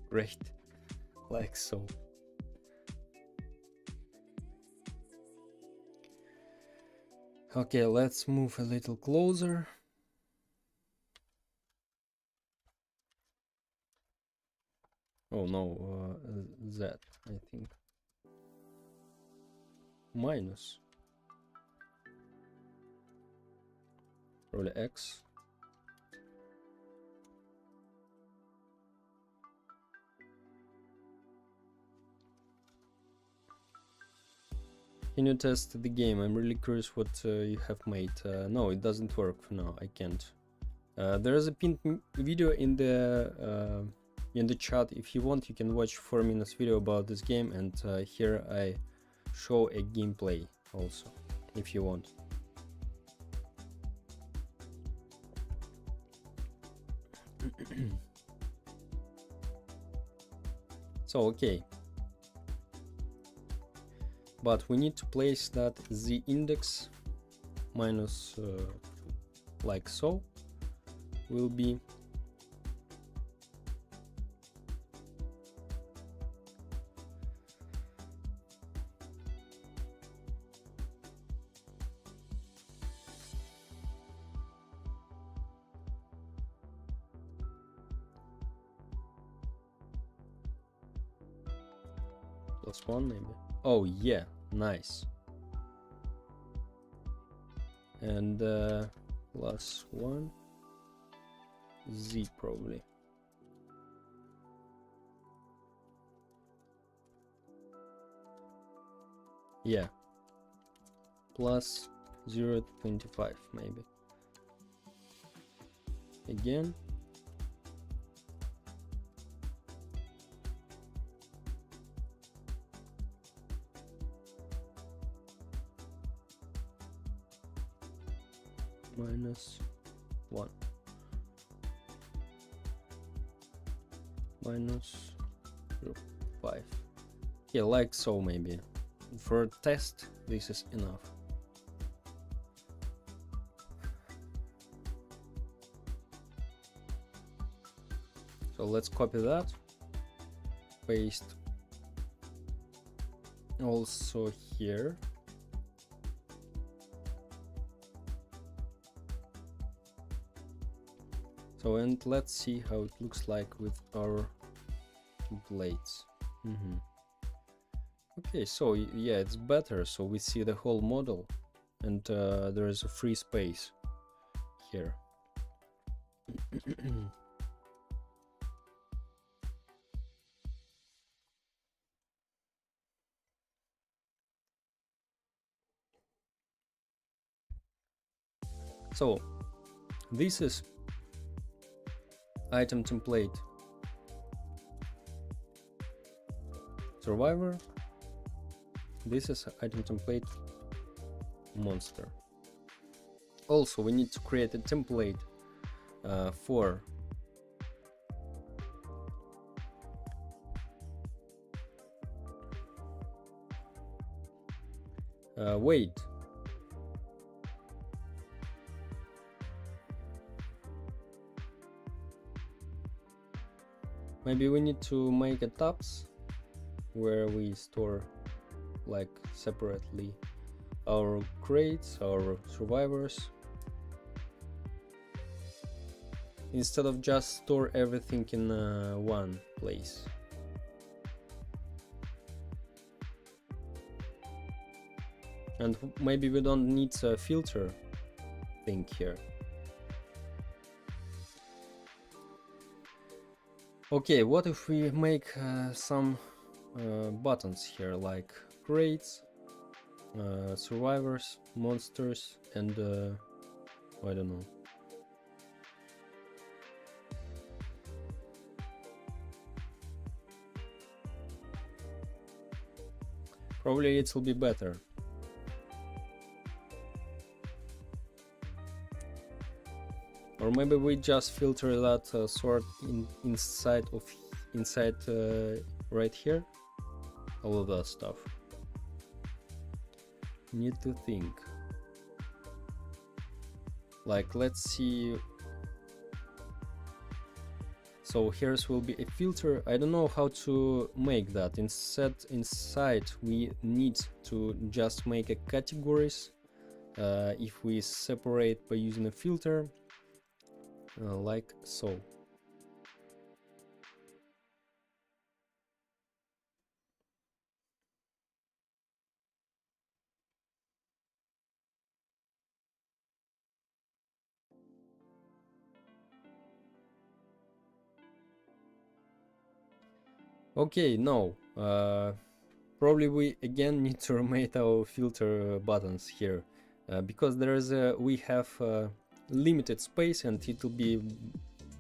Great, like so. Okay, let's move a little closer. Oh no, Z, I think. Minus. Probably X. Can you test the game? I'm really curious what you have made. No, it doesn't work for now. I can't. There is a pinned video in the chat. If you want, you can watch 4 minutes video about this game, and here I show a gameplay also, if you want. So okay, but we need to place that z index minus like so will be +1 maybe. Oh yeah, nice. And +1 z probably. Yeah, plus 0.25 maybe. Again. -1 -0.5. Yeah, like so maybe. For a test, this is enough. So let's copy that, paste also here. So, and let's see how it looks like with our blades. Okay, so yeah, it's better. So we see the whole model, and there is a free space here. So this is item template survivor. This is item template monster. Also, we need to create a template for weight. Maybe we need to make a tabs where we store like separately our crates, our survivors, instead of just store everything in one place. And maybe we don't need a filter thing here. Okay, what if we make some buttons here, like crates, survivors, monsters, and I don't know. Probably it will be better. Or maybe we just filter that sort inside right here. All of that stuff. Need to think. Like, let's see. So here's will be a filter. I don't know how to make that. Inside we need to just make a categories. If we separate by using a filter, like so. Okay, no. Probably we again need to remake our filter buttons here, because we have limited space and it will be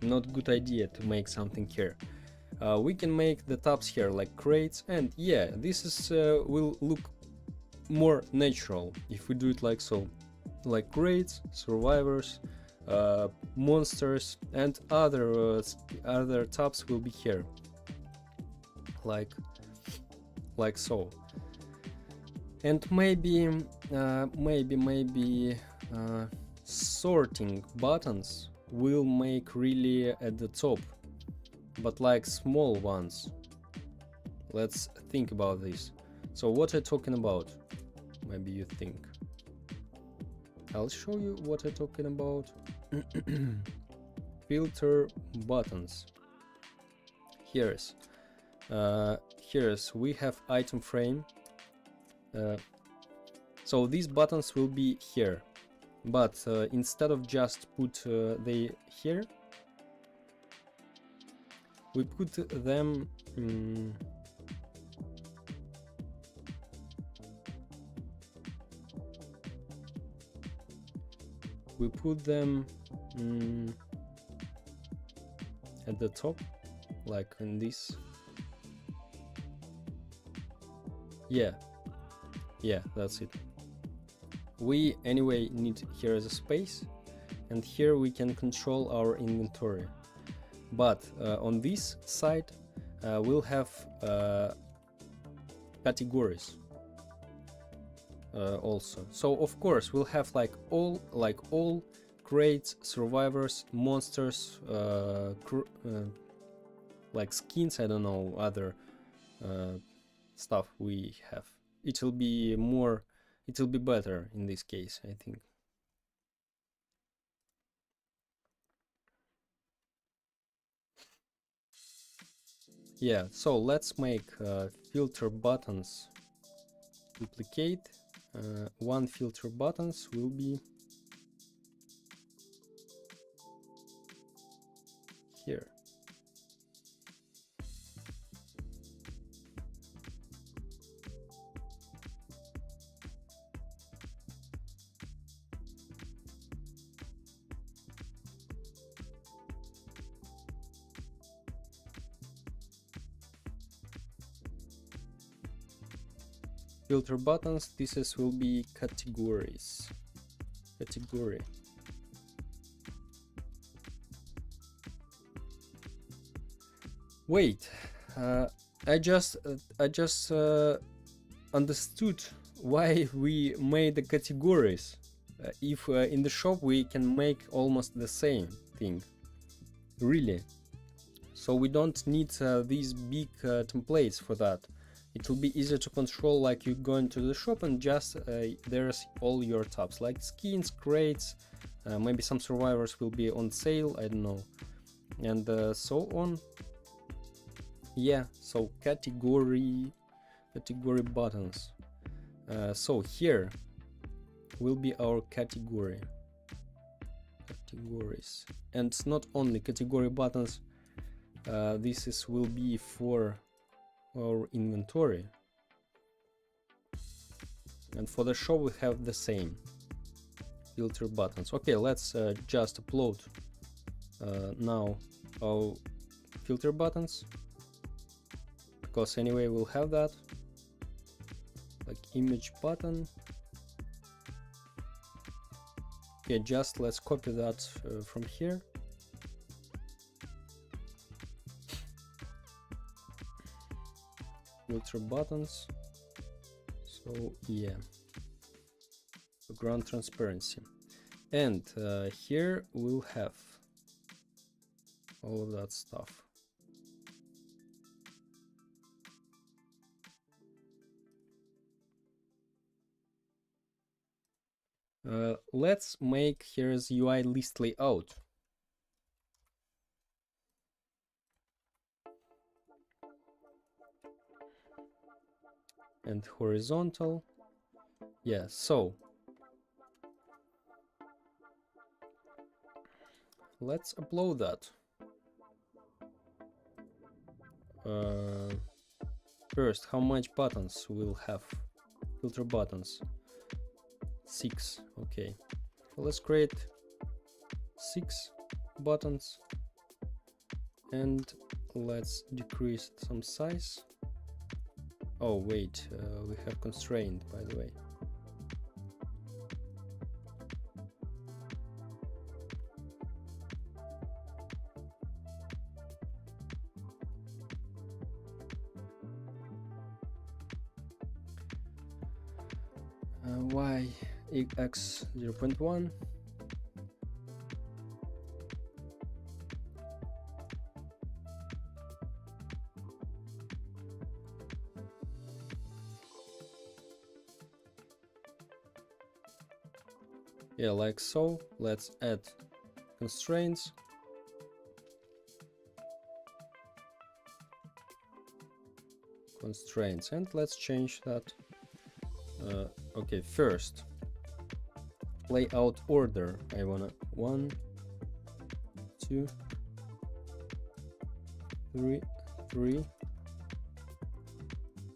not good idea to make something here. We can make the tabs here like crates, and yeah, this is will look more natural if we do it like so, like crates, survivors, monsters, and other tabs will be here, like so. And maybe sorting buttons will make really at the top, but like small ones. Let's think about this. So what I'm talking about, maybe you think. I'll show you what I'm talking about. Filter buttons. Here's we have item frame. So these buttons will be here, but instead of just put they here, we put them at the top, like in this. Yeah, that's it. We anyway need here as a space, and here we can control our inventory. But on this side we'll have categories also. So of course we'll have like all crates, survivors, monsters, like skins, I don't know, other stuff we have. It will be better in this case, I think. Yeah, so let's make filter buttons. Duplicate. One filter buttons will be here. Filter buttons, this will be categories. Category. Wait, I just understood why we made the categories. If in the shop we can make almost the same thing, really. So we don't need these big templates for that. It will be easier to control, like you go into the shop and just there's all your tabs, like skins, crates, maybe some survivors will be on sale, I don't know, and so on. Yeah, so category buttons. So here will be our categories, and not only category buttons, will be for our inventory, and for the show we have the same filter buttons. Okay, let's just upload now our filter buttons, because anyway we'll have that, like image button. Okay, just let's copy that from here. Filter buttons. So yeah, background transparency, and here we'll have all of that stuff. Let's make here's UI list layout. And horizontal. Yeah, so let's upload that. First, how much buttons we'll have? Filter buttons. 6. Okay. Let's create 6 buttons and let's decrease some size. Oh wait, we have constraint, by the way. Y x 0.1. Yeah, like so. Let's add constraints. And let's change that. Okay, first layout order. I wanna 1, 2, 3,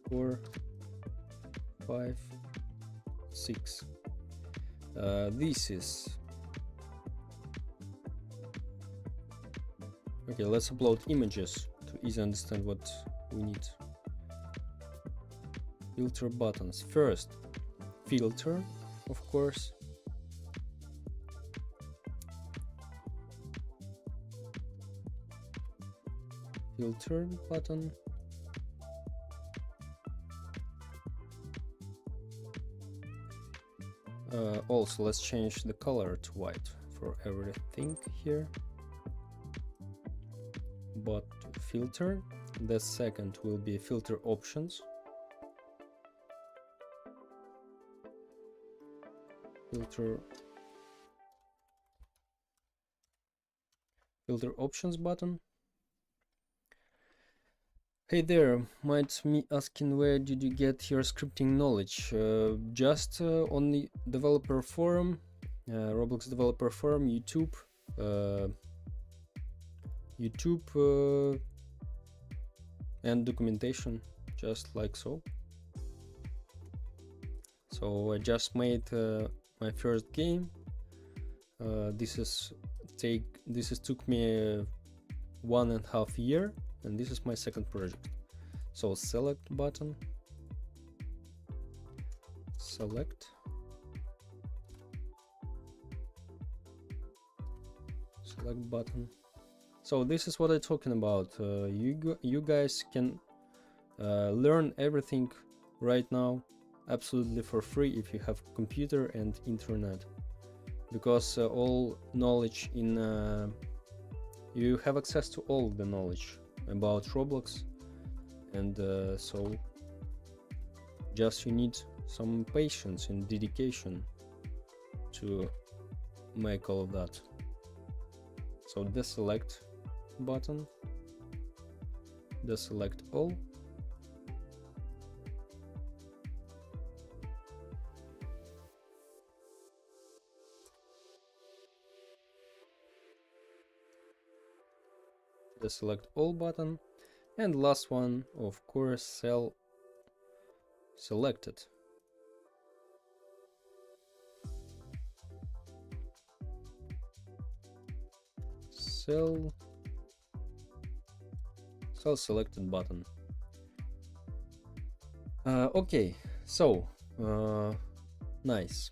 4, 5, 6. This is okay. Let's upload images to easily understand what we need. Filter buttons. First, filter, of course. Filter button. Also, let's change the color to white for everything here. But filter. The second will be filter options. Filter options button. Hey there, might me asking where did you get your scripting knowledge? Just on the developer forum, Roblox developer forum, YouTube, and documentation, just like so. So I just made my first game. This took me 1.5 years. And this is my second project. So select button, select button. So this is what I'm talking about. You guys can learn everything right now absolutely for free if you have computer and internet, because all knowledge in you have access to all the knowledge about Roblox, and so just you need some patience and dedication to make all of that. So deselect button, deselect all, the select all button, and last one, of course, cell selected. Cell selected button. Okay, so nice.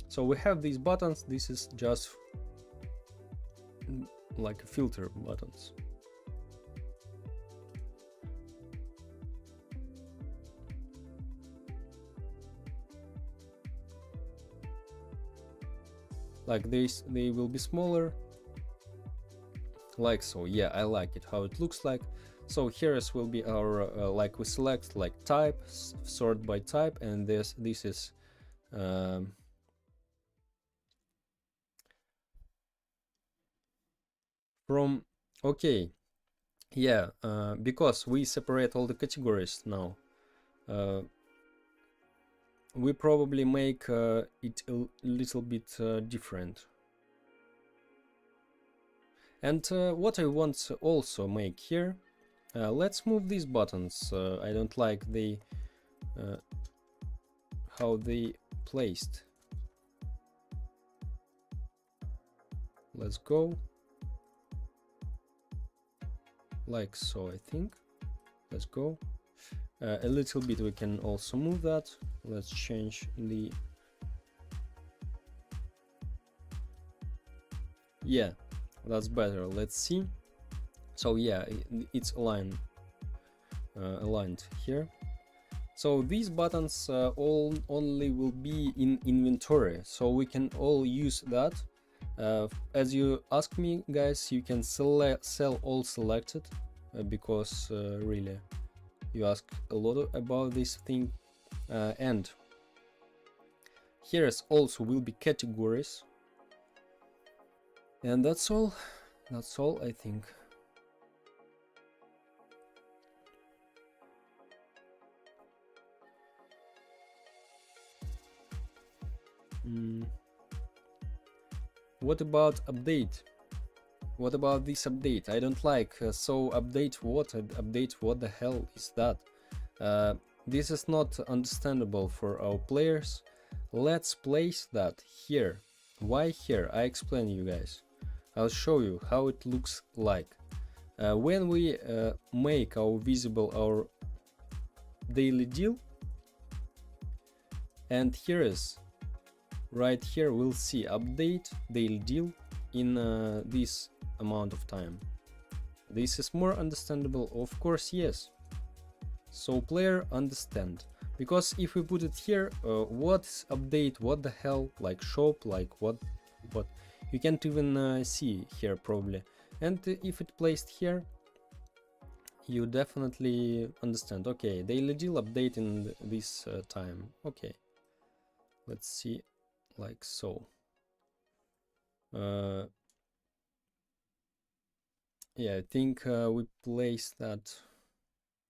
So we have these buttons. This is just like a filter buttons. Like this, they will be smaller, like so. Yeah, I like it how it looks like. So here will be our like we select like type, sort by type, and this is from okay, yeah, because we separate all the categories now. We probably make it a little bit different. And what I want to also make here, let's move these buttons. I don't like the how they placed. Let's go like so, I think. Let's go a little bit. We can also move that. Let's change the, yeah, that's better. Let's see. So yeah, it's aligned here. So these buttons all only will be in inventory, so we can all use that. As you asked me, guys, you can sell all selected because really you ask a lot about this thing. And here is also will be categories, and that's all I think. What about update? What about this update? I don't like so update what the hell is that? This is not understandable for our players. Let's place that here. Why here? I explain you guys. I'll show you how it looks like. When we make our visible our daily deal, and here is right here we'll see update daily deal in this amount of time. This is more understandable, of course, yes. So player understand, because if we put it here, what's update, what the hell, like shop, like what you can't even see here probably. And if it placed here, you definitely understand. Okay, daily deal update in this time. Okay, let's see, like so. Yeah, I think we place that.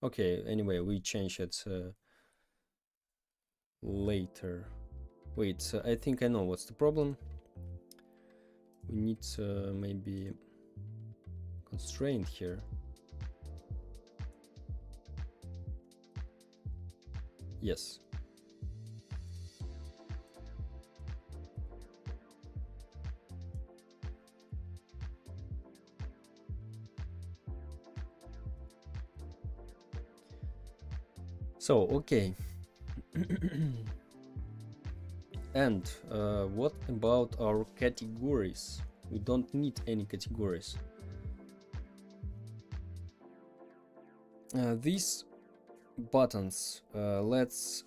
Okay, anyway, we change it later. Wait, I think I know what's the problem. We need maybe constraint here. Yes. So, okay. And what about our categories? We don't need any categories. These buttons, let's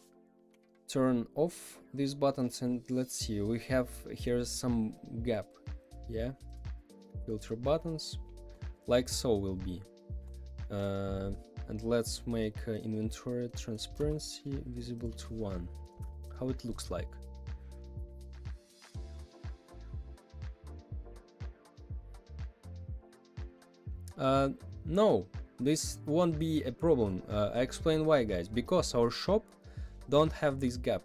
turn off these buttons, and let's see, we have here some gap. Yeah, filter buttons, like so will be. And let's make inventory transparency visible to 1. How it looks like. No, this won't be a problem. I explain why, guys. Because our shop don't have this gap.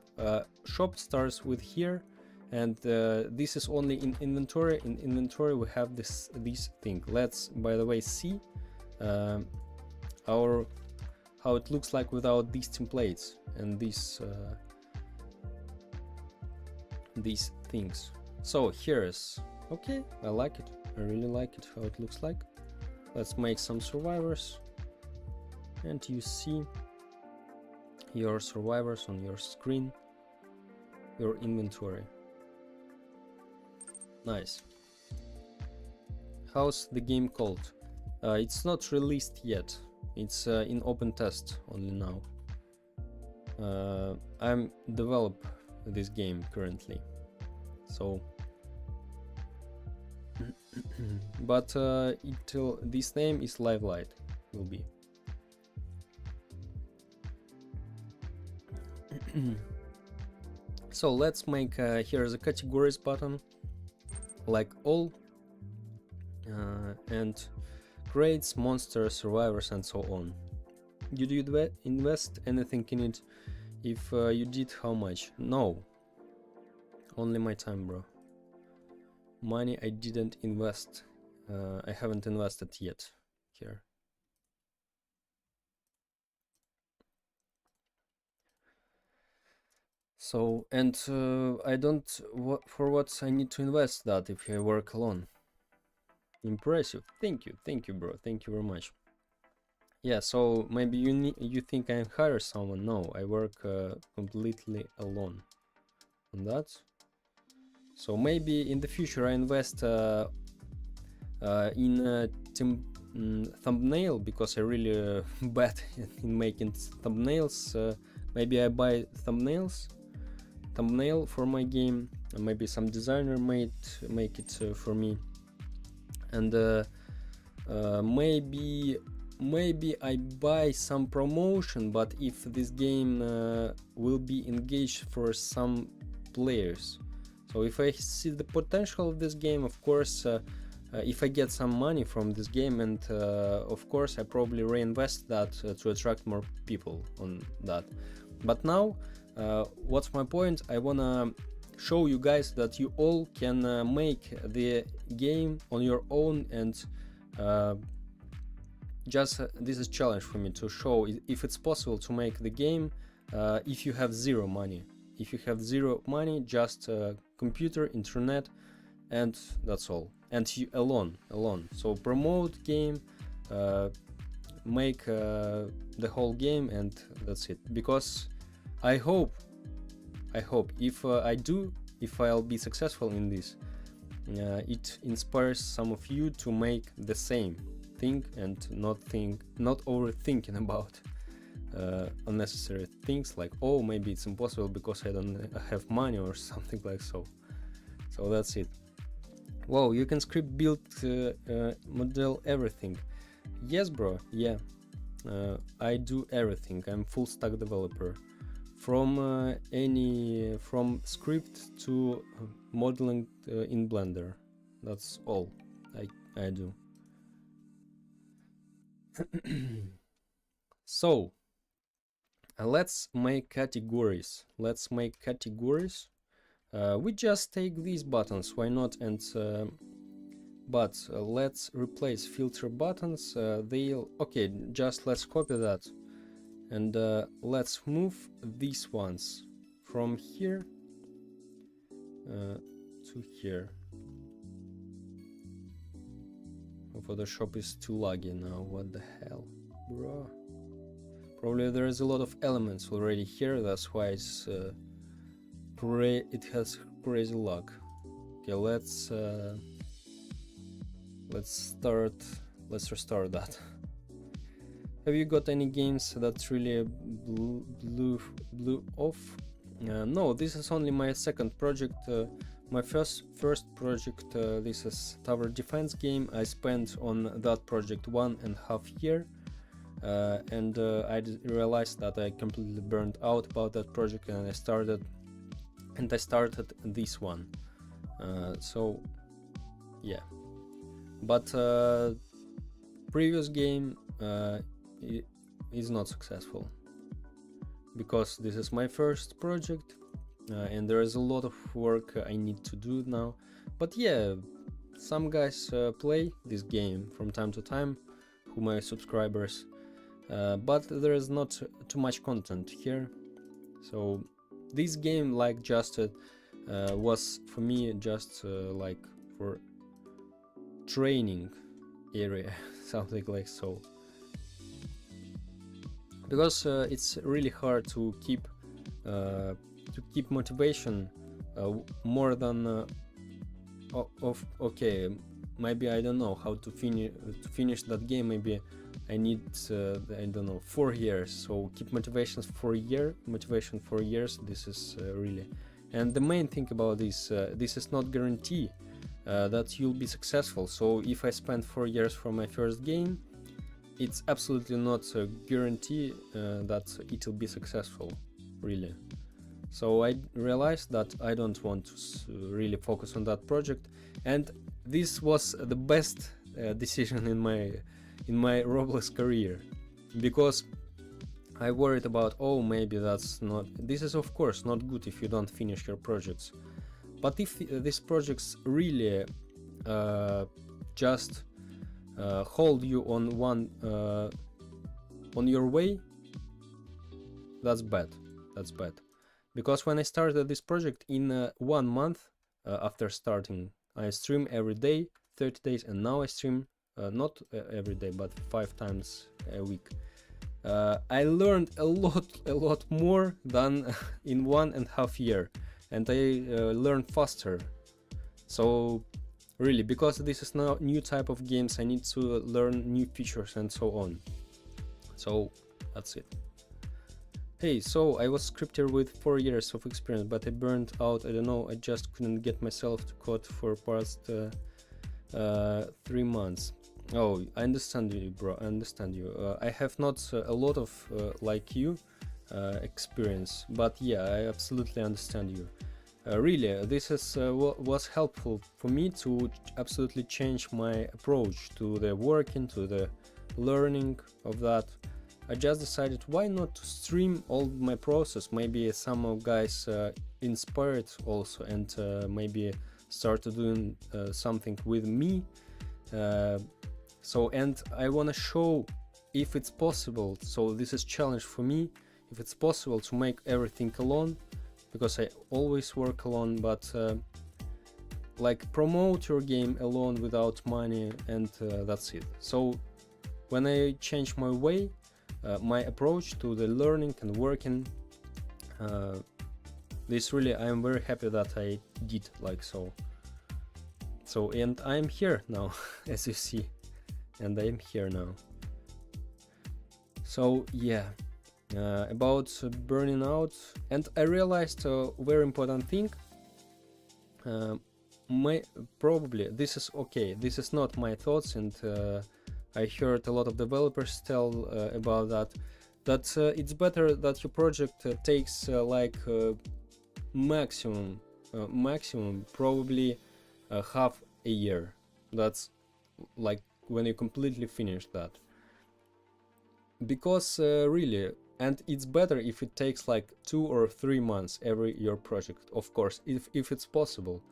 Shop starts with here, and this is only in inventory. In inventory we have this thing. Let's, by the way, see how it looks like without these templates and these things. So here's okay. I like it. I really like it how it looks like. Let's make some survivors, and you see your survivors on your screen, your inventory. Nice. How's the game called? It's not released yet. It's in open test only now. I'm develop this game currently, so but until this name is Live Light will be. So let's make here's a categories button, like all, and grades, monsters, survivors, and so on. Did you invest anything in it? If you did, how much? No, only my time, bro. Money I didn't invest. I haven't invested yet here. So, and I don't, for what I need to invest that if I work alone. Impressive. Thank you, bro. Thank you very much. Yeah, so maybe you think I hire someone. No, I work completely alone on that. So maybe in the future I invest in thumbnail, because I really bad in making thumbnails. Maybe I buy thumbnail for my game, and maybe some designer make it for me, and maybe I buy some promotion. But if this game will be engaged for some players, so if I see the potential of this game, of course, if I get some money from this game, and of course I probably reinvest that to attract more people on that. But now what's my point? I wanna show you guys that you all can make the game on your own, and just this is challenge for me to show if it's possible to make the game if you have zero money. If you have zero money, just computer, internet, and that's all, and you alone. So promote game, make the whole game, and that's it. Because I hope if I'll be successful in this, it inspires some of you to make the same thing and not overthinking about unnecessary things like, oh, maybe it's impossible because I don't have money or something like so. So that's it. Wow, you can script, build, model, everything. Yes, bro. Yeah, I do everything. I'm full stack developer, from script to modeling in Blender. That's all I do. So let's make categories. We just take these buttons, why not? And but let's replace filter buttons. Okay, just let's copy that, and let's move these ones from here to here. Photoshop is too laggy now. What the hell, bro? Probably there is a lot of elements already here. That's why it's it has crazy lag. Okay, let's restart that. Have you got any games that really blew off? No, this is only my second project. My first project, this is tower defense game. I spent on that project 1.5 years, and I realized that I completely burned out about that project, and I started this one. So yeah, but previous game is not successful because this is my first project, and there is a lot of work I need to do now. But yeah, some guys play this game from time to time, who my subscribers, but there is not too much content here. So this game, like, just was for me just like for training area, something like so, because it's really hard to keep motivation more than okay, maybe I don't know how to finish that game. Maybe I need I don't know 4 years. So keep motivation for years. This is really, and the main thing about this is not guarantee that you'll be successful. So if I spend 4 years for my first game, it's absolutely not a guarantee that it will be successful, really. So I realized that I don't want to really focus on that project, and this was the best decision in my Roblox career, because I worried about, oh, maybe this is of course not good if you don't finish your projects, but if these projects really just hold you on your way, that's bad. Because when I started this project in 1 month after starting, I stream every day, 30 days, and now I stream not every day, but 5 times a week. I learned a lot more than in 1.5 years, and I learned faster. So really, because this is now new type of games, I need to learn new features and so on. So that's it. Hey, so I was scripter with 4 years of experience, but I burned out. I don't know, I just couldn't get myself to code for past 3 months. Oh, I understand you, bro. I understand you. I have not a lot of like you experience, but yeah, I absolutely understand you. Really, this is was helpful for me to absolutely change my approach to the working, to the learning of that. I just decided, why not to stream all my process? Maybe some of guys inspired also, and maybe start doing something with me. So, and I want to show if it's possible. So this is challenge for me, if it's possible to make everything alone, because I always work alone, but like promote your game alone without money, and that's it. So when I change my way, my approach to the learning and working, this really, I am very happy that I did like so. And I'm here now, as you see, and I'm here now. So yeah, about burning out, and I realized a very important thing. Probably this is okay, this is not my thoughts, and I heard a lot of developers tell about that it's better that your project takes like maximum probably half a year. That's like when you completely finish that, because really, and it's better if it takes like 2 or 3 months every your project, of course, if it's possible.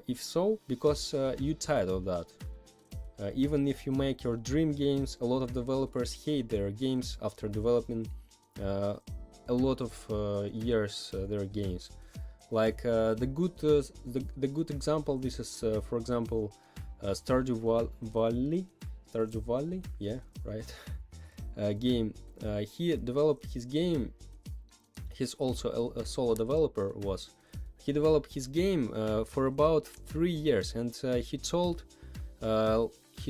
If so, because you're tired of that. Even if you make your dream games, a lot of developers hate their games after developing a lot of years their games. Like the good example, this is for example Stardew Valley, yeah, right. Game. He developed his game. He's also a solo developer. He developed his game for about 3 years, and he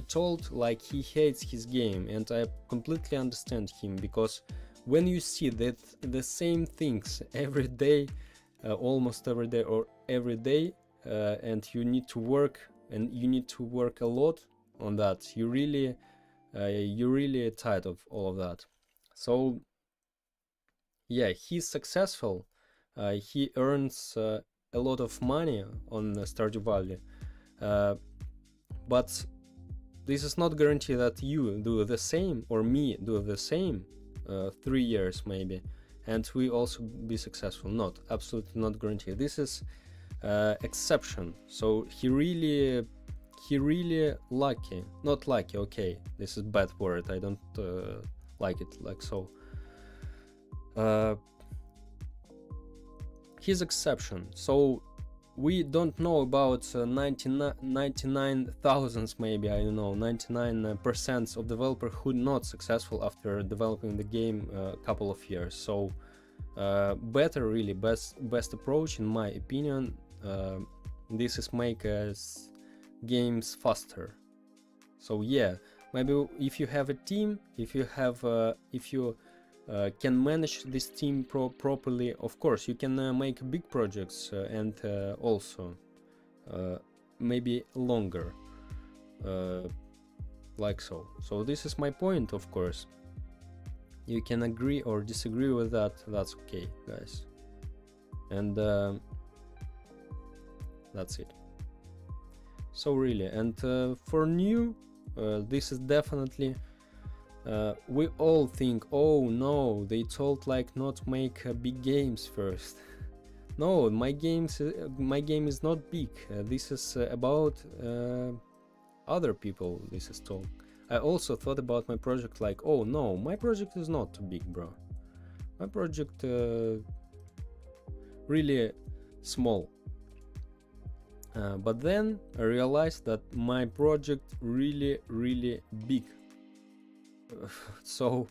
told like he hates his game, and I completely understand him, because when you see that the same things every day, almost every day or every day, and you need to work a lot on that, you're really tired of all of that. So yeah, he's successful. He earns a lot of money on Stardew Valley, but this is not guarantee that you do the same, or me do the same 3 years maybe, and we also be successful. Not, absolutely not guaranteed. This is exception. So he really lucky, not lucky, okay, this is bad word, I don't like it like so. His exception. So we don't know about 99 thousands, maybe, I don't know, 99% of developers who not successful after developing the game a couple of years. So better, really best approach in my opinion, this is make us games faster. So yeah, maybe if you have a team, if you can manage this team properly, of course you can make big projects and also maybe longer, like so. So this is my point. Of course you can agree or disagree with that, that's okay, guys, and that's it. So really, and for new, this is definitely we all think, oh no, they told like not make big games first. No, my game is not big. This is about other people. This is told. I also thought about my project like, oh no, my project is not too big, bro. My project really small. But then I realized that my project really big. So,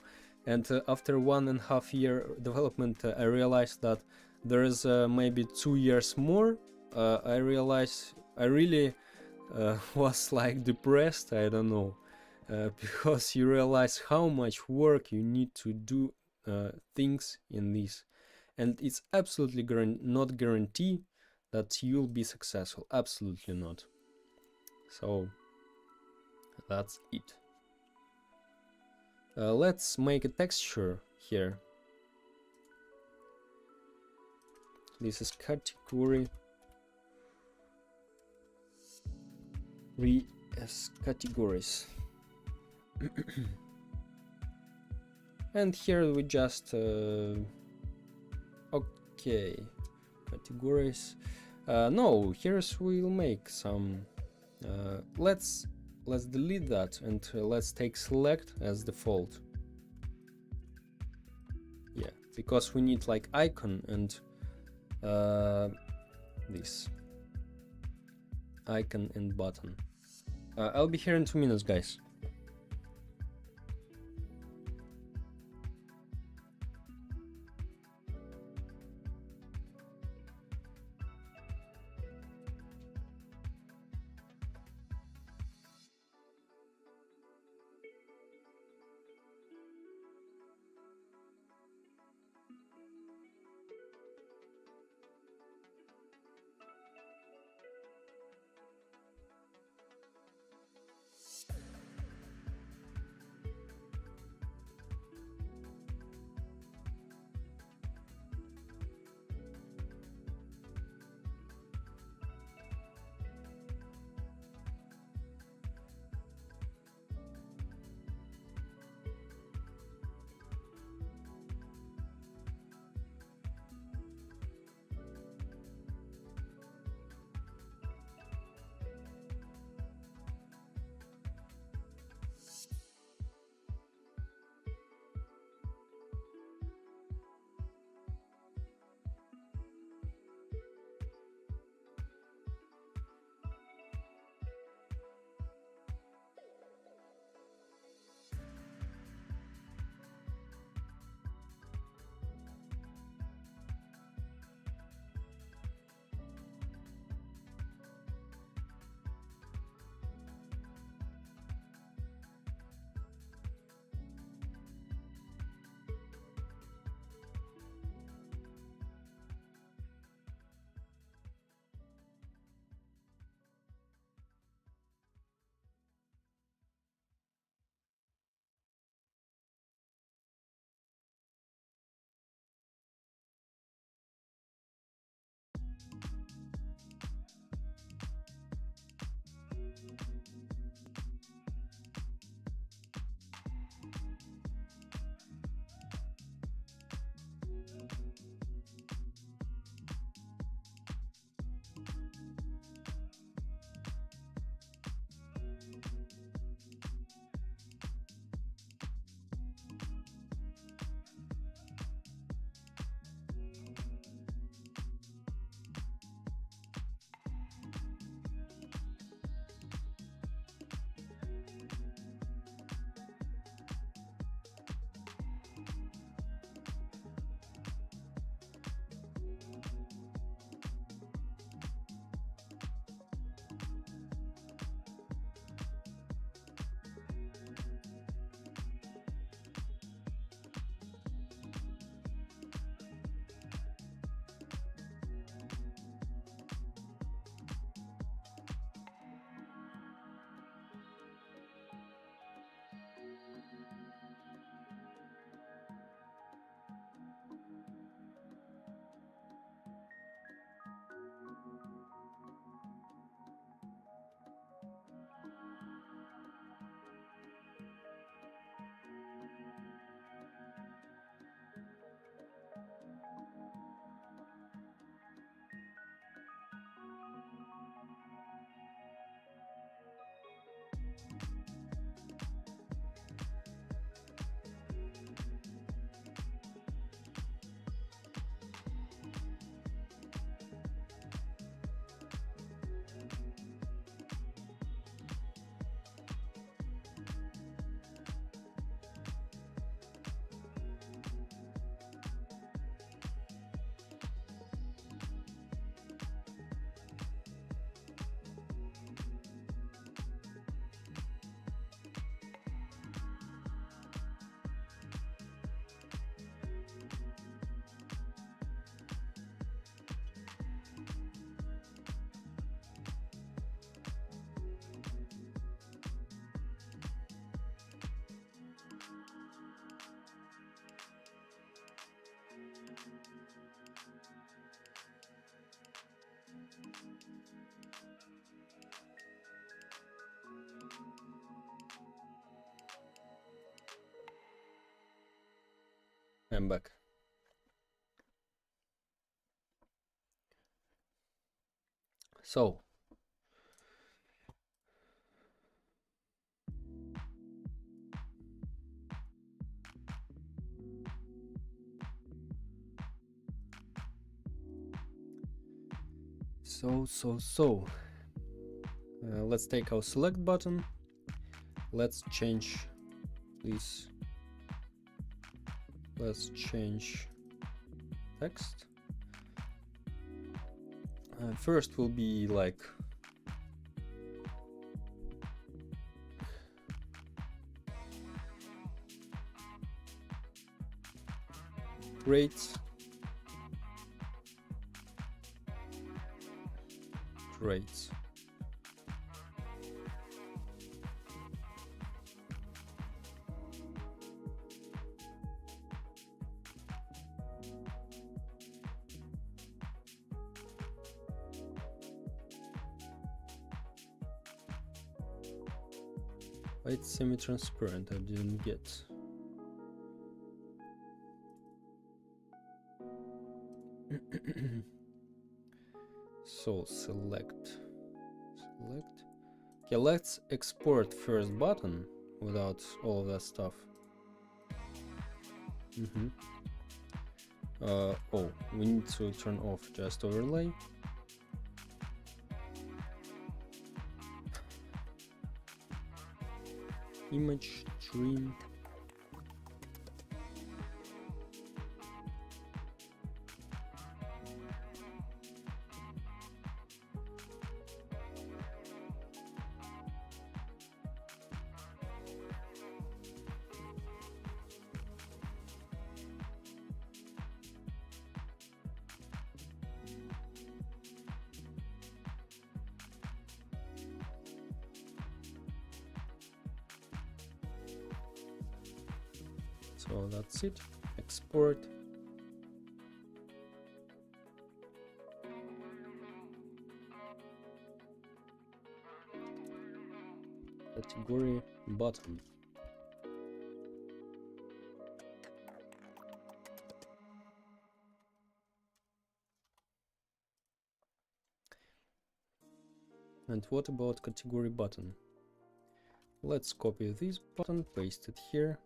and after 1.5 year development, I realized that there is maybe 2 years more. I realized I really was like depressed, I don't know, because you realize how much work you need to do things in this, and it's absolutely not guarantee that you'll be successful, absolutely not. So that's it. Let's make a texture here. This is category as categories. And here we just okay, categories. No, here's we'll make some. Let's delete that and let's take select as default. Yeah, because we need like icon and this icon and button. I'll be here in 2 minutes, guys. I'm back. So let's take our select button. Let's change this. Let's change text. First will be like traits. It's semi-transparent, I didn't get. So select. Okay, let's export first button without all of that stuff. Oh, we need to turn off just overlay. Image trim. So that's it. Export. Category button. And what about category button? Let's copy this button, paste it here.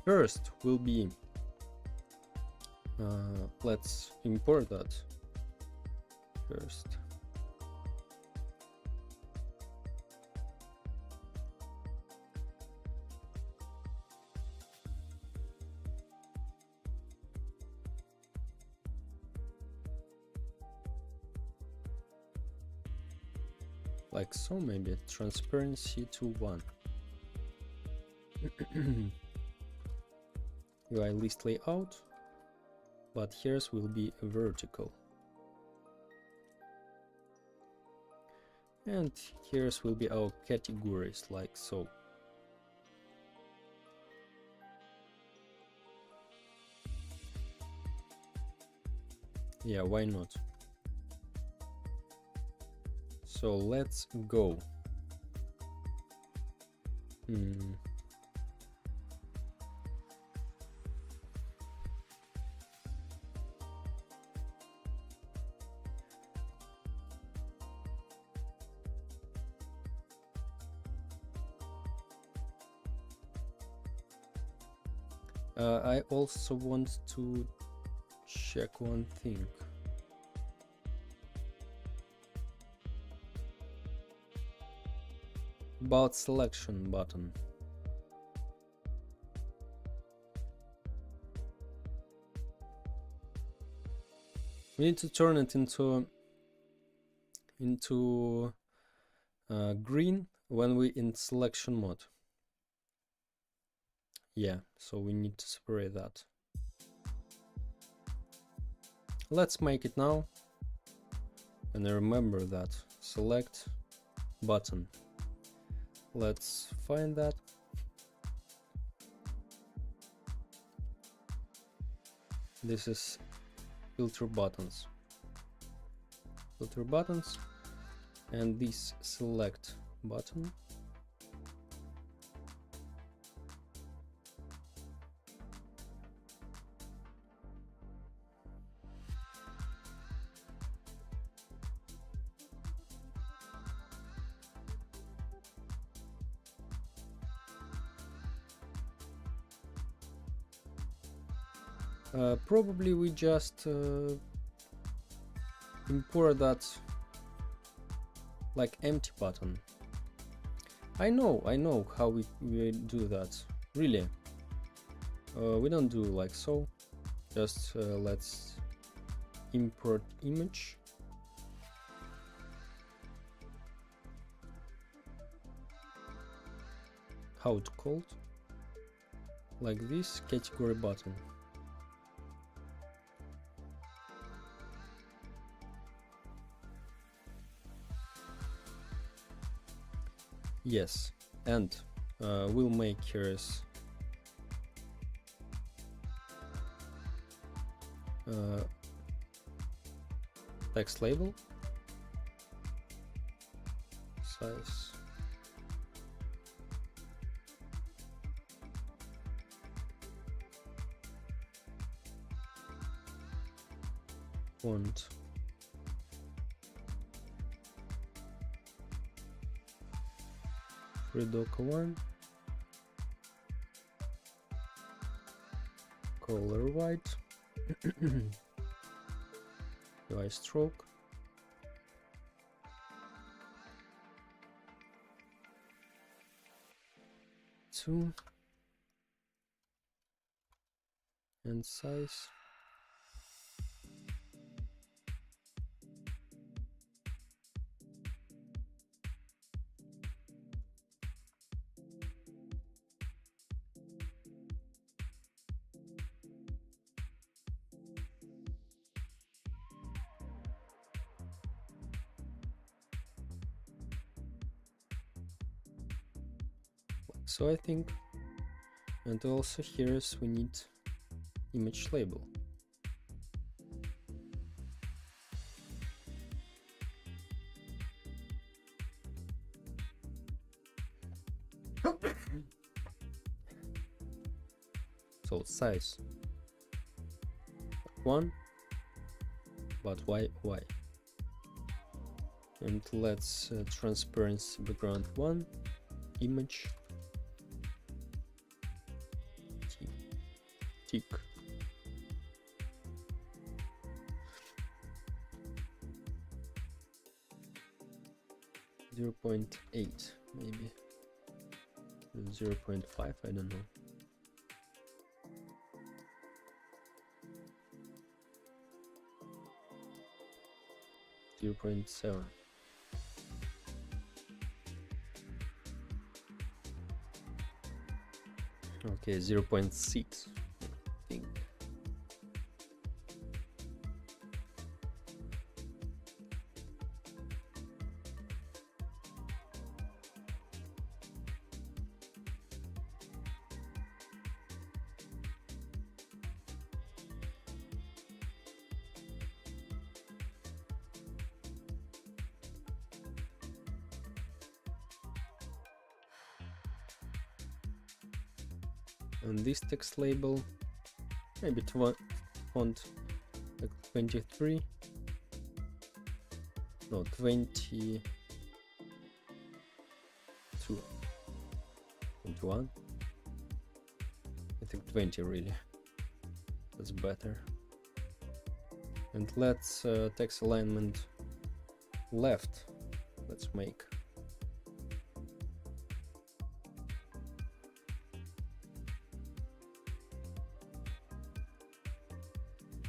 First will be, let's import that first. Like so, maybe transparency to 1. UI list layout, but here's will be a vertical. And here's will be our categories, like so. Yeah, why not? So let's go. I also want to check one thing. About selection button. We need to turn it into green when we in selection mode. Yeah, so we need to separate that. Let's make it now. And remember that select button. Let's find that. This is filter buttons. Filter buttons, and this select button. Probably we just import that like empty button. I know how we do that. Really, we don't do like so. Just let's import image. How it's called? Like this category button. Yes, and we'll make here text label, size, font, Docker1, color white, UI stroke, two, and size. So I think, and also here we need image label. So size 1, but why? And let's transparency background 1, image tick. .8 maybe 0.5, I don't know. .7. Okay, 0.6 I think. And this text label, maybe font like 23, no 22, 21, I think 20 really, that's better. And let's text alignment left, let's make.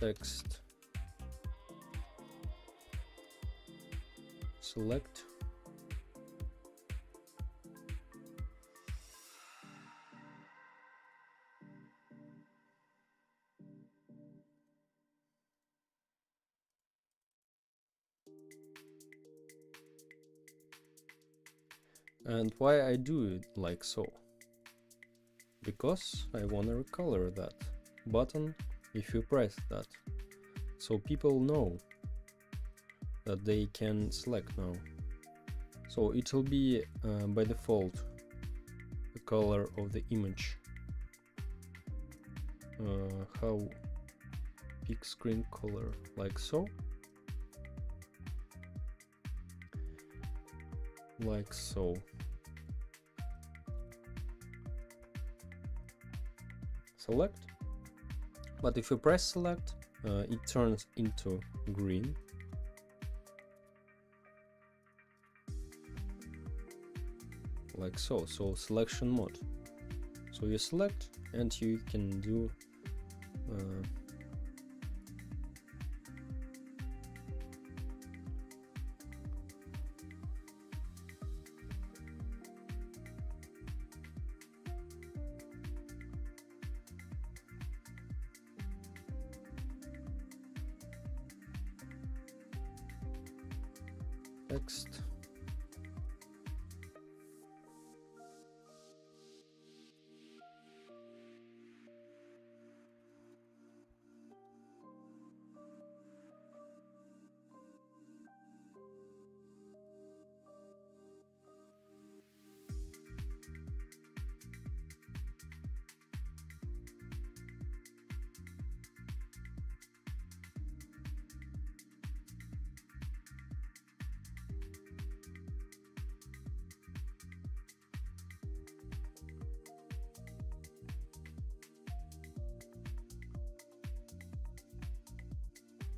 Text select. And why I do it like so? Because I want to recolor that button if you press that, so people know that they can select now. So it will be by default the color of the image. How big screen color, like so, like so. Select, but if you press select, it turns into green. Like so. So selection mode. So you select and you can do text.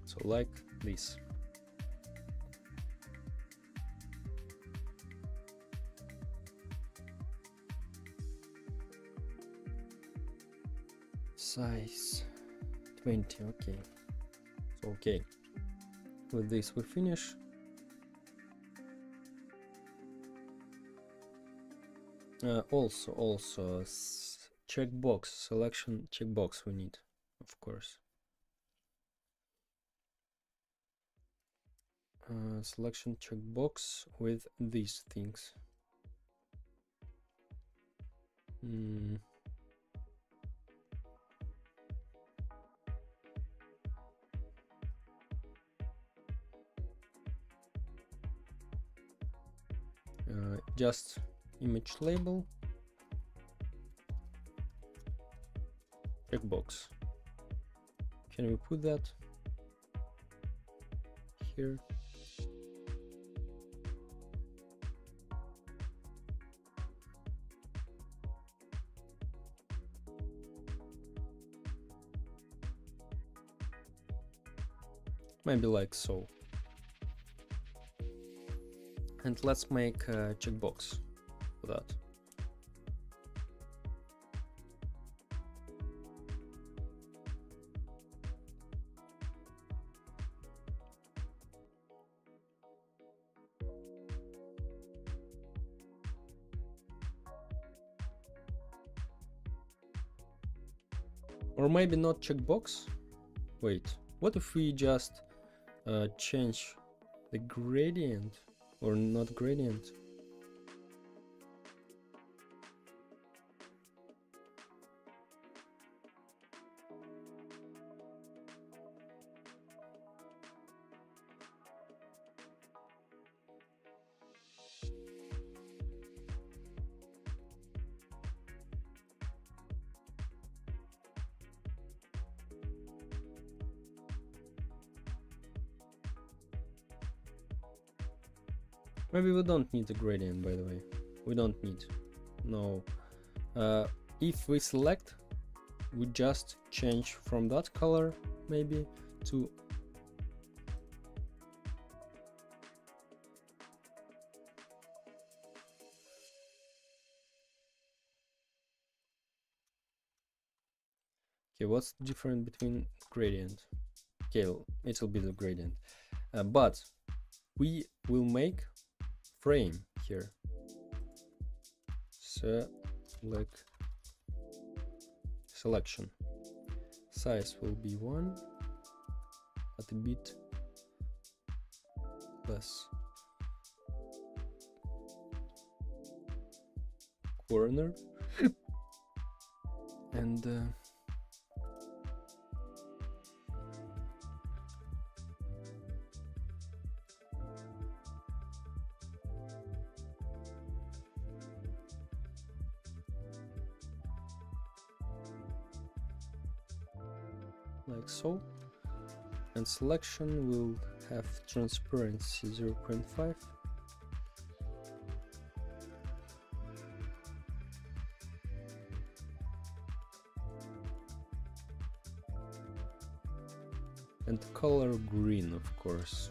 So like this. Size 20, okay. So okay, with this we finish. Also checkbox, selection checkbox we need, of course. Selection checkbox with these things. Just image label, checkbox. Can we put that here? Maybe like so. And let's make a checkbox for that. Or maybe not checkbox. Wait, what if we just change the gradient, or not gradient? Maybe we don't need a gradient, by the way. We don't need. No. If we select, we just change from that color, maybe, to okay, what's the difference between gradient? Okay, it will be the gradient. But we will make frame here. Selection. Size will be 1, but a bit less. Corner. And like so. And selection will have transparency 0.5. And color green, of course.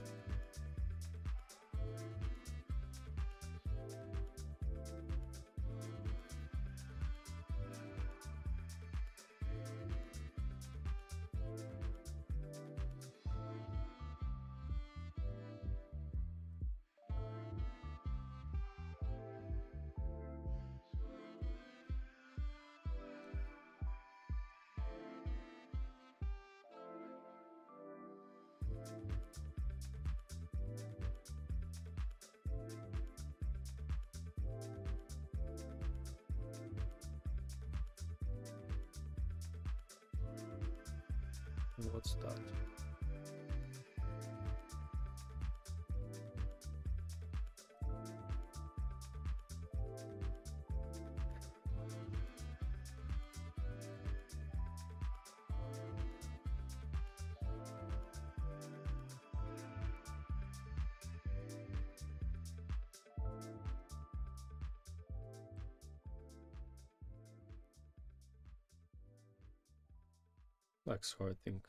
What's that? Like so, I think.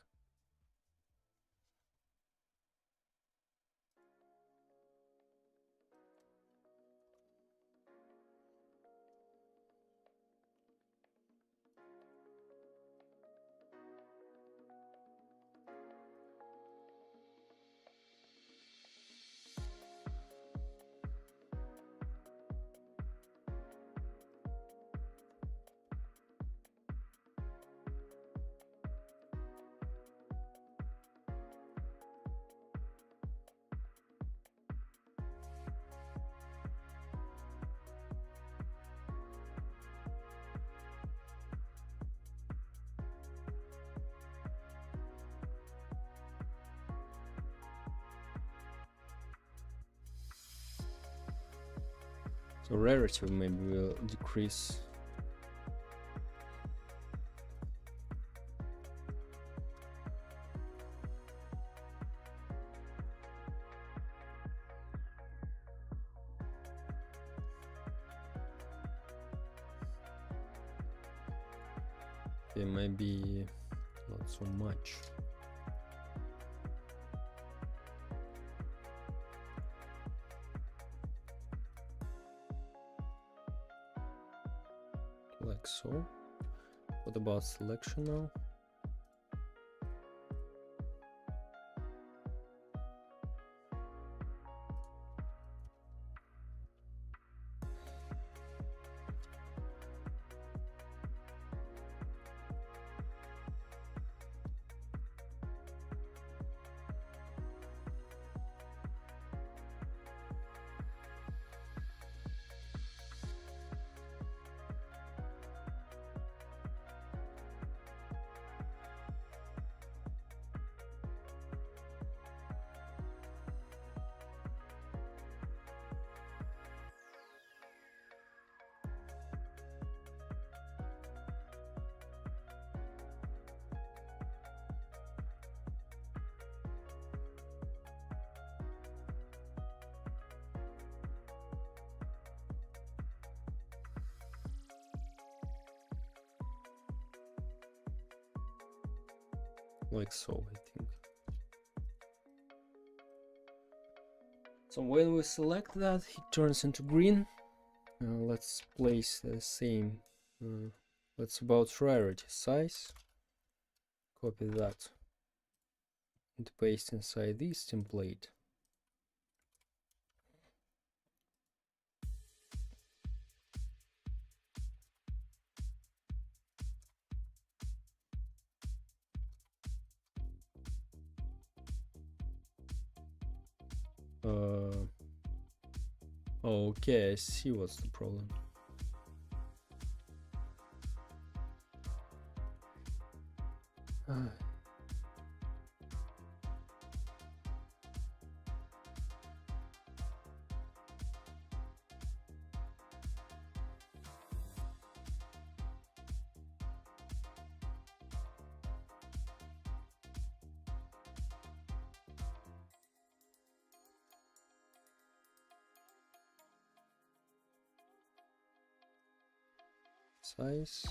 So rarity maybe will decrease. Okay, maybe not so much. Like so. What about selection now? Like so, I think. So when we select that, it turns into green. Let's place the same. That's about rarity size. Copy that and paste inside this template. Okay, I see what's the problem. Size.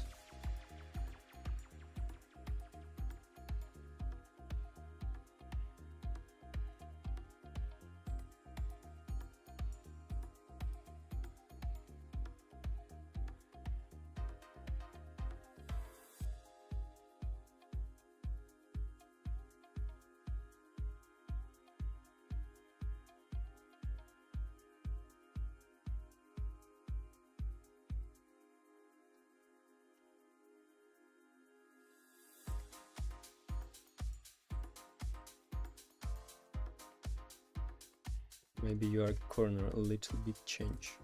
Maybe your corner a little bit change.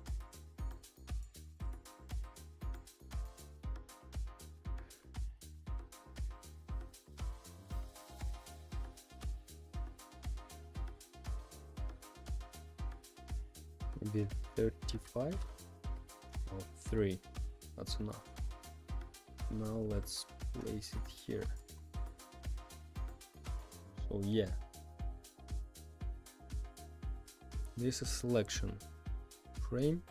Maybe 35 or 3. That's enough. Now let's place it here. So yeah. This is selection frame.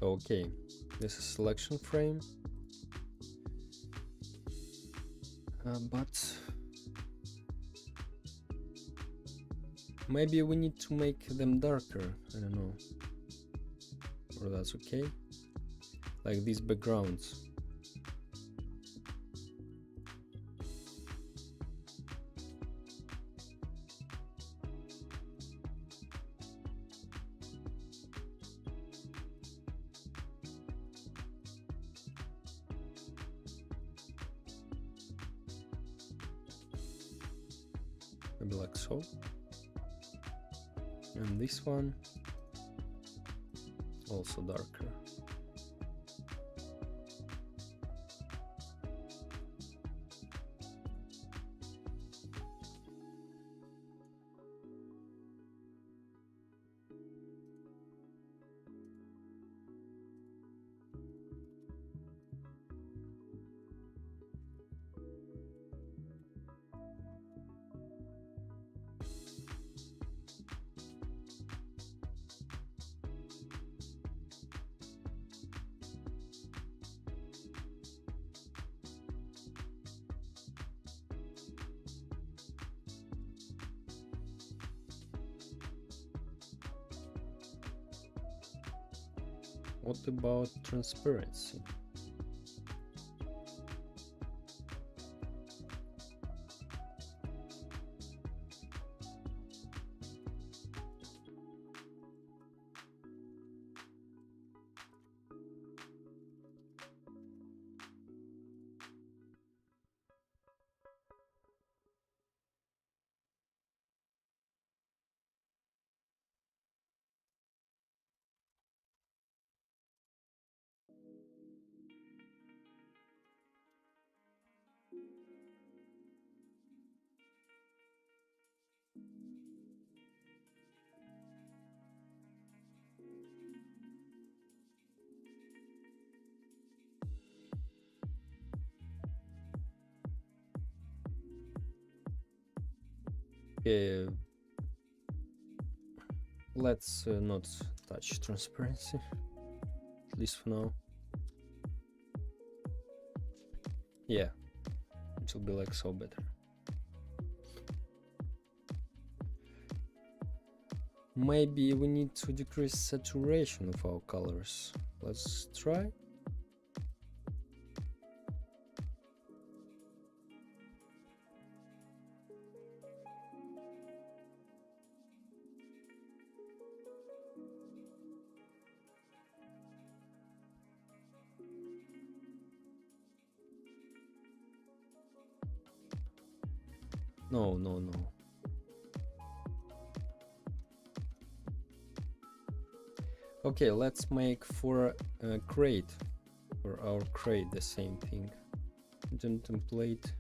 Okay, this is selection frame, but maybe we need to make them darker. I don't know, or that's okay. Like these backgrounds. Maybe like so. And this one also darker. What about transparency? Okay, let's not touch transparency, at least for now. Yeah, it will be like so better. Maybe we need to decrease saturation of our colors. Let's try. No. Okay, let's make for a crate, for our crate, the same thing. Then template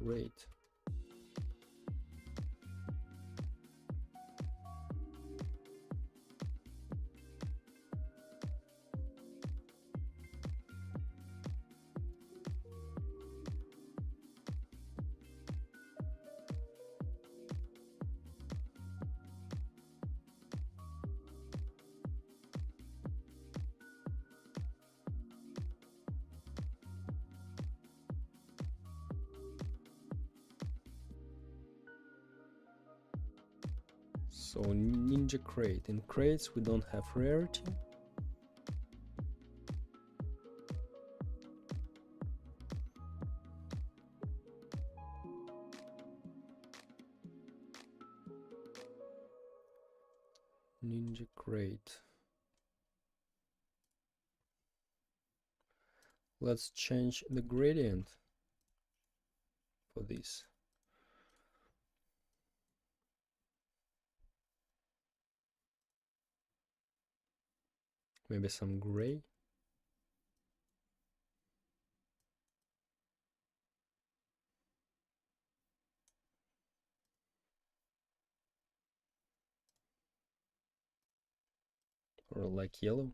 crate. So Ninja crate. In crates we don't have rarity. Ninja crate. Let's change the gradient for this. Maybe some gray. Or like yellow.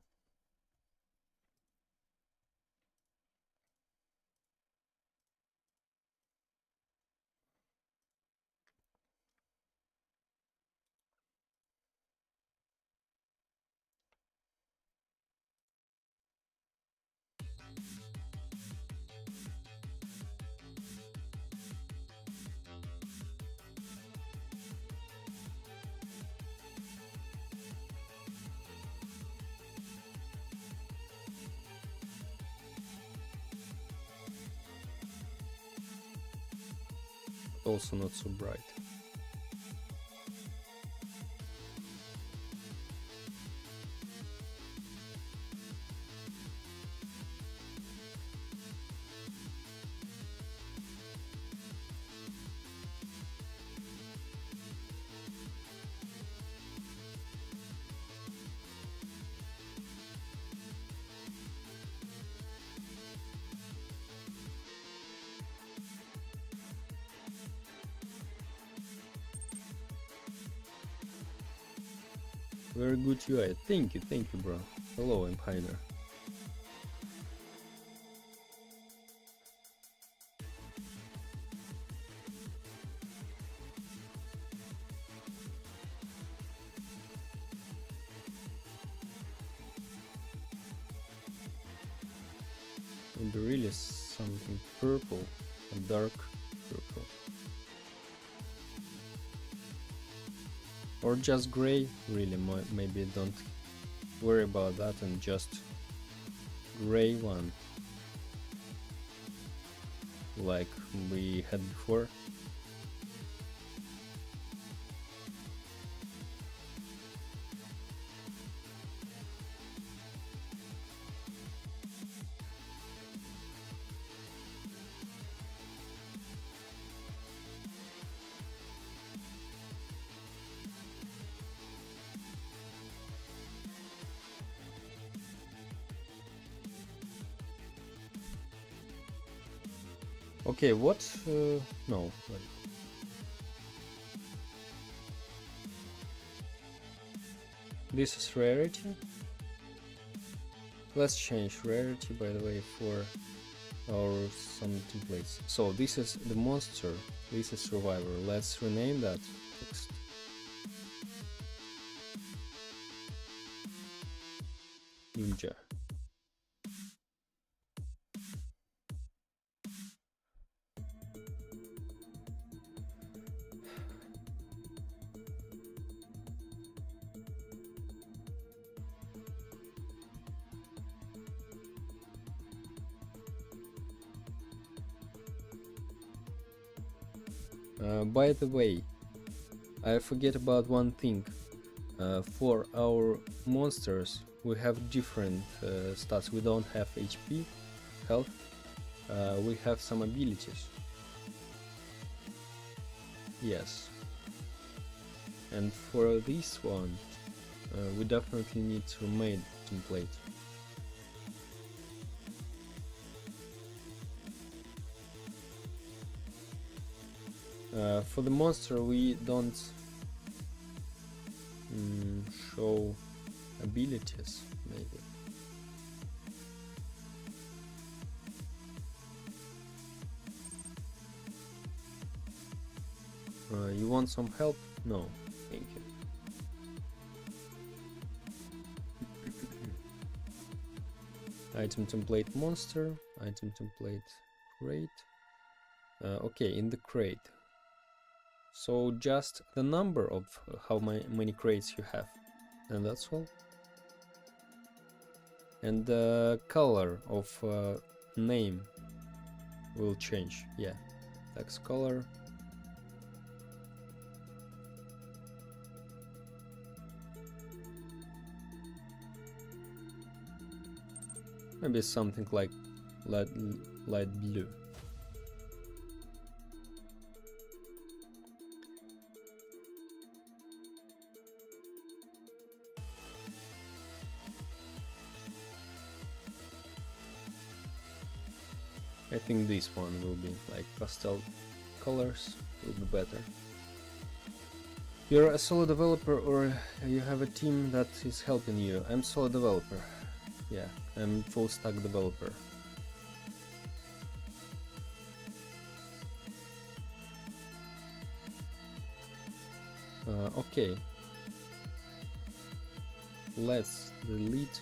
Also not so bright. Very good UI. Thank you, bro. Hello, I'm Heiner. Maybe really something purple, a dark purple. Or just gray, really, maybe don't worry about that and just gray one, like we had before. Okay, what? No. Wait. This is rarity. Let's change rarity, by the way, for our some templates. So this is the monster. This is survivor. Let's rename that text. Ninja. By the way, I forget about one thing. For our monsters, we have different stats. We don't have HP, health. We have some abilities. Yes. And for this one, we definitely need to make template. For the monster, we don't show abilities, maybe. You want some help? No, thank you. Item template monster, item template crate. Okay, in the crate. So just the number of how many crates you have, and that's all. And the color of name will change. Yeah, text color. Maybe something like light blue. I think this one will be like pastel colors will be better. You're a solo developer or you have a team that is helping you? I'm solo developer. Yeah, I'm full stack developer. Okay. Let's delete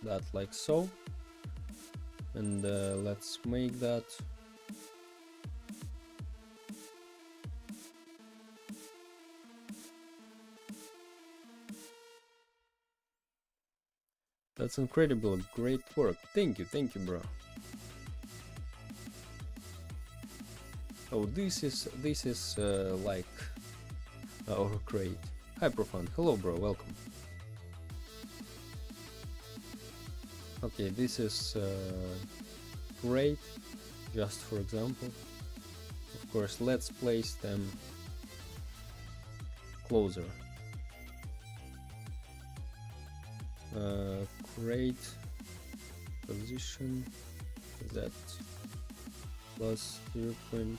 that like so, and let's make that that's incredible, great work. Thank you, bro. Oh, this is like our crate. Hi Profund, hello bro, welcome. Okay, this is great, just for example. Of course, let's place them closer. Crate position that plus 0.1.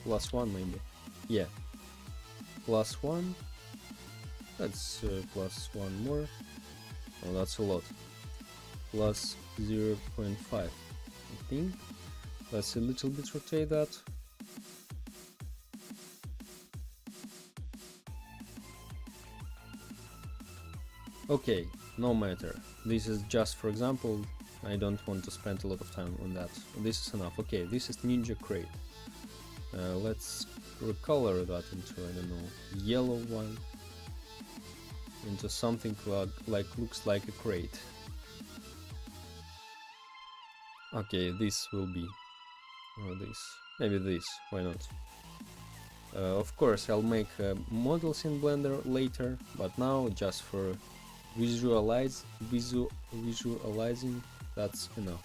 Plus 1 maybe. Yeah. Plus 1. That's plus 1 more. Oh, that's a lot. Plus 0.5. I think. Let's a little bit rotate that. Okay, no matter. This is just for example. I don't want to spend a lot of time on that. This is enough. Okay, this is Ninja Crate. Let's recolor that into, I don't know, yellow one, into something like looks like a crate. Okay, this will be, or this, maybe this, why not? Of course, I'll make models in Blender later, but now just for visualizing, that's enough.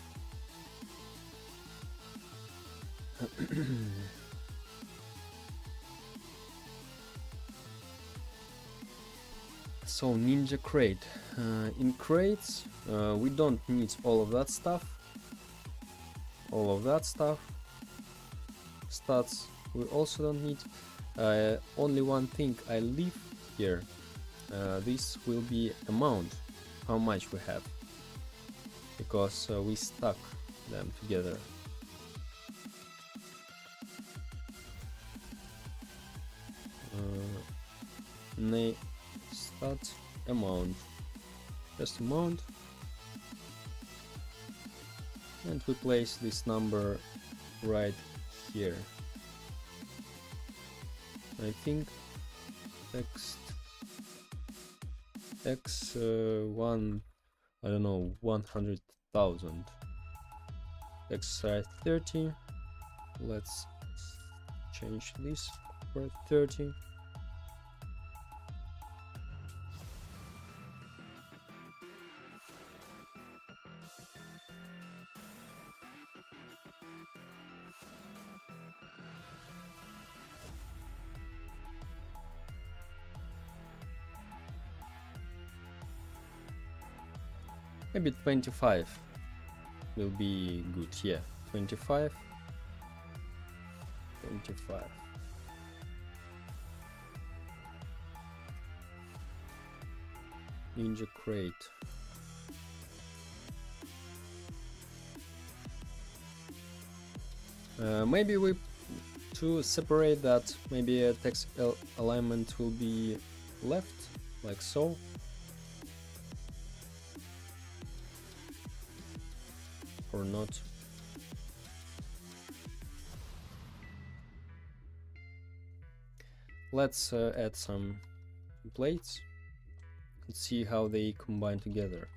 So Ninja Crate. In crates, we don't need all of that stuff. Stats we also don't need. Only one thing I leave here. This will be amount, how much we have, because we stuck them together. Stat amount, just amount, and we place this number right here. I think x one, I don't know, 100,000. Exercise 30. Let's change this for 30. Maybe 25 will be good. Yeah, 25. Ninja crate. Maybe we to separate that. Maybe a text alignment will be left, like so. Or not. Let's add some plates and see how they combine together.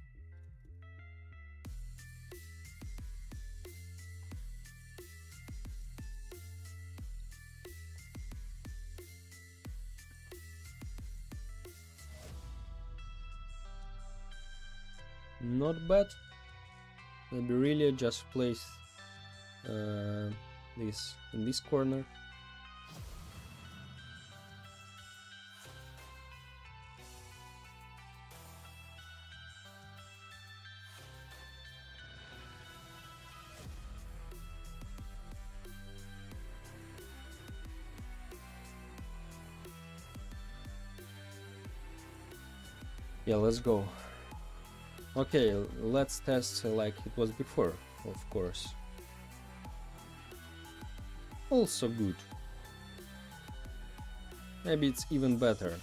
Not bad. Maybe really just place this in this corner. Yeah, let's go. Okay, let's test like it was before, of course. Also good. Maybe it's even better.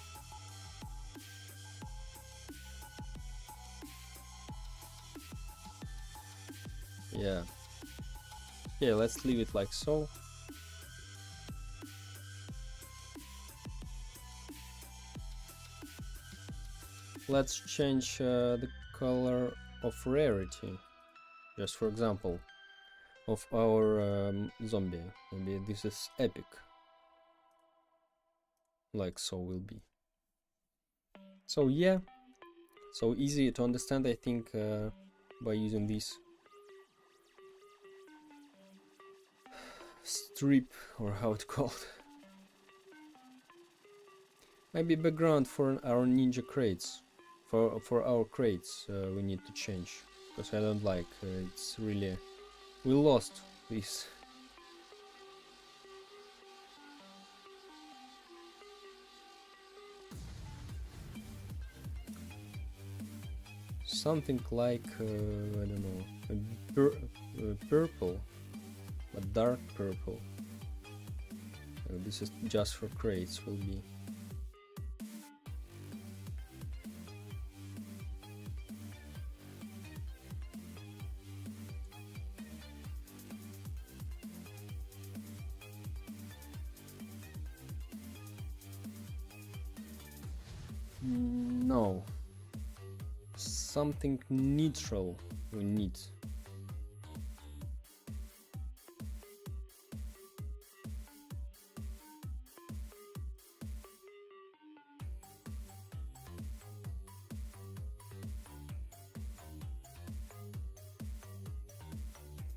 Yeah. Okay, let's leave it like so. Let's change the color of rarity. Just for example, of our zombie. Maybe this is epic. Like so will be. So yeah, so easy to understand, I think, by using this strip, or how it's called. Maybe background for our ninja crates. For our crates we need to change, because I don't like it's really, we lost this. Something like I don't know, purple, a dark purple. This is just for crates will be. No, something neutral we need.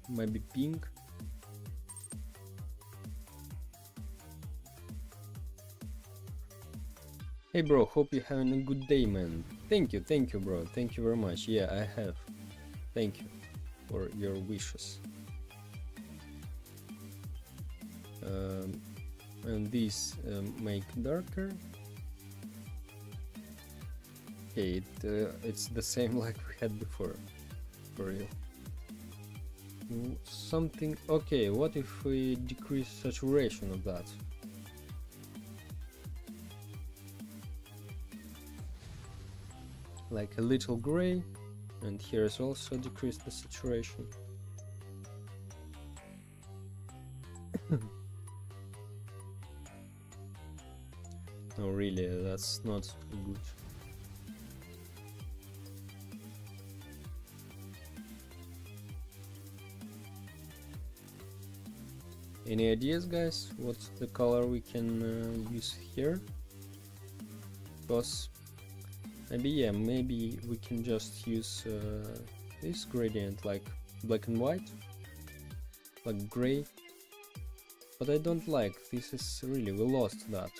Maybe pink. Hey bro, hope you're having a good day, man. Thank you bro, thank you very much. Yeah, I have. Thank you for your wishes. And these make darker. Okay, it's the same like we had before, for real. Something. Okay, what if we decrease saturation of that? Like a little gray, and here is also decrease the saturation. No, really, that's not good. Any ideas, guys? What's the color we can use here? Because maybe we can just use this gradient like black and white, like gray. But I don't like this. Is really, we lost that.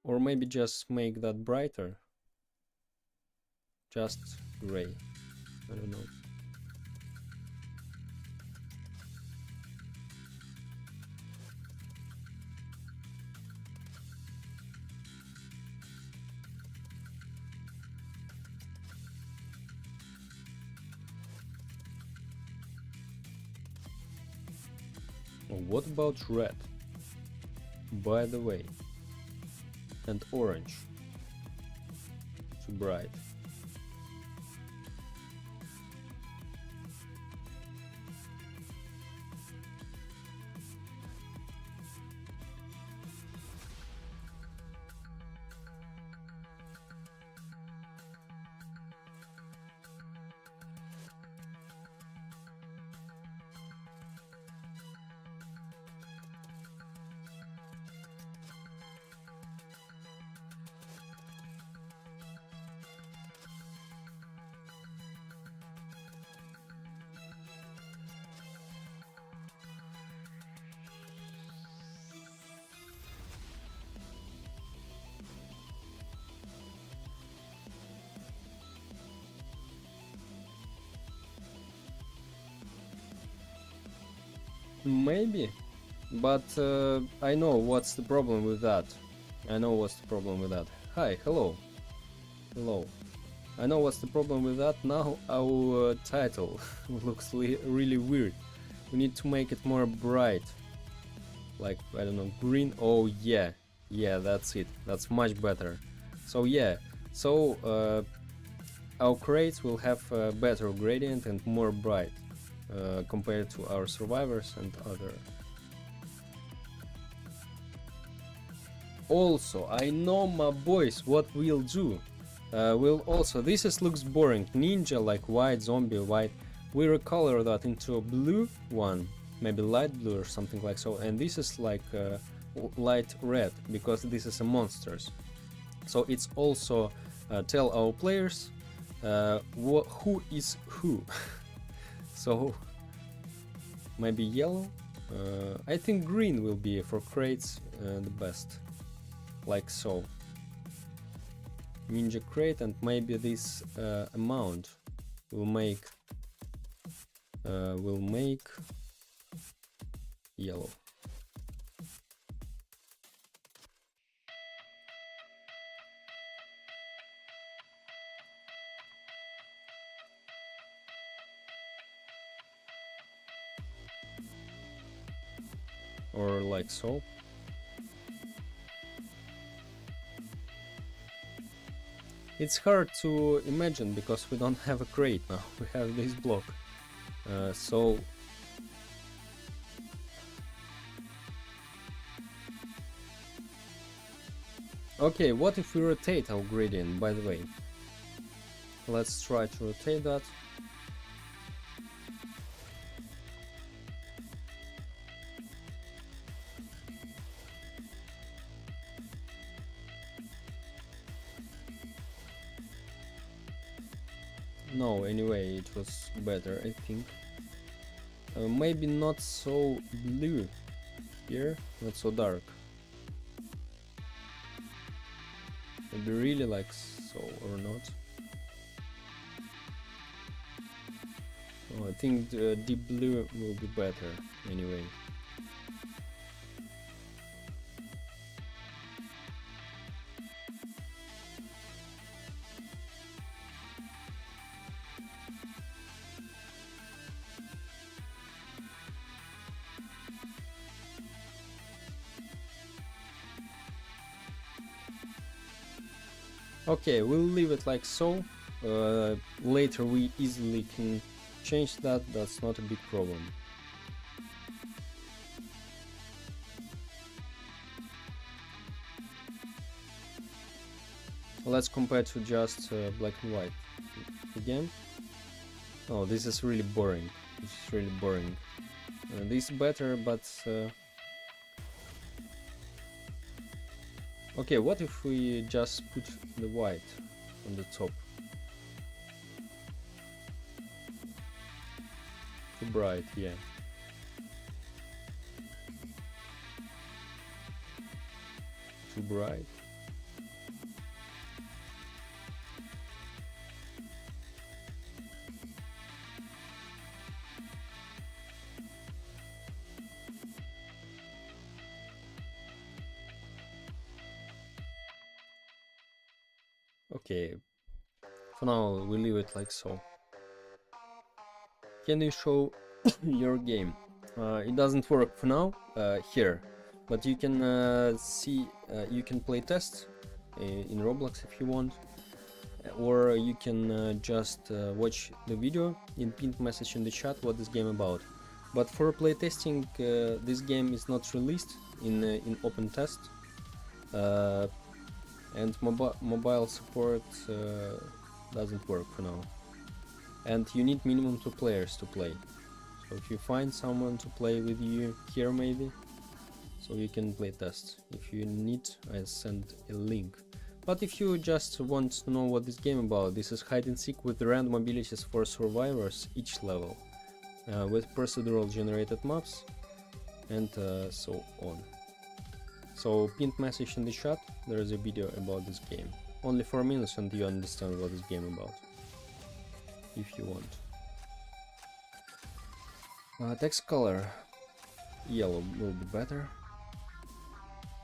Or maybe just make that brighter. Just gray. I don't know. What about red? By the way. And orange. Too bright. Maybe, but I know what's the problem with that. Hi, hello. Hello. I know what's the problem with that. Now our title looks really weird. We need to make it more bright. Like, I don't know, green. Oh yeah. Yeah, that's it. That's much better. So yeah. So our crates will have a better gradient and more bright. Compared to our survivors and other. Also, I know, my boys, what we'll do. This looks boring. Ninja, like white, zombie, white. We recolor that into a blue one, maybe light blue or something like so. And this is like light red, because this is a monsters. So it's also tell our players who is who. So maybe yellow. I think green will be for crates the best, like so. Ninja crate, and maybe this amount will make yellow. Or like so. It's hard to imagine because we don't have a crate now. We have this block. So okay, what if we rotate our gradient, by the way? Let's try to rotate that. No, anyway, it was better, I think. Maybe not so blue here, not so dark. Maybe really like so, or not. Oh, I think the deep blue will be better, anyway. Okay, we'll leave it like so. Later we easily can change that, that's not a big problem. Let's compare to just black and white again. Oh, this is really boring. This is really boring. This is better, but okay, what if we just put the white on the top? Too bright, yeah. Too bright. Okay, for now we leave it like so. Can you show your game? It doesn't work for now here, but you can see, you can play test in Roblox if you want, or you can just watch the video in pinned message in the chat what this game about. But for playtesting, this game is not released in open test, and mobile support doesn't work for now. And you need minimum 2 players to play. So if you find someone to play with you here, maybe, so you can play test. If you need, I'll send a link. But if you just want to know what this game about, this is hide and seek with random abilities for survivors each level, with procedural generated maps, and so on. So pinned message in the chat, there is a video about this game. Only 4 minutes and you understand what this game about, if you want. Text color, yellow will be better.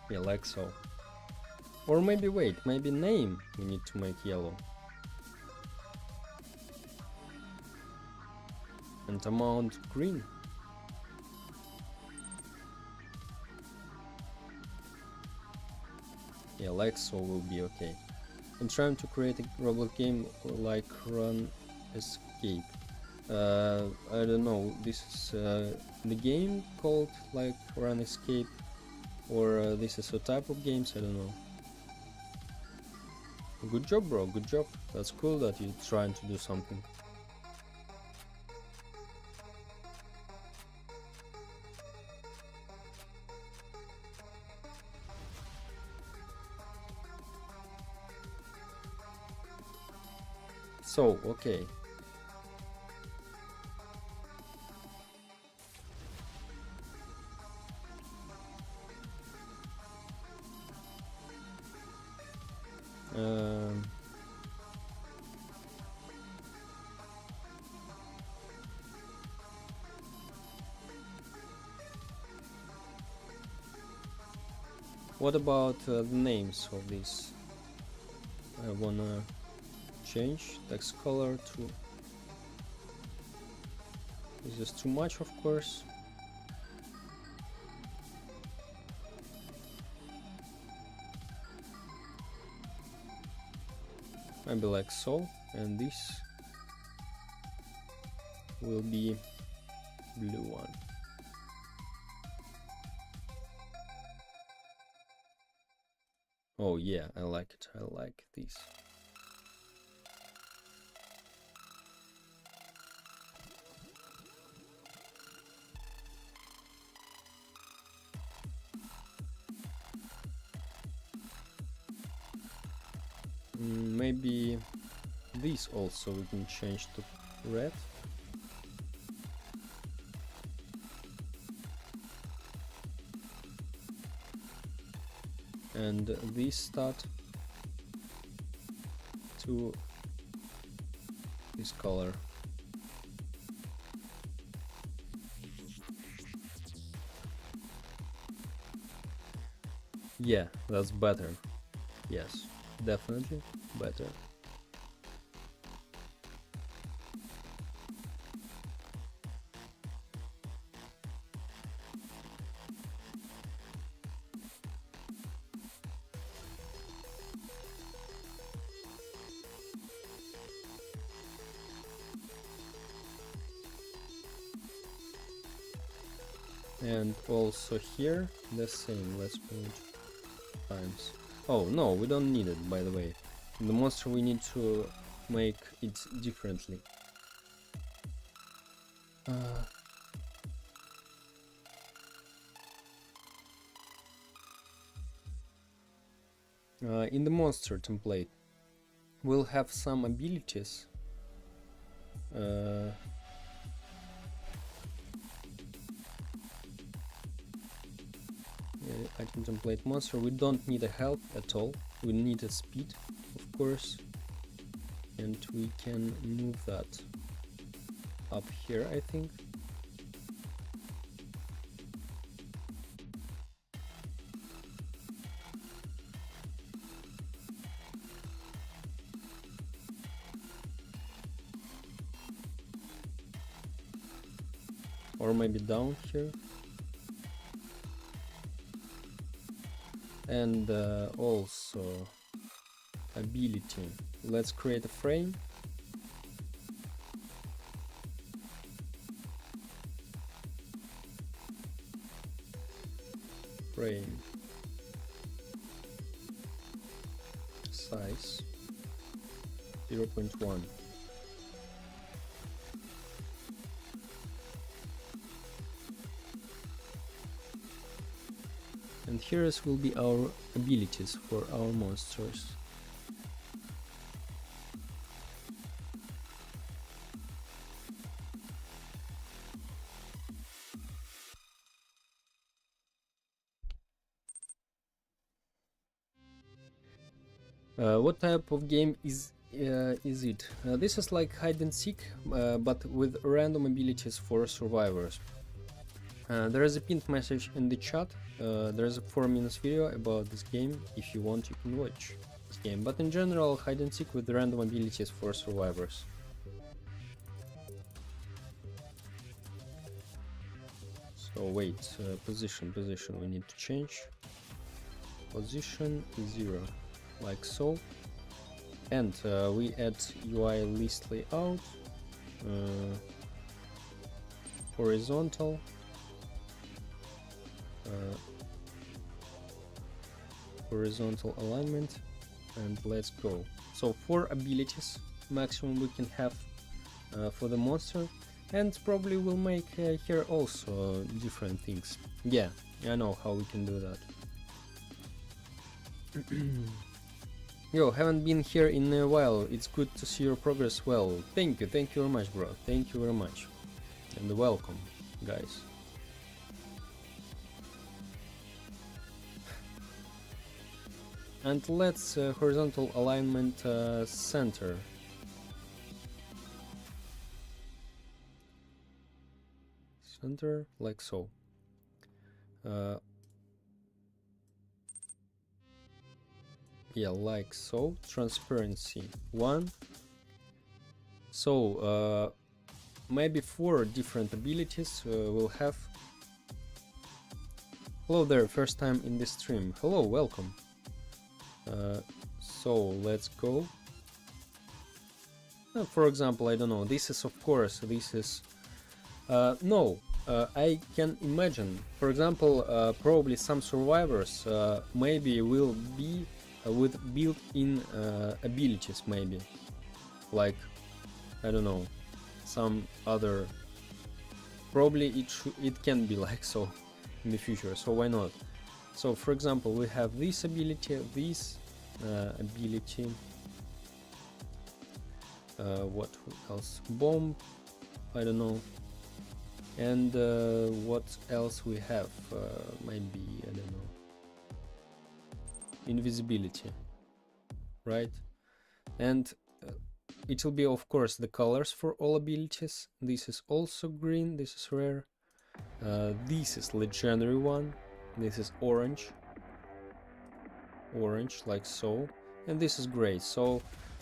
Yeah, like so. Or maybe wait, maybe name we need to make yellow. And amount green. Yeah, like so will be okay. I'm trying to create a Roblox game like Run Escape. I don't know, this is the game called like Run Escape, or this is a type of games, I don't know. Good job, bro, good job. That's cool that you're trying to do something. So, okay. What about the names of these? I wanna change text color to... This is too much, of course. Maybe like so, and this will be blue one. Oh yeah, I like it, I like this. Maybe this also we can change to red. And this start to this color. Yeah, that's better. Yes, definitely better. And also here the same, let's put times. Oh no, we don't need it, by the way. In the monster we need to make it differently. In the monster template, we'll have some abilities. Item template monster. We don't need a health at all. We need a speed, of course, and we can move that up here, I think. Or maybe down here. And also ability. Let's create a frame. Frame size 0.1. And here will be our abilities for our monsters. What type of game is it? This is like hide and seek, but with random abilities for survivors. There is a pinned message in the chat. There is a 4-minute video about this game. If you want, you can watch this game. But in general, hide and seek with random abilities for survivors. So wait, position, we need to change. Position 0, like so. And we add UI list layout, horizontal. Horizontal alignment, and let's go. So 4 abilities maximum we can have for the monster, and probably we'll make here also different things. Yeah, I know how we can do that. Yo, haven't been here in a while. It's good to see your progress. Well, thank you very much, bro. Thank you very much, and welcome, guys. And let's horizontal alignment center. Center, like so. Yeah, like so. Transparency 1. So maybe 4 different abilities we'll have. Hello there, first time in this stream. Hello, welcome. So let's go. For example, I don't know, this is, of course, this is I can imagine, for example, probably some survivors maybe will be with built-in abilities, maybe like, I don't know, some other, probably it can be like so in the future, so why not? So for example, we have this ability, this ability, what else, bomb, I don't know, and what else we have, maybe, I don't know, invisibility, right? And it will be, of course, the colors for all abilities. This is also green, this is rare, this is legendary one, this is orange, like so, and this is gray. So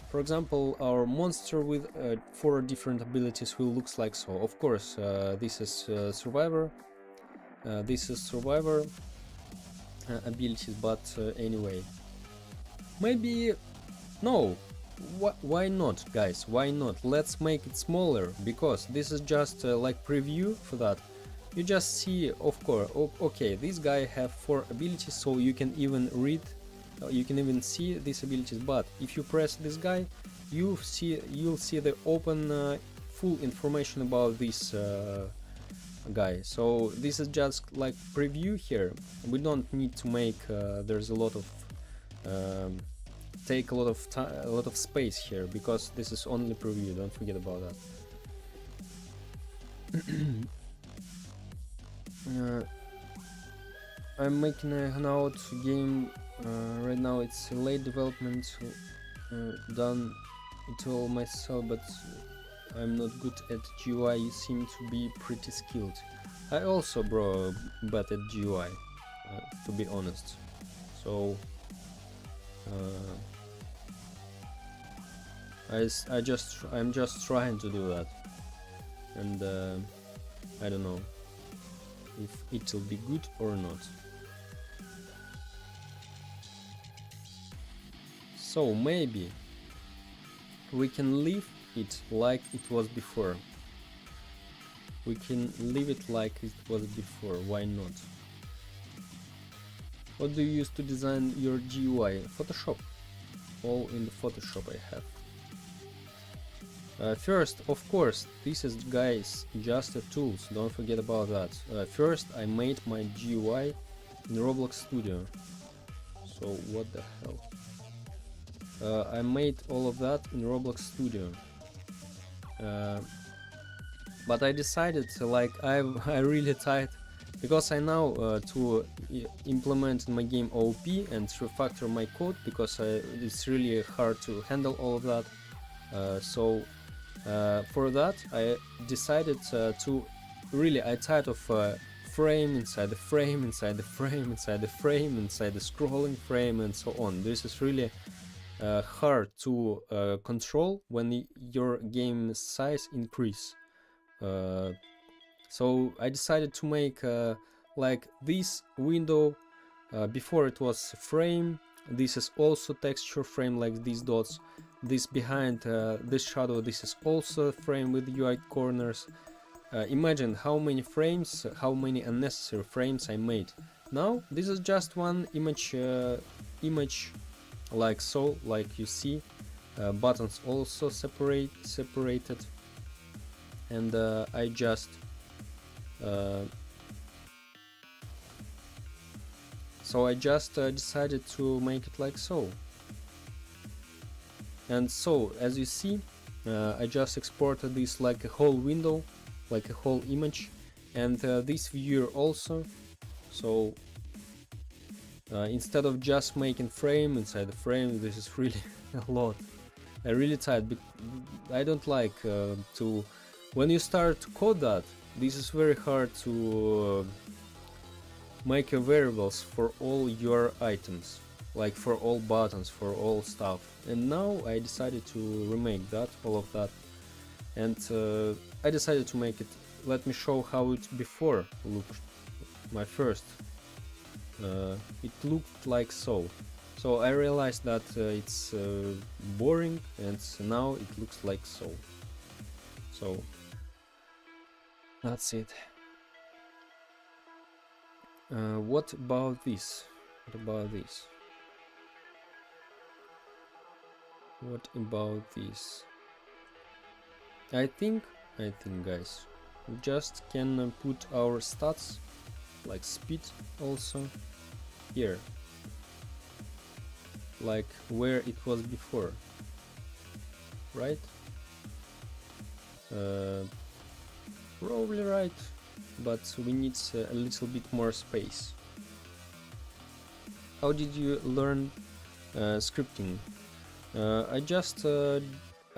for example, our monster with 4 different abilities will looks like so. Of course, this is survivor, abilities, but anyway, maybe no, why not, guys, why not? Let's make it smaller, because this is just like preview for that. You just see, of course, okay, this guy have 4 abilities, so you can even read, you can even see these abilities. But if you press this guy, you'll see the open full information about this guy. So this is just like preview here. We don't need to make there's a lot of take a lot of time, a lot of space here, because this is only preview, don't forget about that. I'm making a hangout game right now. It's late development, done it all myself, but I'm not good at GUI. You seem to be pretty skilled. I also bad at GUI, to be honest. So I'm just trying to do that, and I don't know if it'll be good or not. So maybe we can leave it like it was before. We can leave it like it was before, why not? What do you use to design your GUI? Photoshop. All in the Photoshop I have. First, of course, this is, guys, just a tools, don't forget about that. First I made my GUI in RobloxStudio. So what the hell? I made all of that in RobloxStudio. But I decided, like, I really tired, because I know to implement in my game OP and refactor my code, because it's really hard to handle all of that. So for that I decided to really, I tired of frame inside the frame inside the frame inside the frame inside the scrolling frame and so on. This is really hard to control when your game size increase. So I decided to make like this window. Before it was frame, this is also texture frame, like these dots. This behind this shadow, this is also frame with UI corners. Imagine how many frames, how many unnecessary frames I made. Now this is just one image, like so, like you see. Buttons also separated, and I just decided to make it like so. And so, as you see, I just exported this like a whole window, like a whole image, and this viewer also. So instead of just making frame inside the frame, this is really a lot. I really tired. I don't like to, when you start to code that, this is very hard to make your variables for all your items, like for all buttons, for all stuff. And now I decided to remake that, all of that, and I decided to make it. Let me show how it before looked. My first, it looked like so. So I realized that it's boring, and now it looks like so. So that's it. What about this? What about this? What about this? I think guys, we just can put our stats, like speed also, here, like where it was before, right? Probably right, but we need a little bit more space. How did you learn scripting? I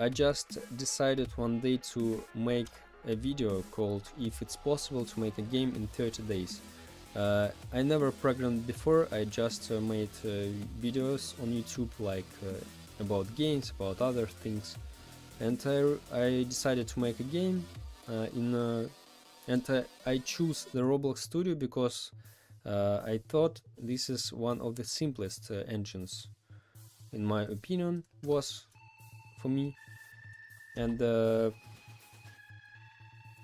just decided one day to make a video called "If it's possible to make a game in 30 days." I never programmed before. I just made videos on YouTube, like about games, about other things, and I decided to make a game and I choose the RobloxStudio because I thought this is one of the simplest engines, in my opinion, was for me, and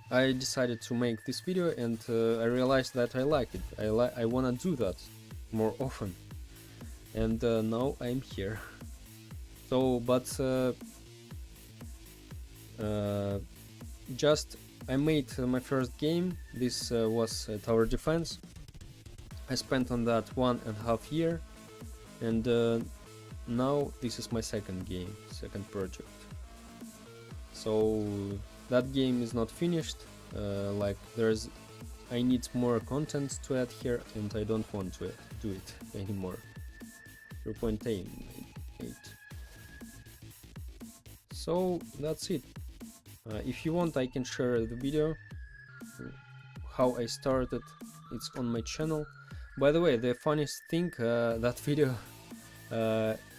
I decided to make this video, and I realized that I like it. I wanna do that more often, and now I'm here. So, but I made my first game. This was Tower Defense. I spent on that 1.5 years, and now this is my second game, second project. So that game is not finished. Like I need more content to add here, and I don't want to do it anymore. 0.8. So that's it. If you want, I can share the video how I started. It's on my channel. By the way, the funniest thing, that video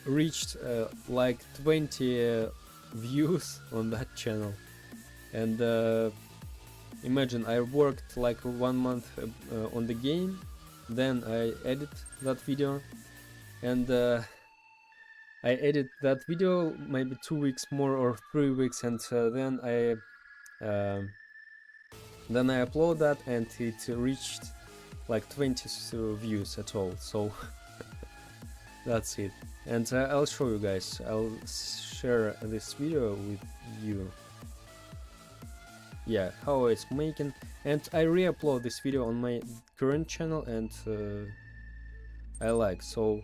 reached like 20 views on that channel, and imagine I worked like 1 month on the game, then I edit that video, and I edit that video maybe 2 weeks more or 3 weeks, and then I upload that, and it reached like 20 views at all. So that's it. And I'll show you guys. I'll share this video with you. Yeah, how it's making, and I re-upload this video on my current channel, and I like. So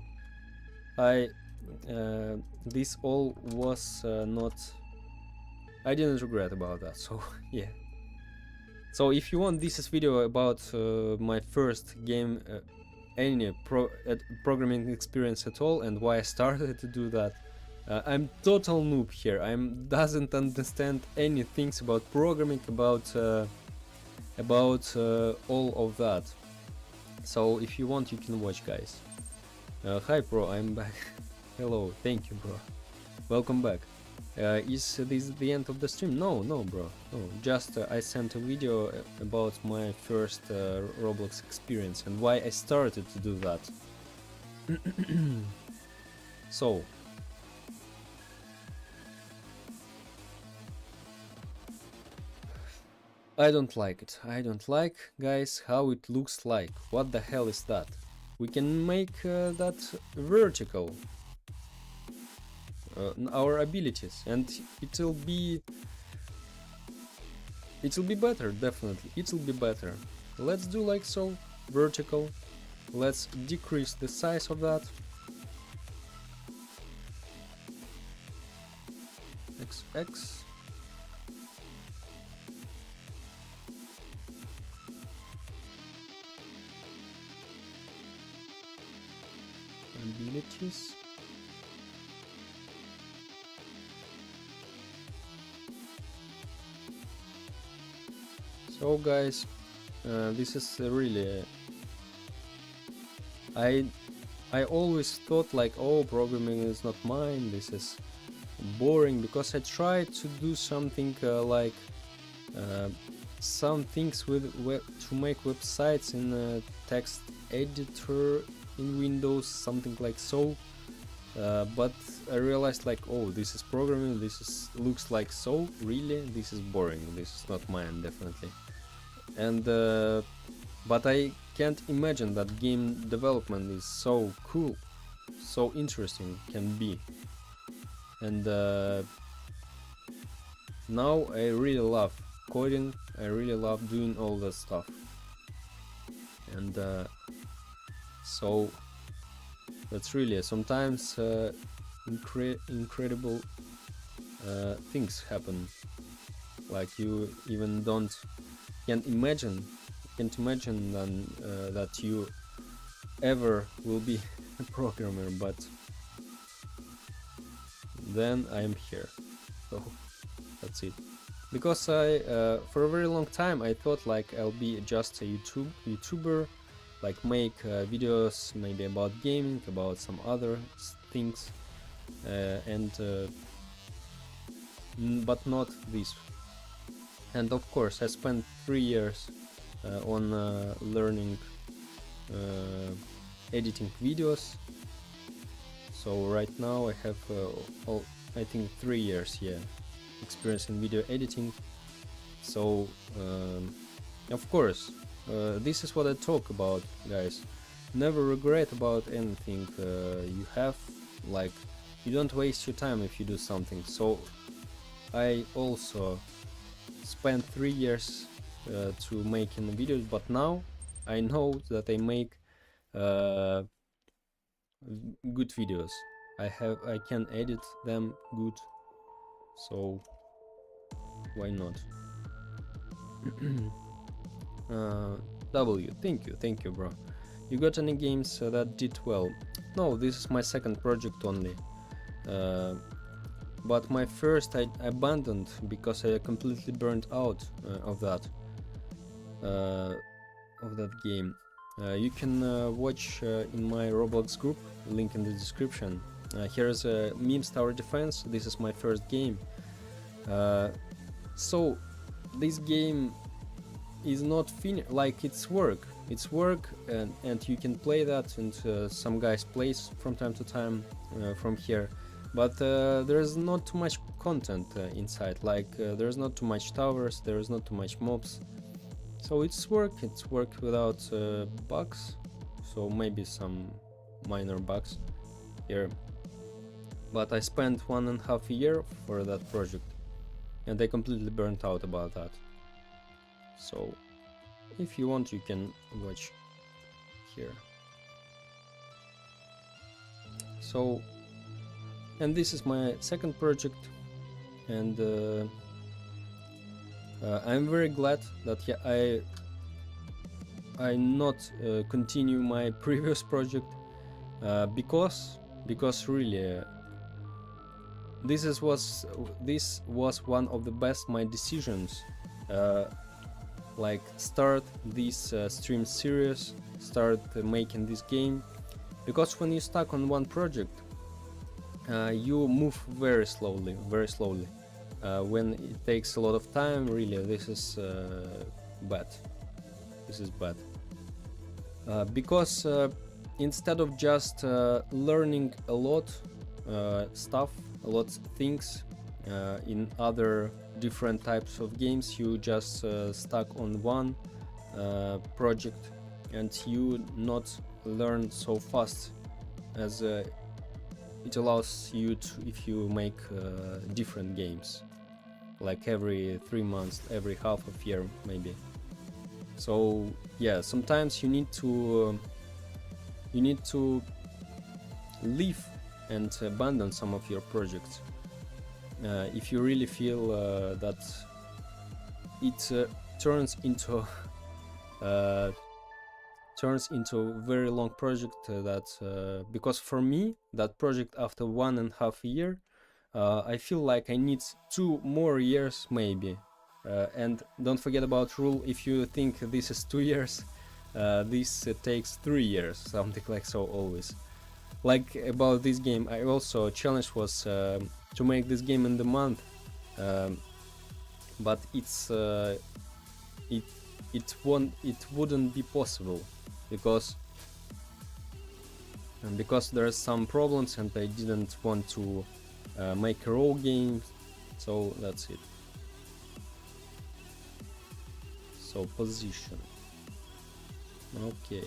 this all was not. I didn't regret about that. So yeah. So if you want, this is video about my first game, any programming experience at all, and why I started to do that. I'm total noob here. Doesn't understand any things about programming, about all of that. So if you want, you can watch, guys. Hi bro, I'm back. Hello, thank you bro. Welcome back. Is this the end of the stream? No bro, no. Just I sent a video about my first Roblox experience and why I started to do that. So I don't like it. I don't like, guys, how it looks like. What the hell is that? We can make that vertical. Our abilities, and it'll be better. Definitely it'll be better. Let's do like so, vertical. Let's decrease the size of that. XX. Abilities. So guys, this is really I always thought like, oh, programming is not mine, this is boring, because I tried to do something like some things with to make websites in a text editor in Windows, something like so, but I realized like, oh, this is programming, looks like so, really, this is boring, this is not mine, definitely. And but I can't imagine that game development is so cool, so interesting can be, and now I really love coding, I really love doing all that stuff, and so that's really sometimes incredible things happen, like you even can't imagine that you ever will be a programmer, but then I am here. So that's it. Because for a very long time I thought like I'll be just a YouTuber, like make videos maybe about gaming, about some other things, but not this. And of course I spent 3 years on learning editing videos. So right now I have I think 3 years, yeah, experience in video editing. So of course this is what I talk about, guys. Never regret about anything you have, like you don't waste your time if you do something. So I also spent 3 years to making videos, but now I know that I make good videos. I can edit them good, so why not? W, thank you, bro. You got any games that did well? No, this is my second project only. But my first I abandoned because I completely burned out of that game. You can watch in my Roblox group, link in the description. Here's a Memes Tower Defense. This is my first game. So this game is not finished, like it's work, and you can play that, and some guys plays from time to time from here, but there's not too much content inside, like there's not too much towers, there's not too much mobs, so it's work without bugs, so maybe some minor bugs here, but I spent 1.5 years for that project and I completely burnt out about that. So if you want, you can watch here. So, and this is my second project, and I'm very glad that I not continue my previous project because really this was one of the best my decisions. Like start this stream series, start making this game, because when you stuck on one project you move very slowly, when it takes a lot of time, really this is bad. Because instead of just learning a lot things in other different types of games, you just stuck on one project and you not learn so fast as it allows you to if you make different games, like every 3 months, every half of year maybe. So yeah, sometimes you need to leave and abandon some of your projects if you really feel that it turns into a very long project, because for me that project after 1.5 year, I feel like I need 2 more years maybe, and don't forget about rule, if you think this is 2 years, this takes 3 years, something like so always. Like about this game, I also challenge was to make this game in the month, but it wouldn't be possible because there are some problems and I didn't want to make a raw game, so that's it. So position, okay.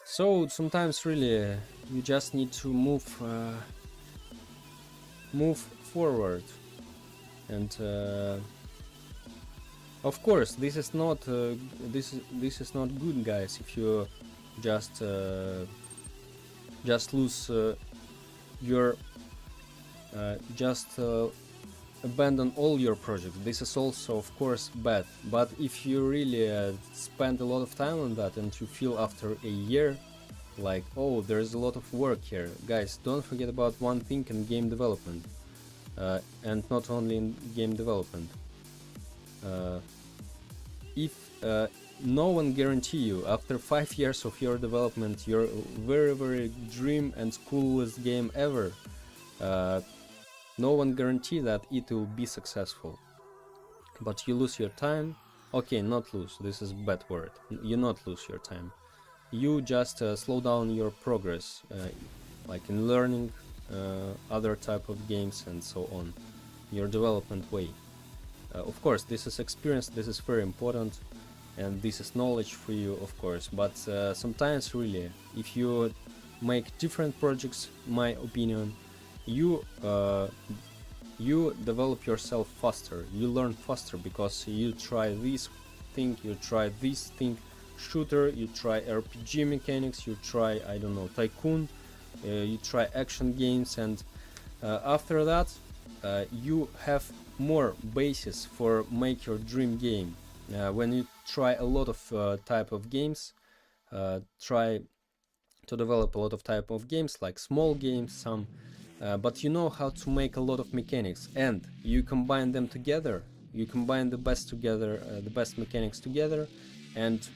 So sometimes really you just need to move forward, and of course this is not this is not good, guys, if you just lose your abandon all your projects. This is also of course bad, but if you really spend a lot of time on that and you feel after a year like, oh, there's a lot of work here, guys, don't forget about one thing in game development, and not only in game development. If no one guarantee you after 5 years of your development your very dream and coolest game ever, no one guarantee that it will be successful, but you lose your time. Okay, not lose, this is bad word, you not lose your time, you just slow down your progress, like in learning other type of games and so on, your development way. Of course, this is experience, this is very important, and this is knowledge for you, of course, but sometimes really, if you make different projects, my opinion, you develop yourself faster, you learn faster, because you try this thing, you try this thing, shooter, you try RPG mechanics, you try, I don't know, tycoon, you try action games, and after that you have more basis for make your dream game. When you try a lot of type of games, try to develop a lot of type of games, like small games, some, but you know how to make a lot of mechanics, and you combine them together, you combine the best together, the best mechanics together, and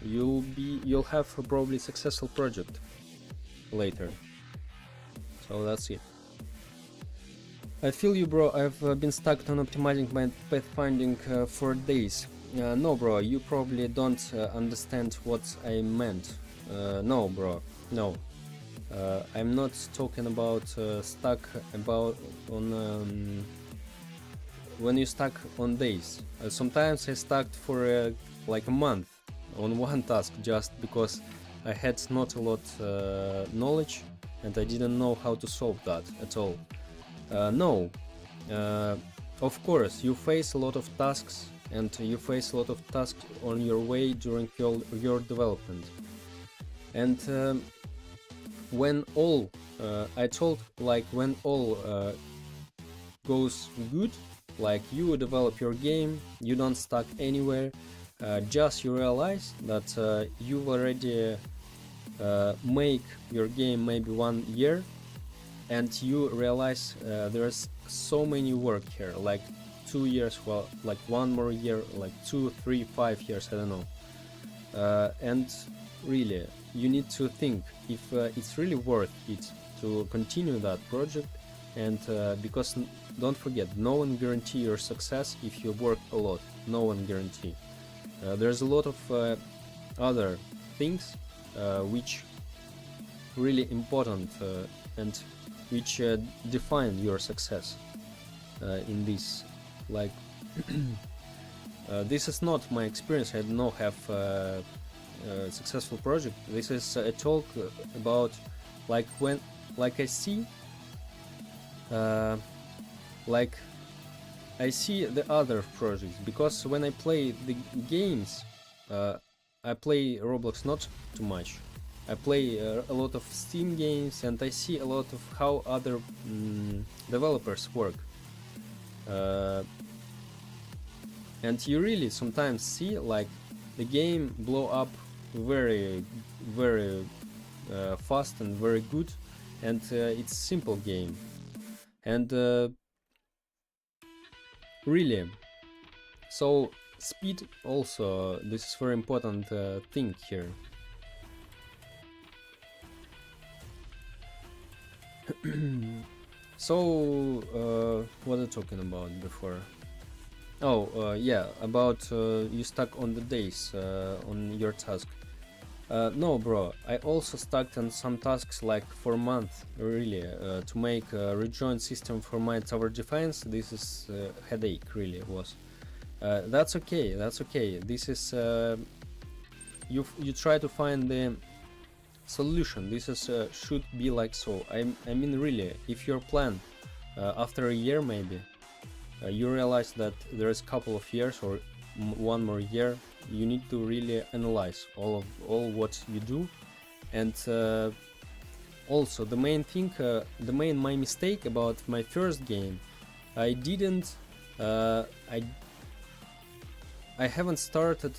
you'll have a probably successful project later. So that's it. I feel you, bro. I've been stuck on optimizing my pathfinding for days. No, bro, you probably don't understand what I meant. No, bro, no. I'm not talking about stuck about on when you stuck on days. Sometimes I stuck for like a month on one task, just because I had not a lot knowledge and I didn't know how to solve that at all. No, of course you face a lot of tasks, and you face a lot of tasks on your way during your development. And when all I told, like, when all goes good, like you develop your game, you don't stuck anywhere, just you realize that you've already make your game maybe 1 year, and you realize there's so many work here, like 2 years, well, like 1 more year, like 2, 3, 5 years, I don't know. And really, you need to think if it's really worth it to continue that project, and because don't forget, no one guarantee your success if you work a lot, no one guarantee. There's a lot of other things which really important and which define your success in this. Like this is not my experience. I don't have a successful project. This is a talk about like when, like I see, like I see the other projects, because when I play the games, I play Roblox not too much. I play a lot of Steam games, and I see a lot of how other developers work. And you really sometimes see like the game blow up very fast and very good, and it's simple game, and really, so speed also, this is very important thing here. So what are you talking about before? Oh, yeah, about you stuck on the days on your task. No, bro, I also stuck on some tasks like for a month, really, to make a rejoin system for my tower defense. This is headache, really was. That's okay, that's okay. This is you try to find the solution. This is should be like so. I mean, really, if your plan after a year maybe you realize that there is a couple of years or 1 more year, you need to really analyze all what you do. And also the main thing, my mistake about my first game, I didn't I haven't started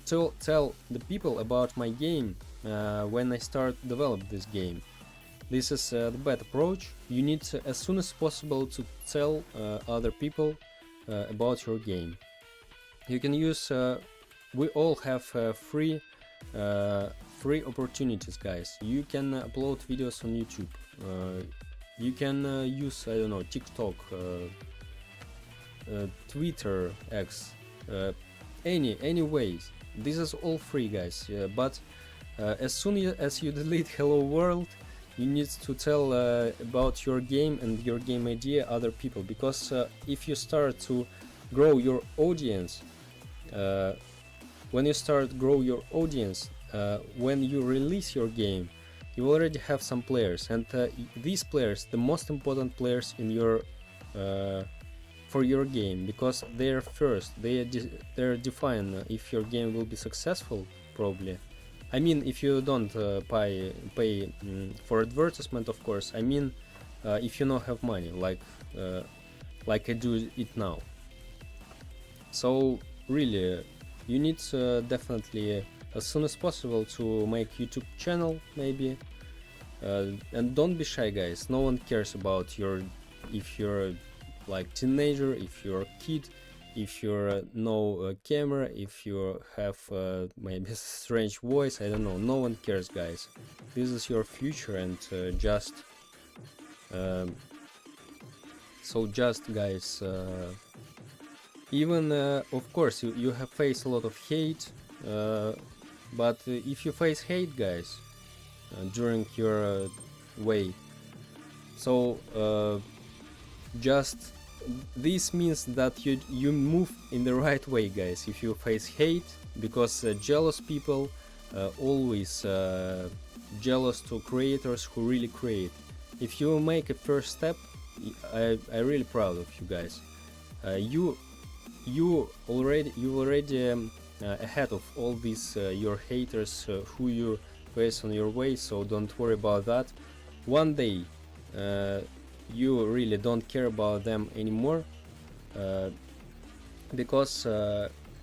to tell the people about my game when I start develop this game. This is the bad approach. You need to, as soon as possible, to tell other people about your game. You can use we all have free opportunities, guys. You can upload videos on YouTube, you can use, I don't know, TikTok, Twitter, X, any ways. This is all free, guys. But as soon as you delete Hello World, you need to tell about your game and your game idea other people, because if you start to grow your audience, uh, when you start grow your audience, when you release your game, you already have some players, and these players, the most important players in your for your game, because they're first, they're define if your game will be successful, probably. I mean, if you don't pay for advertisement, of course. I mean, if you don't have money, like I do it now. So really, you need definitely as soon as possible to make YouTube channel, maybe, and don't be shy, guys. No one cares about your, if you're like teenager, if you're a kid, if you're no camera, if you have maybe strange voice, I don't know. No one cares, guys. This is your future, and just so just guys, even of course you have faced a lot of hate, but if you face hate, guys, during your way, so just this means that you move in the right way, guys. If you face hate, because jealous people always jealous to creators who really create. If you make a first step, I'm really proud of you guys. You already ahead of all these your haters who you face on your way, so don't worry about that. One day you really don't care about them anymore, because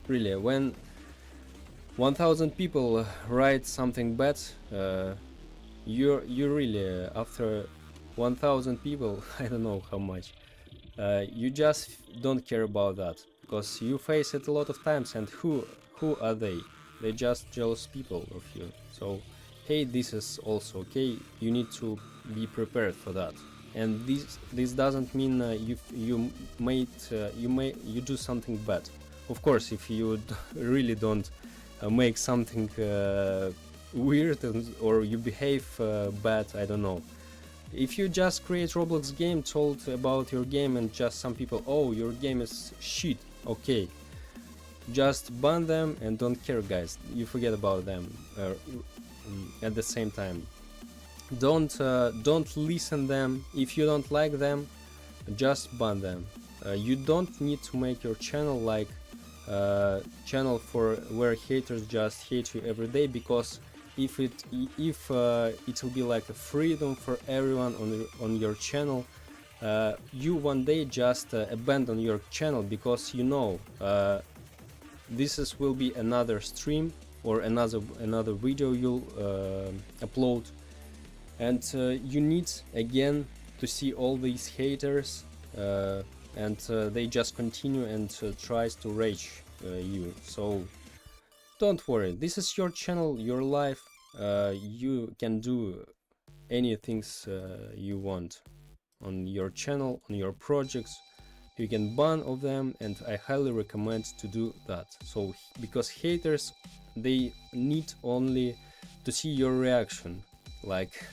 really, when 1000 people write something bad, you really after 1000 people I don't know how much, you just don't care about that, because you face it a lot of times, and who are they? They're just jealous people of you. So hey, this is also okay. You need to be prepared for that. And this doesn't mean you do something bad. Of course, if you really don't make something weird, or you behave bad, I don't know. If you just create Roblox game, told about your game, and just some people, oh, your game is shit, okay, just ban them and don't care, guys. You forget about them at the same time. Don't listen them. If you don't like them, just ban them. You don't need to make your channel like channel for where haters just hate you every day, because if it will be like a freedom for everyone on your channel, you one day just abandon your channel, because you know will be another stream or another video you'll upload, and you need again to see all these haters, and they just continue and tries to rage you. So don't worry, this is your channel, your life. You can do anything you want on your channel, on your projects. You can ban of them, and I highly recommend to do that. So because haters, they need only to see your reaction, like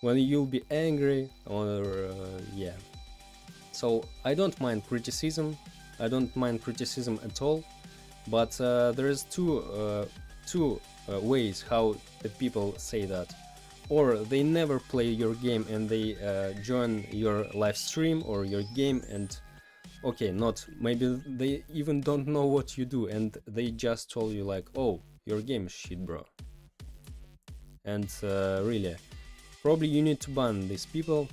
when you'll be angry, or yeah. So I don't mind criticism. I don't mind criticism at all. But there is two ways how the people say that. Or they never play your game and they join your live stream or your game, and okay, not maybe they even don't know what you do, and they just told you like, oh, your game is shit, bro. And really, probably you need to ban these people.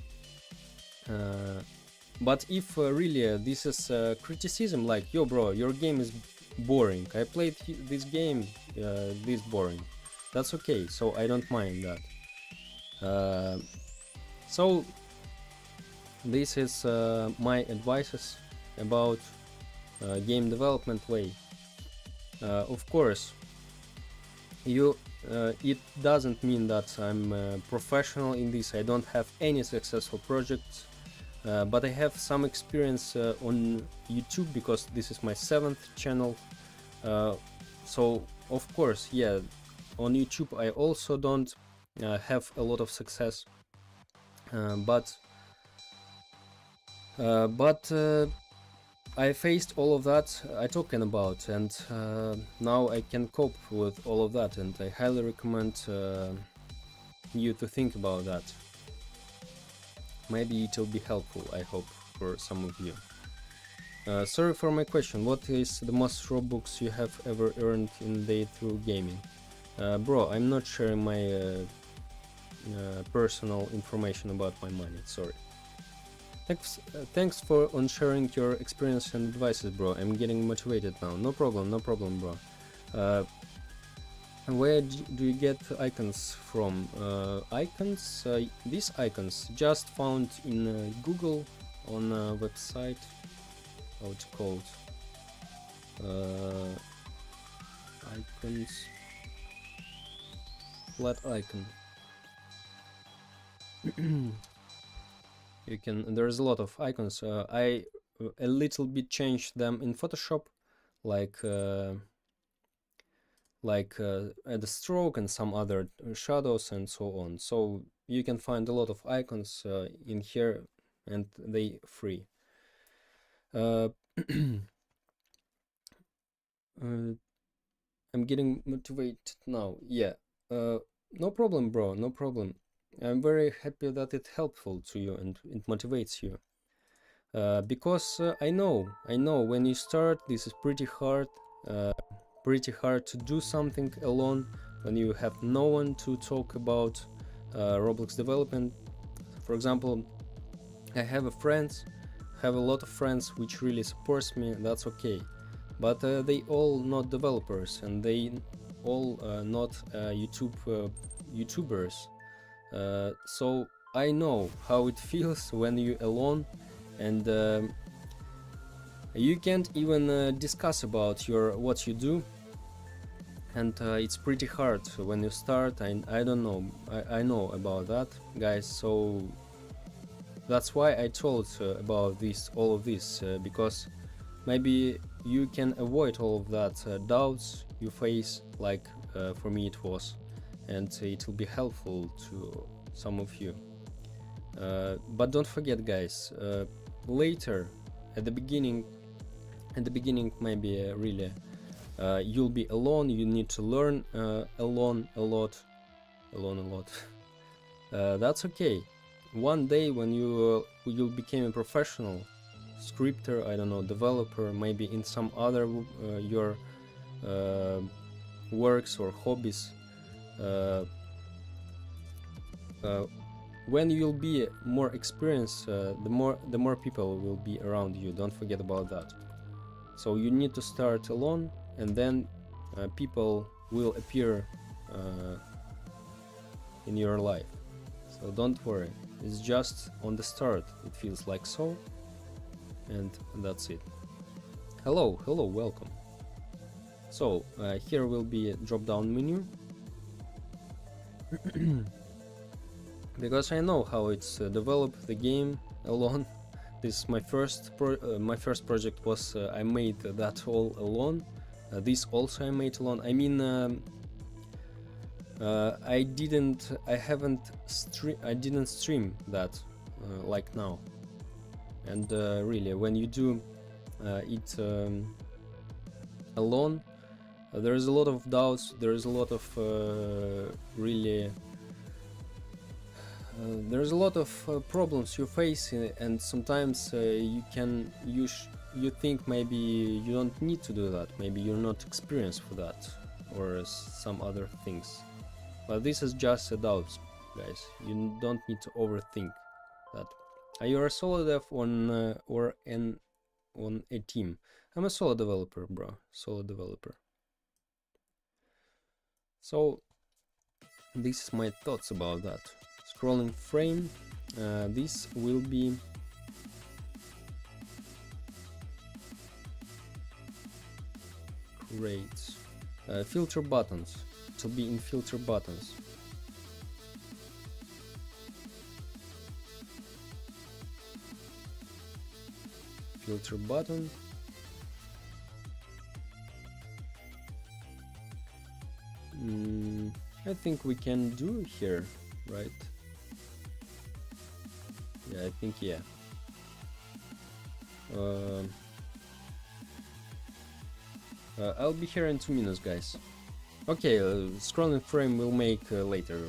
But if really this is criticism, like, yo bro, your game is boring, I played this game, this boring, that's okay, so I don't mind that. So this is my advices about game development way. Of course, it doesn't mean that I'm professional in this. I don't have any successful projects, but I have some experience on YouTube, because this is my 7th channel. So of course, yeah, on YouTube I also don't have a lot of success, but I faced all of that I talking about, and now I can cope with all of that, and I highly recommend you to think about that. Maybe it will be helpful, I hope, for some of you. Sorry for my question. What is the most Robux you have ever earned in day through gaming? Bro, I'm not sharing my personal information about my money, sorry. Thanks for on sharing your experience and advices, bro. I'm getting motivated now. No problem, bro. Where do you get icons from? These icons just found in Google on a website. How it's called? Icons. Flat icon. You can. There's a lot of icons. I a little bit changed them in Photoshop, like at the stroke and some other shadows and so on. So you can find a lot of icons in here, and they free. I'm getting motivated now. Yeah. No problem, bro. No problem. I'm very happy that it's helpful to you and it motivates you. Because I know when you start, this is pretty hard to do something alone when you have no one to talk about Roblox development. For example, I have a lot of friends which really supports me. That's okay, but they all not developers, and they all not YouTubers. So I know how it feels when you're alone, and you can't even discuss about what you do, and it's pretty hard when you start. I don't know. I know about that, guys. So that's why I told about all of this, because maybe you can avoid all of that doubts you face, like for me it was, and it will be helpful to some of you. But don't forget, guys, later at the beginning maybe really you'll be alone. You need to learn alone a lot. That's okay. One day when you'll become a professional scripter, I don't know, developer, maybe in some other your works or hobbies, when you'll be more experienced, the more people will be around you. Don't forget about that. So you need to start alone, and then people will appear in your life. So don't worry, it's just on the start it feels like so, and that's it. Hello, welcome. So here will be a drop down menu. Because I know how it's developed the game alone. This is my first project was I made that all alone. This also I made alone. I mean, I didn't stream that like now. And really, when you do it alone, there is a lot of doubts. There is a lot of really. There's a lot of problems you face, and sometimes you think maybe you don't need to do that. Maybe you're not experienced for that, or some other things. But this is just a doubt, guys. You don't need to overthink that. Are you a solo dev on a team? I'm a solo developer, bro. Solo developer. So this is my thoughts about that. Scrolling frame. This will be great. Filter buttons. It will be in filter buttons. Filter button. I think we can do here, right? Yeah, I think, yeah. I'll be here in 2 minutes, guys. Okay, scrolling frame we'll make later.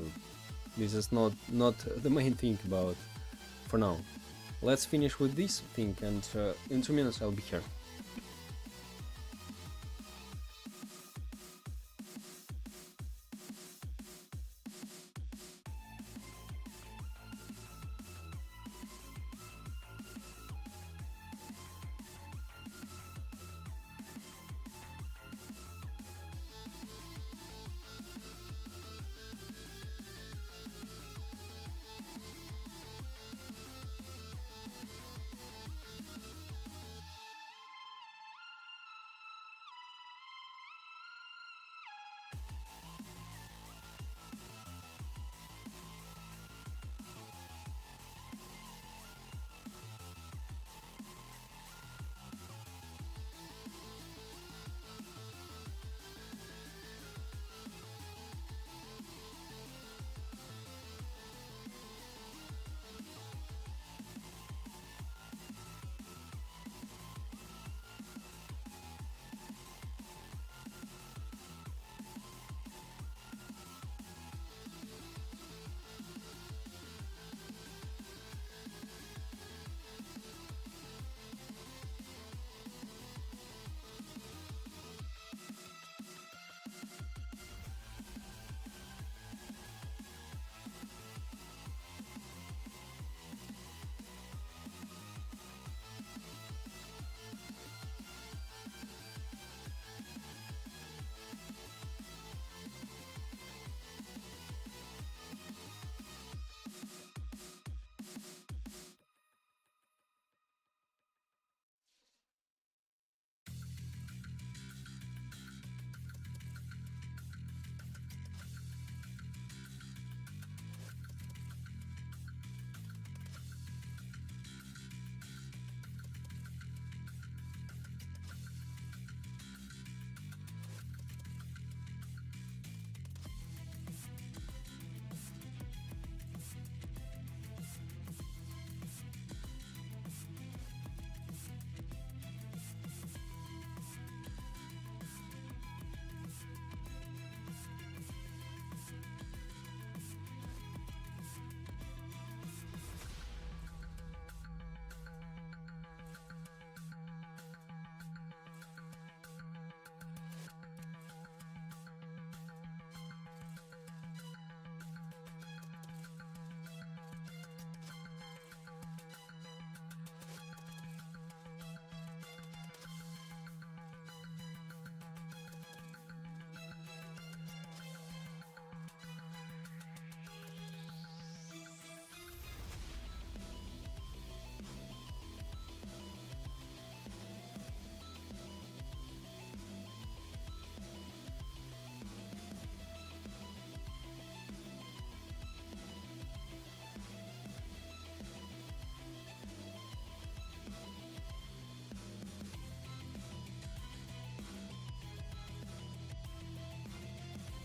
This is not the main thing about for now. Let's finish with this thing, and in 2 minutes I'll be here.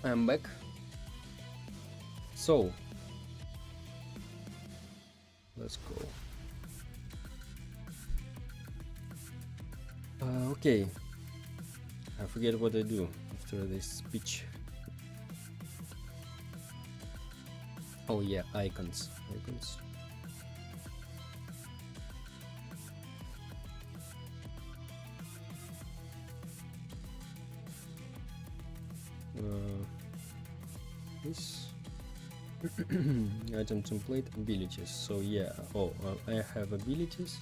I'm back. So let's go. Okay, I forget what I do after this speech. Oh yeah, icons. This item template abilities. So yeah, I have abilities.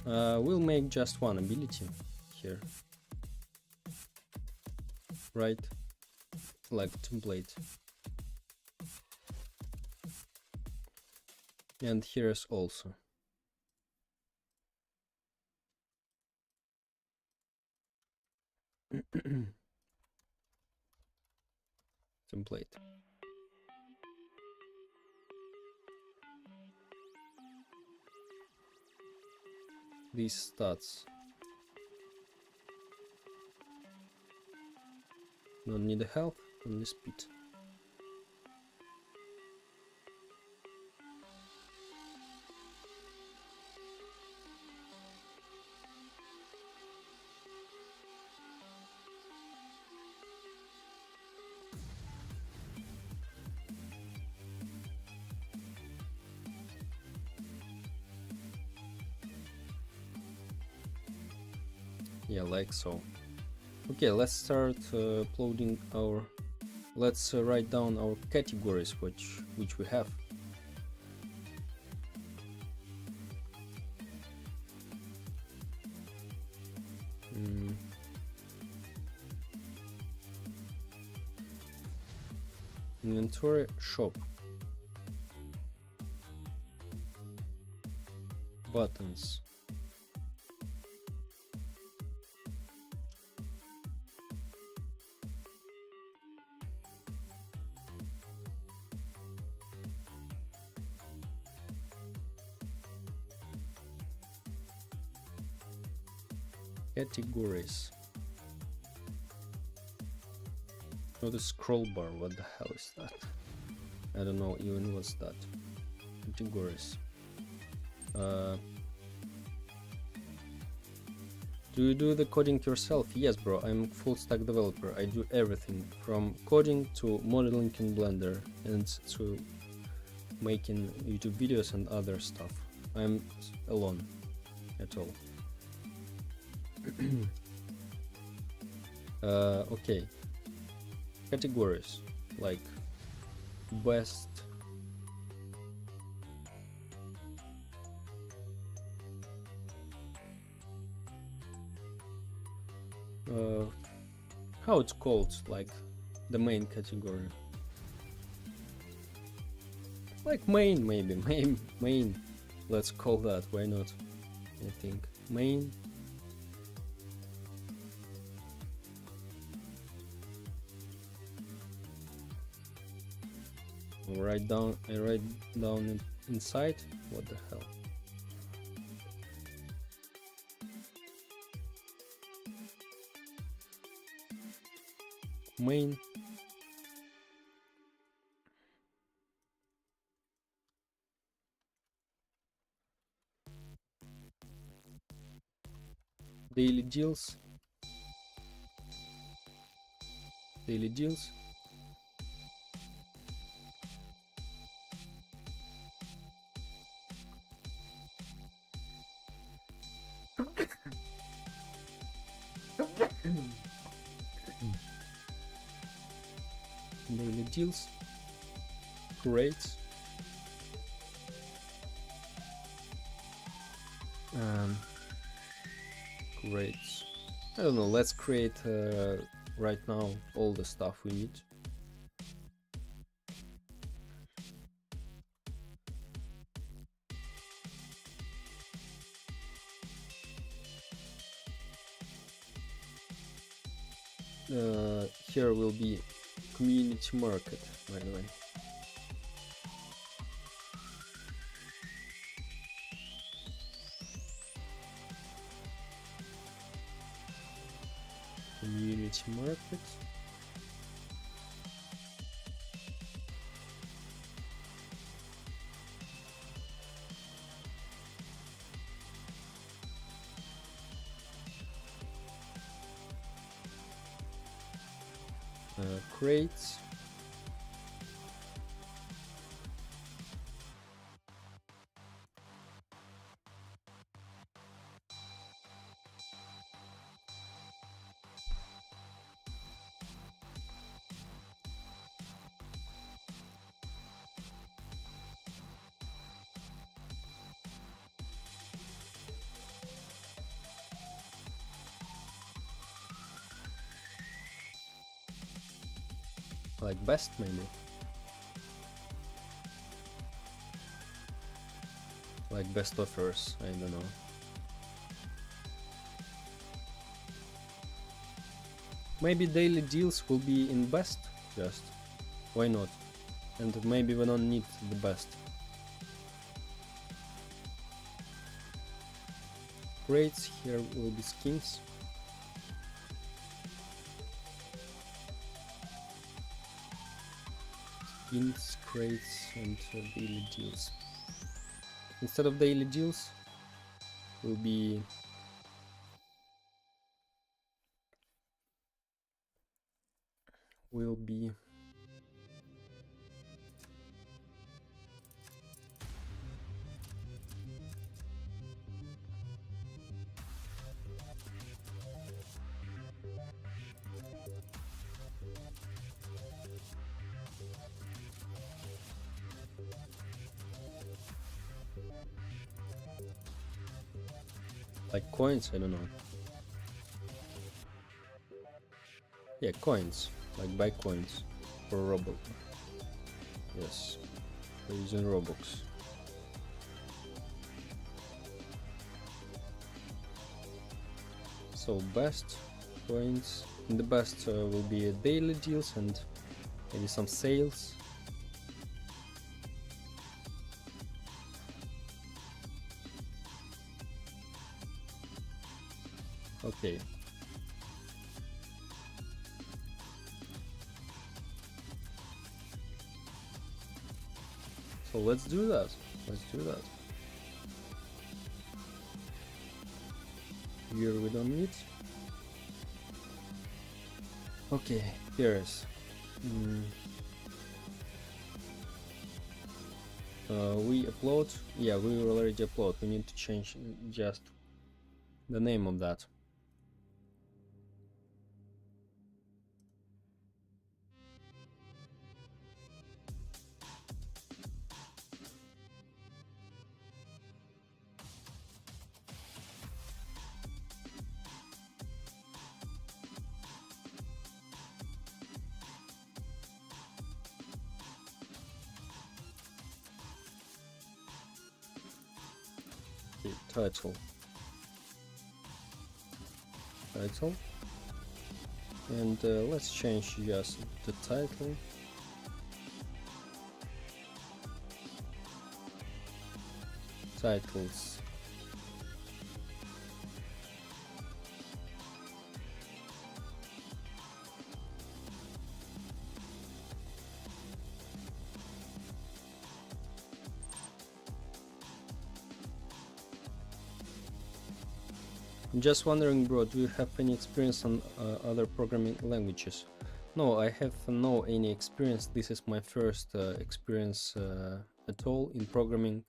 We'll make just one ability here, right? Like template. And here's also. template. These stats. Don't need the health, only speed. Yeah, like so. Okay, let's start uploading our. Let's write down our categories which we have. Inventory, shop, buttons, categories. Oh, the scroll bar, what the hell is that? I don't know even what's that. Categories. Do you do the coding yourself? Yes, bro, I'm full stack developer. I do everything from coding to modeling in Blender and to making YouTube videos and other stuff. I'm alone at all. Okay. Categories like best, how it's called, like the main category, like main, maybe main, let's call that, why not? I think main. I write down inside, what the hell. Main. Daily deals. Daily deals. Daily deals. Great. Great. I don't know, let's create right now all the stuff we need. Here will be community market, by the way. Community market. Crates. Like best, maybe. Like best offers, I don't know. Maybe daily deals will be in best, just. Why not? And maybe we don't need the best. Crates, here will be skins. Skins, crates, and daily deals. Instead of daily deals, will be like coins, I don't know. Yeah, coins, like buy coins for Roblox. Yes, we're using Roblox. So best coins, in the best will be daily deals and maybe some sales. Okay. So let's do that. Let's do that. Here we don't need. Okay, here is. We upload. Yeah, we will already upload. We need to change just the name of that. Okay, title. And let's change just the title. Titles. I'm just wondering, bro, do you have any experience on other programming languages? No, I have no any experience. This is my first experience at all in programming.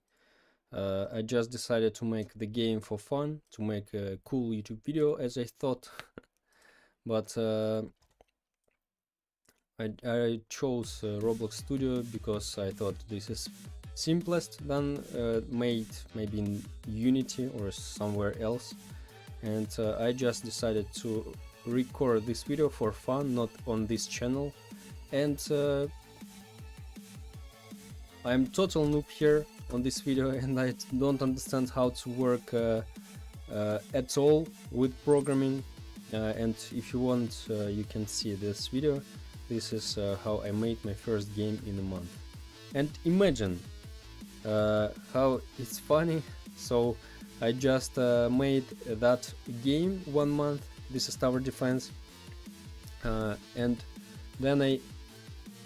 I just decided to make the game for fun, to make a cool YouTube video, as I thought. But I chose RobloxStudio because I thought this is simplest than made maybe in Unity or somewhere else. And I just decided to record this video for fun, not on this channel. And I'm total noob here on this video, and I don't understand how to work at all with programming. And if you want, you can see this video. This is how I made my first game in a month. And imagine how it's funny. So I just made that game 1 month. This is tower defense, and then I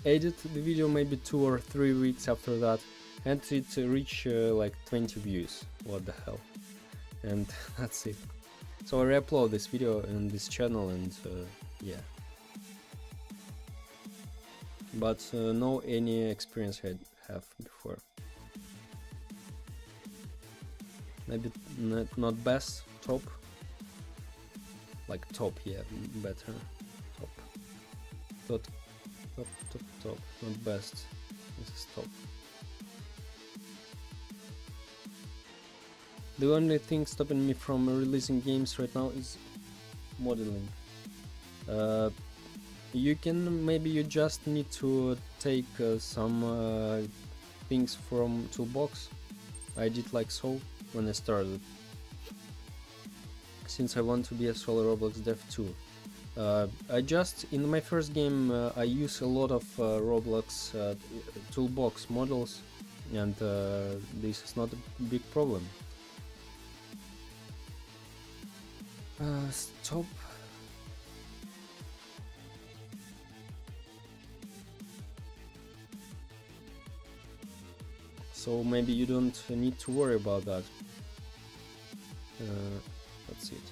edited the video maybe 2 or 3 weeks after that, and it reached like 20 views. What the hell? And that's it. So I re-upload this video on this channel, and yeah. But no any experience I have before. Maybe not best, top. Like top, yeah, better. Top. Top. Not best. This is top. The only thing stopping me from releasing games right now is modeling. Maybe you just need to take some things from toolbox. I did like so when I started, since I want to be a solo Roblox dev too. I just in my first game I use a lot of Roblox toolbox models, and this is not a big problem. Stop. So maybe you don't need to worry about that. That's it.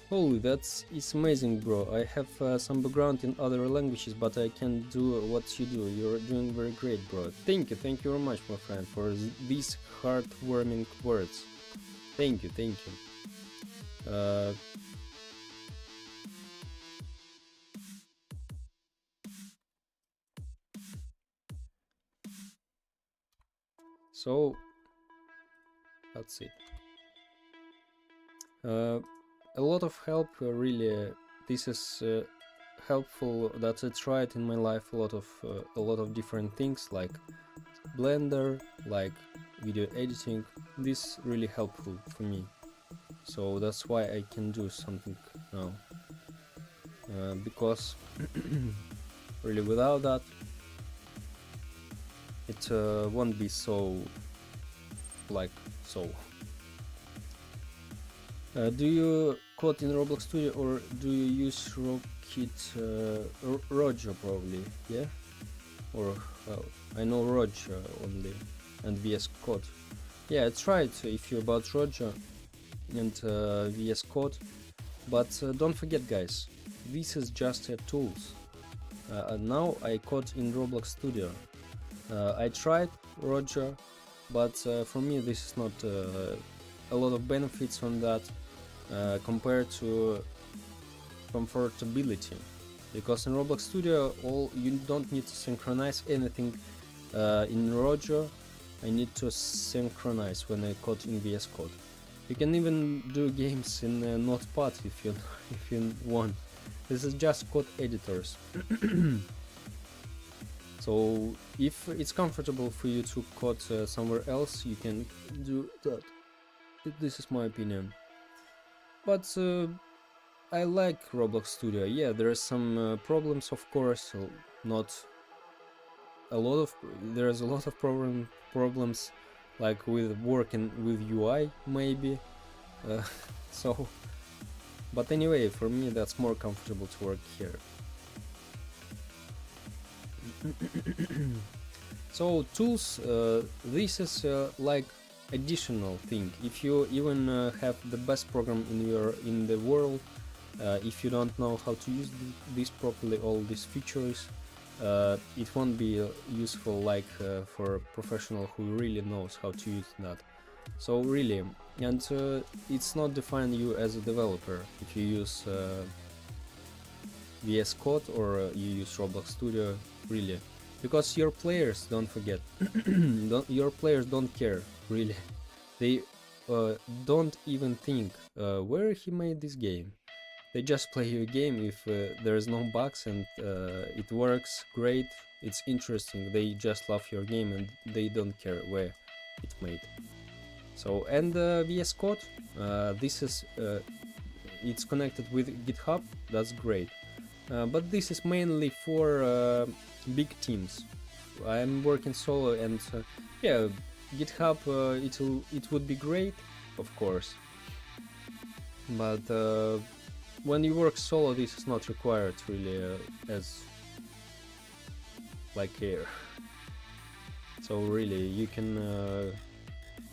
Holy, it's amazing, bro. I have some background in other languages, but I can't do what you do. You're doing very great, bro. Thank you very much, my friend, for these heartwarming words. Thank you. So that's it. A lot of help, really. This is helpful that I tried in my life a lot of different things like Blender, like video editing. This really helpful for me. So that's why I can do something now. Because really without that it won't be so like so. Do you code in RobloxStudio or do you use Roger probably, yeah? Or I know Roger only and VS Code. Yeah, I tried if you're about Roger and VS Code, but don't forget, guys, this is just tools. Now I code in RobloxStudio. I tried Roger, but for me this is not a lot of benefits from that compared to comfortability, because in RobloxStudio you don't need to synchronize anything. In Roger I need to synchronize when I code in VS Code. You can even do games in Notepad if you want. This is just code editors. So if it's comfortable for you to code somewhere else, you can do that. This is my opinion. But I like RobloxStudio. Yeah, there are some problems, of course. Not a lot of. There's a lot of problems, like with working with UI, maybe. So, but anyway, for me that's more comfortable to work here. So tools, this is like additional thing. If you even have the best program in the world, if you don't know how to use this properly, all these features, it won't be useful like for a professional who really knows how to use that. So really, and it's not define you as a developer if you use VS Code or you use RobloxStudio, really, because your players, don't forget, your players don't care, really. They don't even think where he made this game. They just play your game if there's no bugs and it works great, it's interesting. They just love your game and they don't care where it's made. So, and VS Code, this is it's connected with GitHub, that's great. But this is mainly for big teams. I'm working solo, and yeah, GitHub it would be great, of course. But when you work solo, this is not required really as like here. So really, you can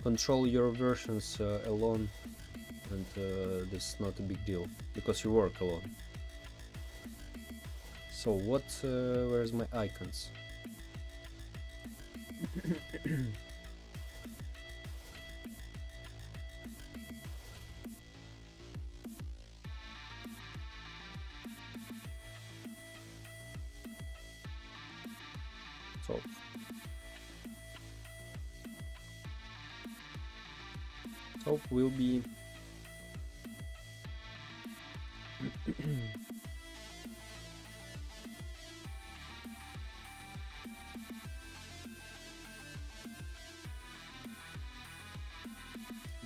control your versions alone, and this is not a big deal because you work alone. So what? Where's my icons? So top will be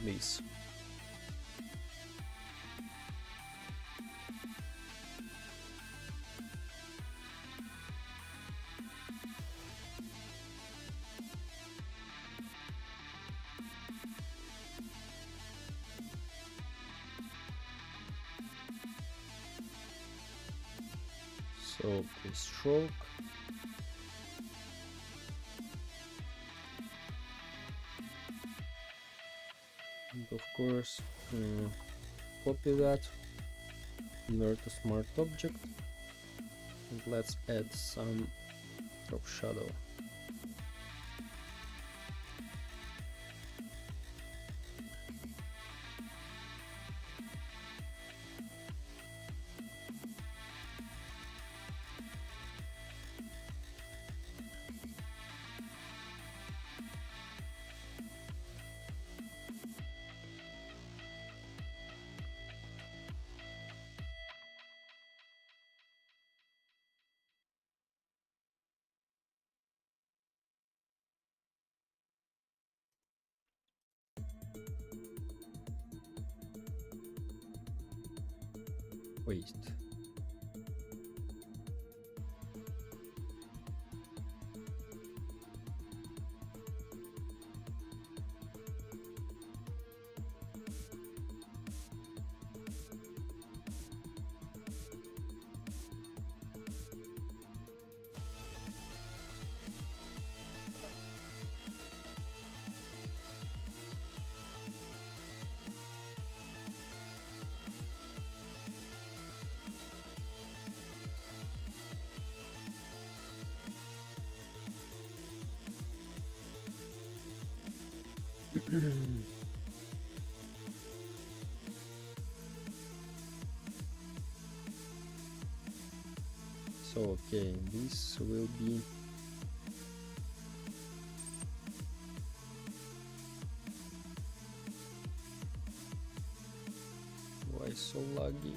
this. So okay, stroke. And of course, copy that, convert to smart object, and let's add some drop shadow. Waste. So okay, this will be why so laggy.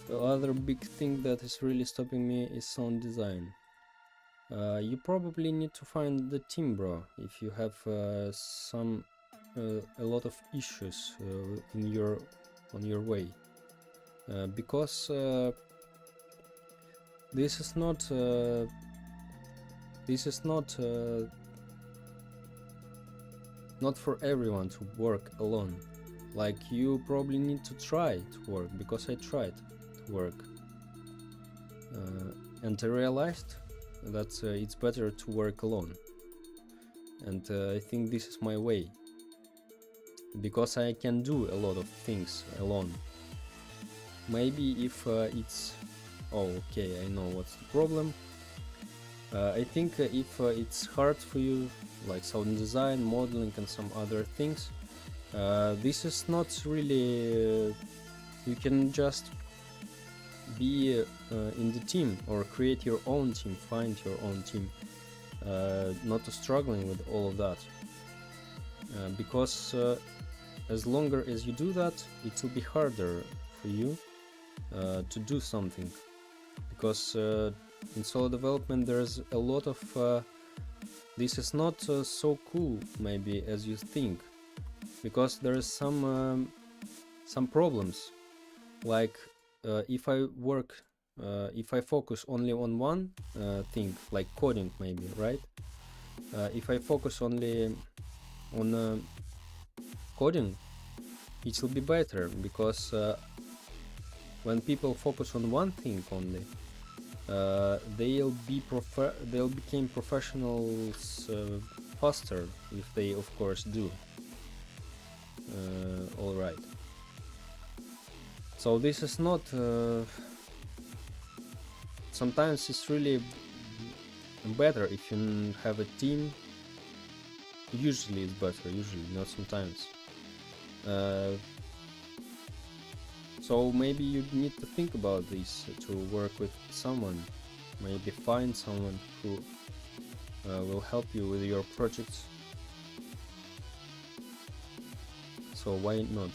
The other big thing that is really stopping me is sound design. You probably need to find the team, bro, if you have a lot of issues on your way, because this is not not for everyone to work alone. Like, you probably need to try to work, because I tried to work, and I realized that it's better to work alone, and I think this is my way, because I can do a lot of things alone. Maybe if it's... oh, okay, I know what's the problem. I think if it's hard for you, like sound design, modeling and some other things, this is not really... you can just be in the team, or create your own team, find your own team, not struggling with all of that, because as longer as you do that, it will be harder for you to do something, because in solo development there's a lot of this is not so cool maybe as you think, because there is some problems, like if I focus only on one thing, like coding maybe, right? If I focus only on coding, it will be better, because when people focus on one thing only, they'll become professionals faster, if they of course do. All right. So this is not... sometimes it's really better if you have a team. Usually it's better, usually, not sometimes. So maybe you need to think about this to work with someone. Maybe find someone who will help you with your projects. So why not?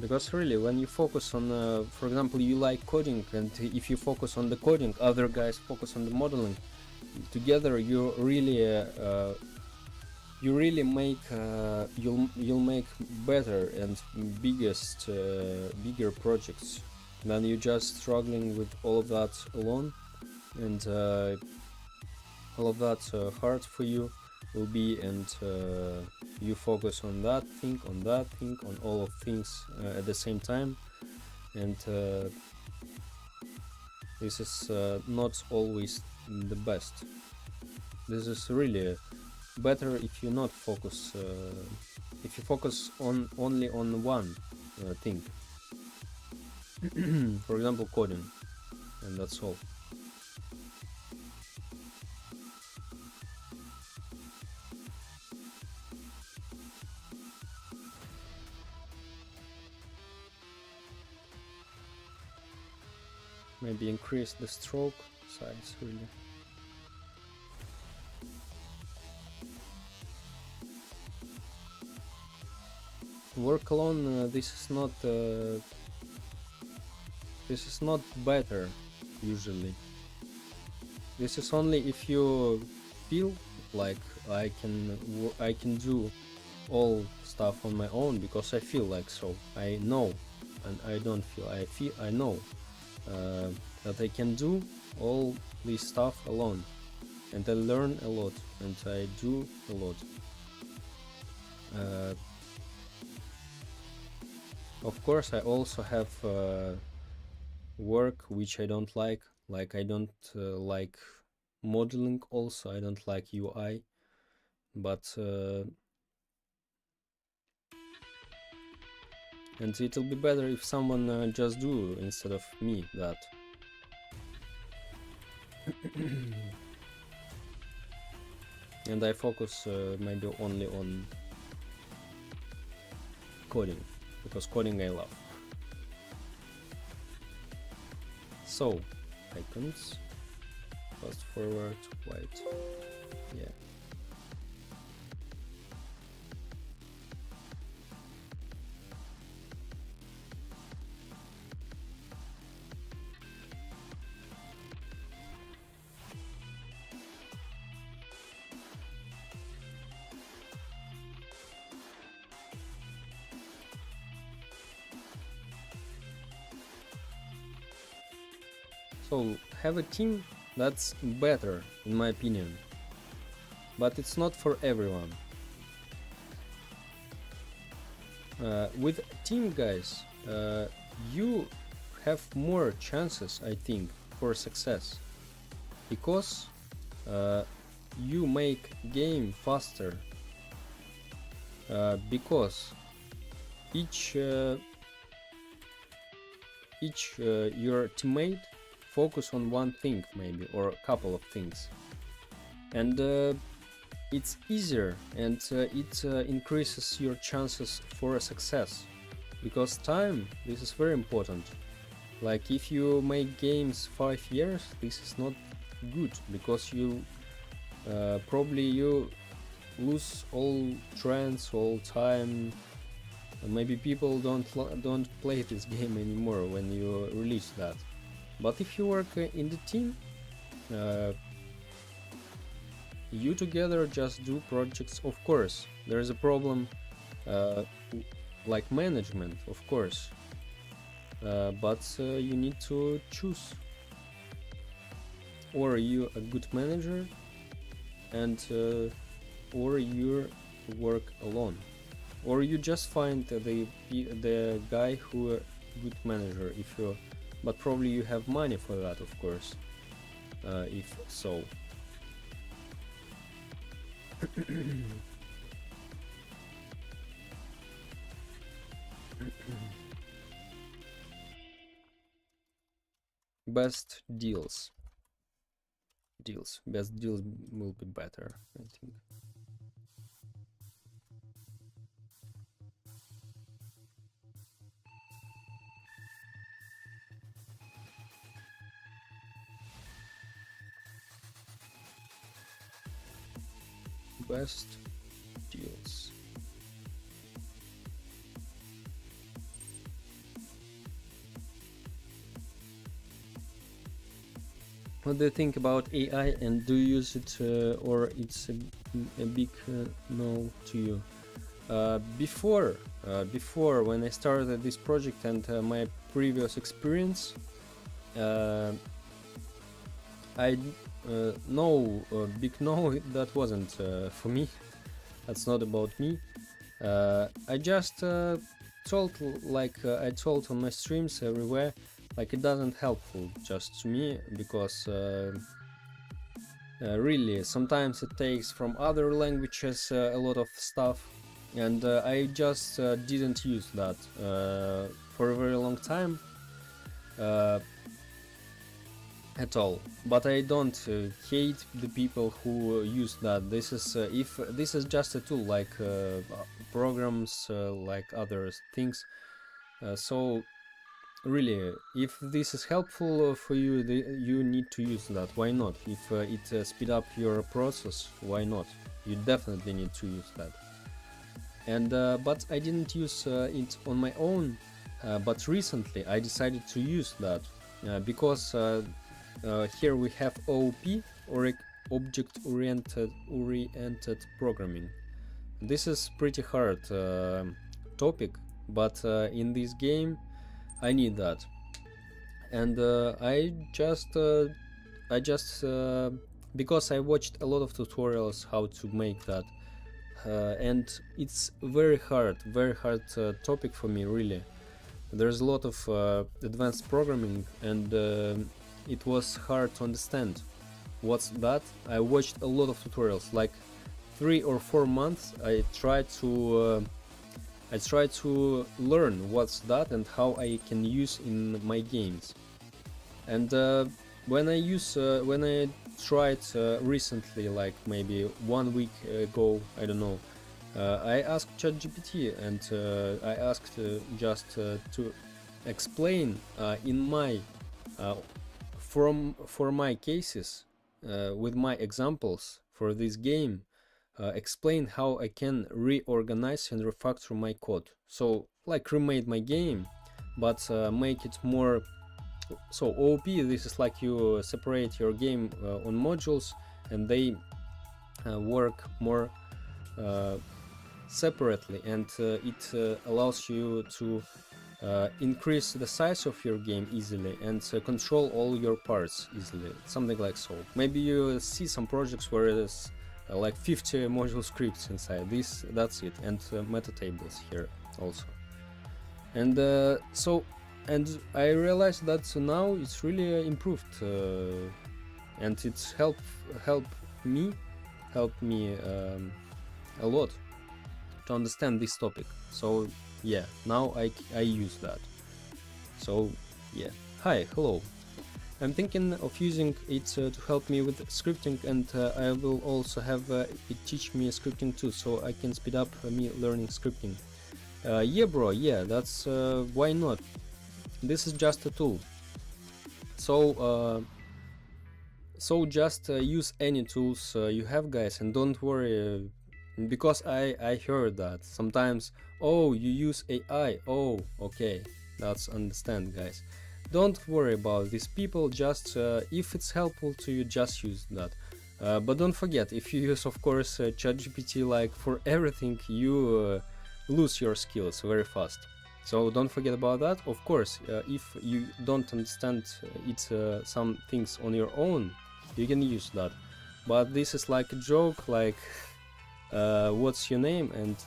Because really, when you focus on, for example, you like coding, and if you focus on the coding, other guys focus on the modeling, together you really make you'll make better and bigger projects than you just struggling with all of that alone, and all of that hard for you will be, and you focus on that thing, on all of things at the same time, and this is not always the best. This is really better if you not focus, if you focus on only on one thing. For example, coding, and that's all. Maybe increase the stroke size really. Work alone, this is not better usually. This is only if you feel like I can do all stuff on my own because I feel like so. I know, and I don't feel. I know that I can do all this stuff alone, and I learn a lot, and I do a lot. Of course, I also have work which I don't like I don't like modeling. Also, I don't like UI, but and it'll be better if someone just do instead of me that. And I focus maybe only on coding, because coding I love. So, icons, fast forward, white, yeah. So have a team, that's better in my opinion, but it's not for everyone. With team guys, you have more chances, I think, for success, because you make game faster, because each your teammate focus on one thing maybe, or a couple of things, and it's easier, and it increases your chances for a success, because time, this is very important. Like if you make games 5 years, this is not good, because you probably you lose all trends, all time. Maybe people don't play this game anymore when you release that. But if you work in the team, you together just do projects. Of course, there is a problem like management, of course, but you need to choose. Or you a good manager, and or you work alone, or you just find the guy who a good manager if you. But probably you have money for that, of course, if so. Best deals. Best deals will be better, I think. Best deals. What do you think about AI, and do you use it, or it's a big no to you? Before when I started this project and my previous experience, I no big no, that wasn't for me. That's not about me. I just told, I told on my streams everywhere, like it doesn't helpful just to me, because really sometimes it takes from other languages a lot of stuff, and I just didn't use that for a very long time at all. But I don't hate the people who use that. This is if this is just a tool, like programs, like other things. So really, if this is helpful for you, you need to use that. Why not? If it speed up your process, why not? You definitely need to use that. And but I didn't use it on my own. But recently I decided to use that because here we have OOP, or object-oriented programming. This is pretty hard topic, but in this game I need that, and I just because I watched a lot of tutorials how to make that, and it's very hard topic for me, really. There's a lot of advanced programming, and it was hard to understand what's that. I watched a lot of tutorials, like 3 or 4 months. I tried to learn what's that and how I can use in my games. And when I tried recently, like maybe 1 week ago, I don't know, I asked ChatGPT, and I asked just to explain in my for my cases, with my examples for this game, explain how I can reorganize and refactor my code. So like remade my game, but make it more. So OOP, this is like you separate your game on modules, and they work more separately, and it allows you to increase the size of your game easily, and control all your parts easily, something like so. Maybe you see some projects where there's like 50 module scripts inside this, that's it, and meta tables here also. And and I realized that now it's really improved, and it's helped me a lot to understand this topic. So yeah, now I use that. So yeah, hi, hello. I'm thinking of using it to help me with scripting, and I will also have it teach me scripting too, so I can speed up me learning scripting. Yeah bro, yeah, that's why not? This is just a tool. So so just use any tools you have, guys, and don't worry, because I heard that sometimes, oh, you use AI, oh, okay, that's understand, guys. Don't worry about these people, just if it's helpful to you, just use that. But don't forget, if you use, of course, ChatGPT like for everything, you lose your skills very fast. So don't forget about that. Of course, if you don't understand some things on your own, you can use that. But this is like a joke, like what's your name, and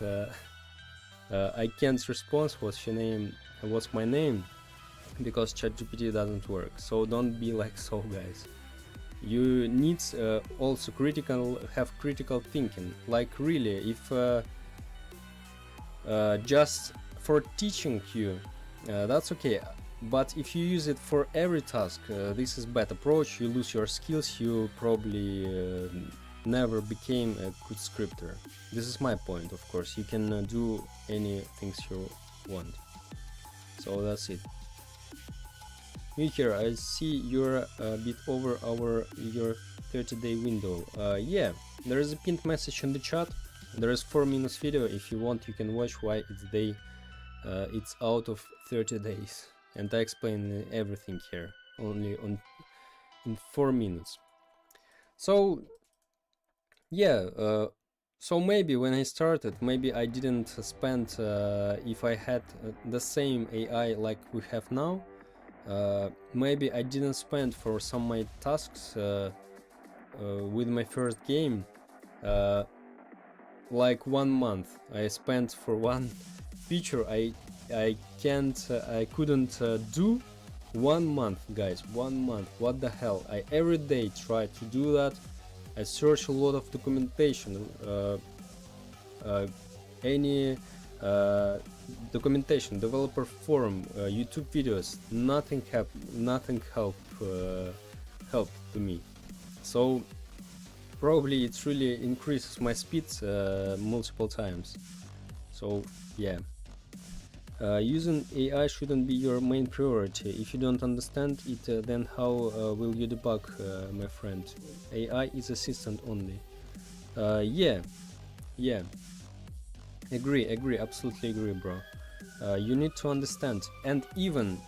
I can't respond what's your name, what's my name, because ChatGPT doesn't work. So don't be like so, guys. You need also have critical thinking. Like really, if just for teaching you, that's okay. But if you use it for every task, this is bad approach. You lose your skills. You probably never became a good scripter. This is my point, of course. You can do any things you want. So that's it. You here, I see you're a bit over your 30-day window. Yeah, there is a pinned message in the chat. There is 4 minutes video. If you want, you can watch why it's out of 30 days, and I explain everything here only in 4 minutes. So yeah, so maybe when I started, maybe I didn't spend if I had the same AI like we have now, maybe I didn't spend for some of my tasks with my first game like 1 month I spent for one feature. I couldn't do 1 month, guys. 1 month. What the hell? I every day try to do that. I search a lot of documentation, any documentation, developer forum, YouTube videos. Nothing helped to me. So probably it really increases my speed multiple times. So yeah, using AI shouldn't be your main priority. If you don't understand it, then how will you debug, my friend? AI is assistant only. Yeah, agree, absolutely agree, bro. You need to understand, and even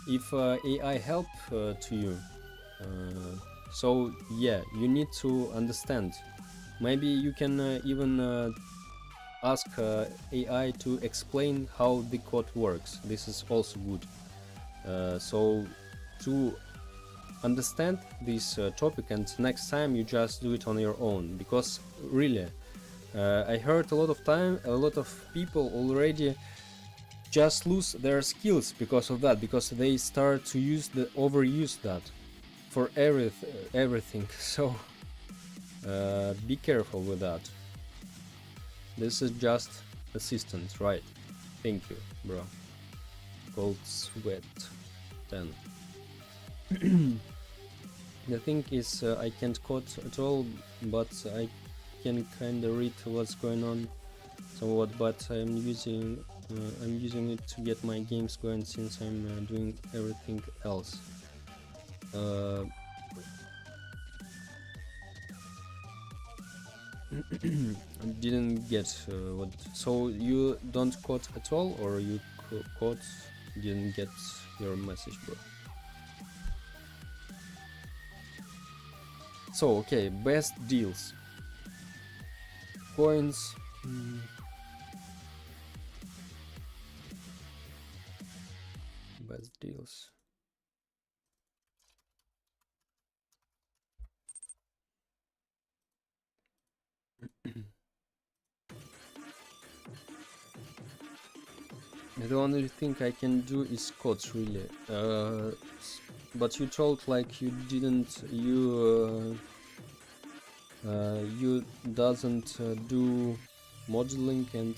if AI help to you, so yeah, you need to understand. Maybe you can even ask AI to explain how the code works. This is also good. So to understand this topic, and next time you just do it on your own, because really I heard a lot of people already just lose their skills because of that, because they start to overuse that for everything. So be careful with that. This is just assistance, right? Thank you, bro. Cold sweat 10. The thing is, I can't code at all, but I can kinda read what's going on somewhat. But I'm using it to get my games going, since I'm doing everything else. I didn't get what. So you don't code at all, or you code? Didn't get your message, bro. So okay, best deals. Coins. Best deals. The only thing I can do is codes, really. But you told like you didn't, you doesn't do modeling, and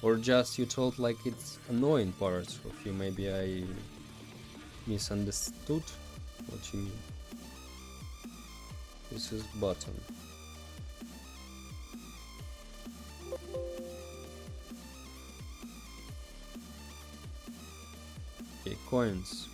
or just you told like it's annoying parts of you. Maybe I misunderstood what you mean. This is button. Okay, coins.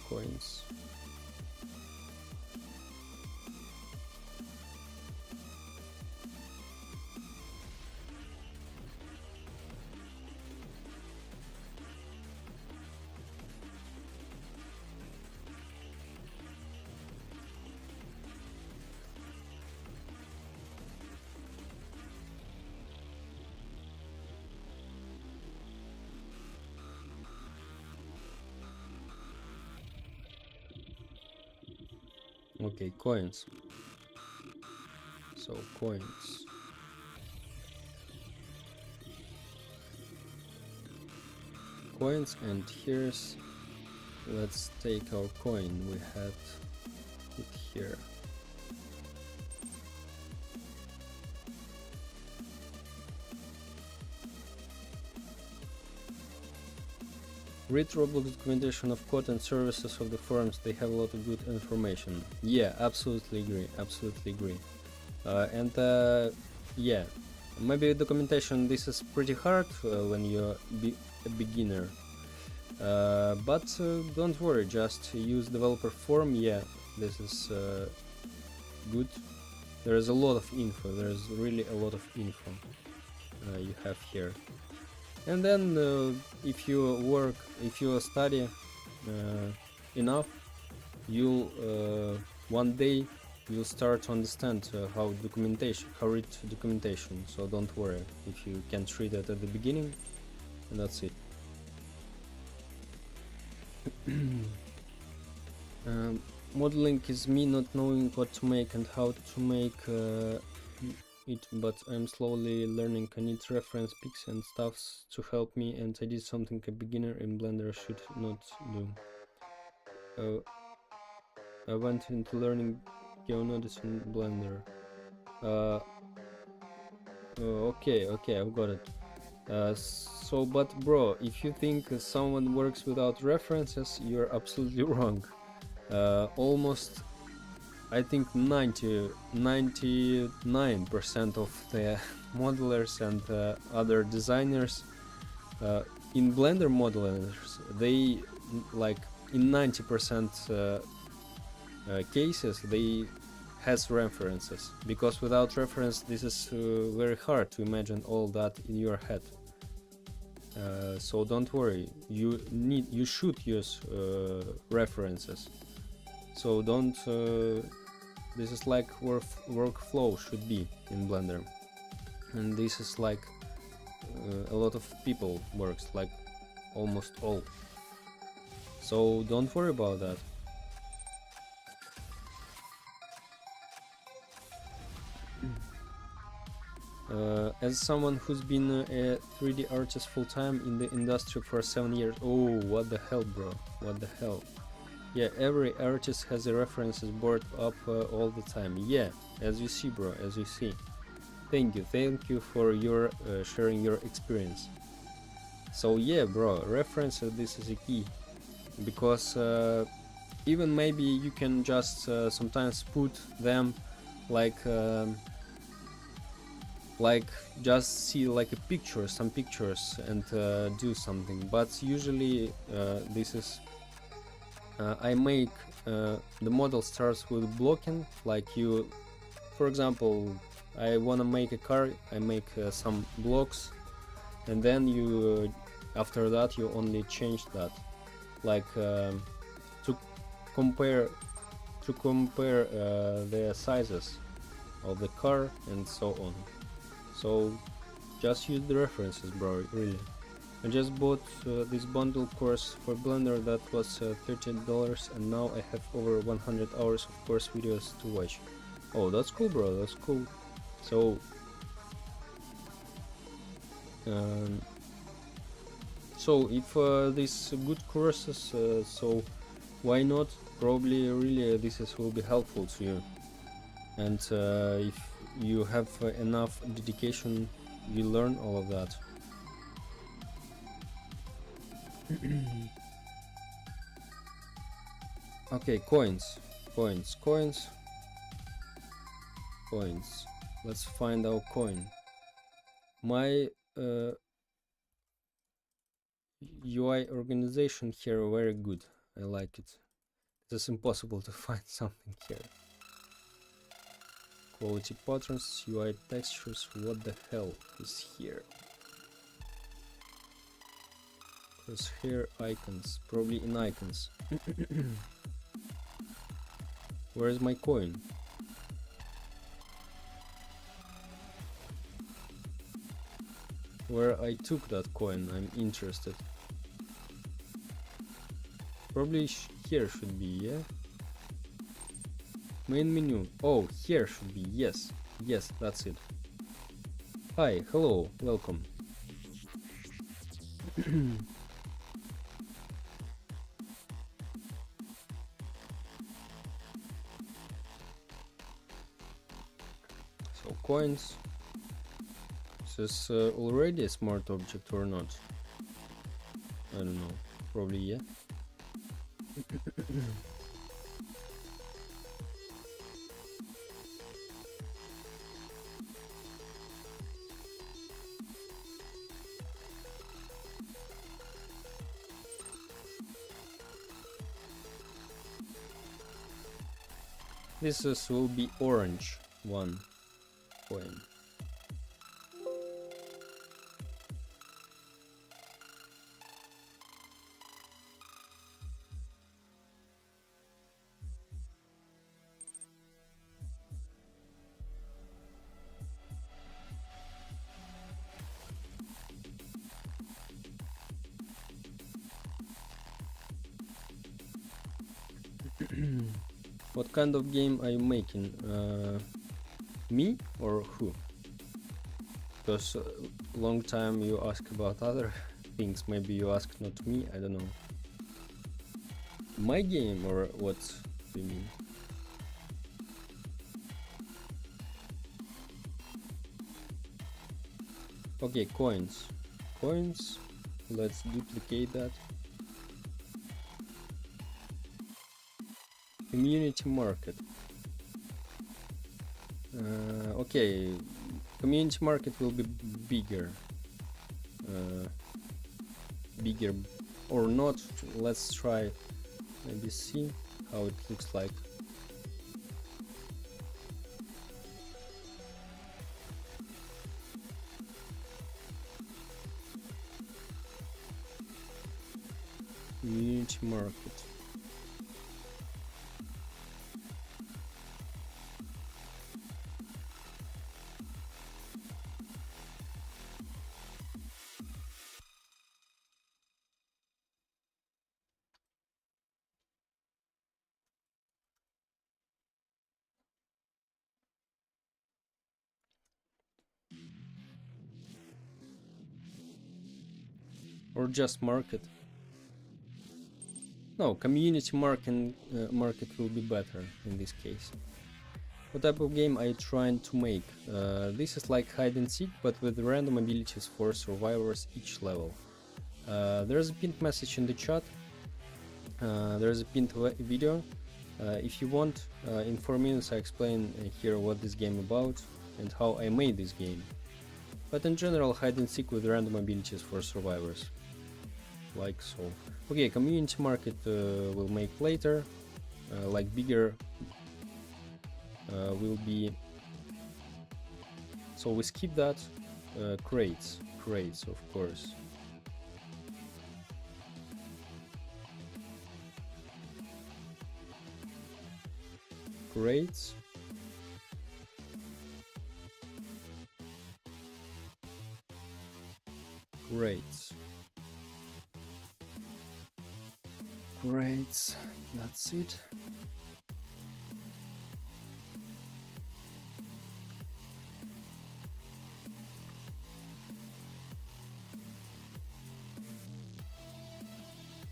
Okay, coins. So coins. And here's, let's take our coin. We had it here. Read Roblox documentation of code and services of the forums. They have a lot of good information. Yeah, absolutely agree. Yeah, maybe documentation, this is pretty hard when you're a beginner. But don't worry, just use developer forum. Yeah, this is good. There is a lot of info. There is really a lot of info you have here. And then if you study enough, you'll one day you'll start to understand how read documentation. So don't worry if you can't read it at the beginning, and that's it. Modeling is me not knowing what to make and how to make it, but I'm slowly learning. I need reference pics and stuffs to help me, and I did something a beginner in Blender should not do. I went into learning geonodes in Blender. Okay, I've got it. So, but bro, if you think someone works without references, you're absolutely wrong. Almost, I think 99% of the modelers and other designers in Blender modelers, they like in 90% cases they has references, because without reference this is very hard to imagine all that in your head. So don't worry, you should use references. So don't this is like workflow should be in Blender, and this is like a lot of people works, like almost all. So don't worry about that. As someone who's been a 3D artist full-time in the industry for 7 years, oh, what the hell, bro, what the hell. Yeah, every artist has a references board up all the time. Yeah, as you see, bro, as you see. Thank you for your sharing your experience. So yeah, bro, references, this is a key, because even maybe you can just sometimes put them like just see like a picture, some pictures, and do something. But usually this is I make the model starts with blocking, like you, for example, I want to make a car, I make some blocks, and then you after that you only change that, like to compare the sizes of the car and so on. So just use the references, bro, really. I just bought this bundle course for Blender that was $13, and now I have over 100 hours of course videos to watch. Oh, that's cool, bro, that's cool. So if these good courses, so why not? Probably really this will be helpful to you, and if you have enough dedication, you learn all of that. Okay, coins. Let's find our coin. My UI organization here very good. I like it. It's impossible to find something here. Quality patterns, UI textures, what the hell is here? Crosshair icons, probably in icons. Where is my coin? Where I took that coin, I'm interested. Probably here should be, yeah? Main menu. Oh, here should be, yes. Yes, that's it. Hi, hello, welcome. So coins. Is this already a smart object or not? I don't know. Probably yeah. This will be orange one coin. What kind of game are you making? Me or who? Because long time you ask about other things. Maybe you ask not me. I don't know. My game or what do you mean? Okay, coins. Coins. Let's duplicate that. Community market. Okay, community market will be bigger. Bigger or not. Let's try. Maybe see how it looks like. Community market. Or just market. No, community market will be better in this case. What type of game are you trying to make? This is like hide and seek, but with random abilities for survivors each level. There's a pinned message in the chat. There's a pinned video. If you want, in 4 minutes I explain here what this game about and how I made this game. But in general, hide and seek with random abilities for survivors. Like so. Okay, community market will make later. Like bigger will be. So we skip that. Crates, of course. Crates. Crates. Crates. That's it.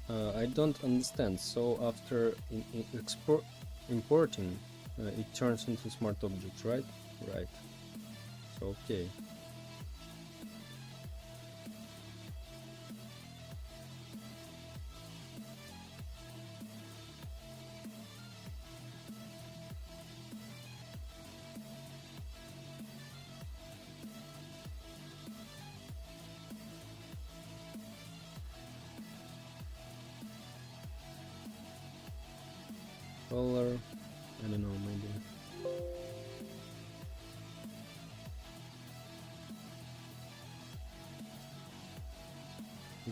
I don't understand. So after importing, it turns into smart object, right? Right. So okay. Color, I don't know, maybe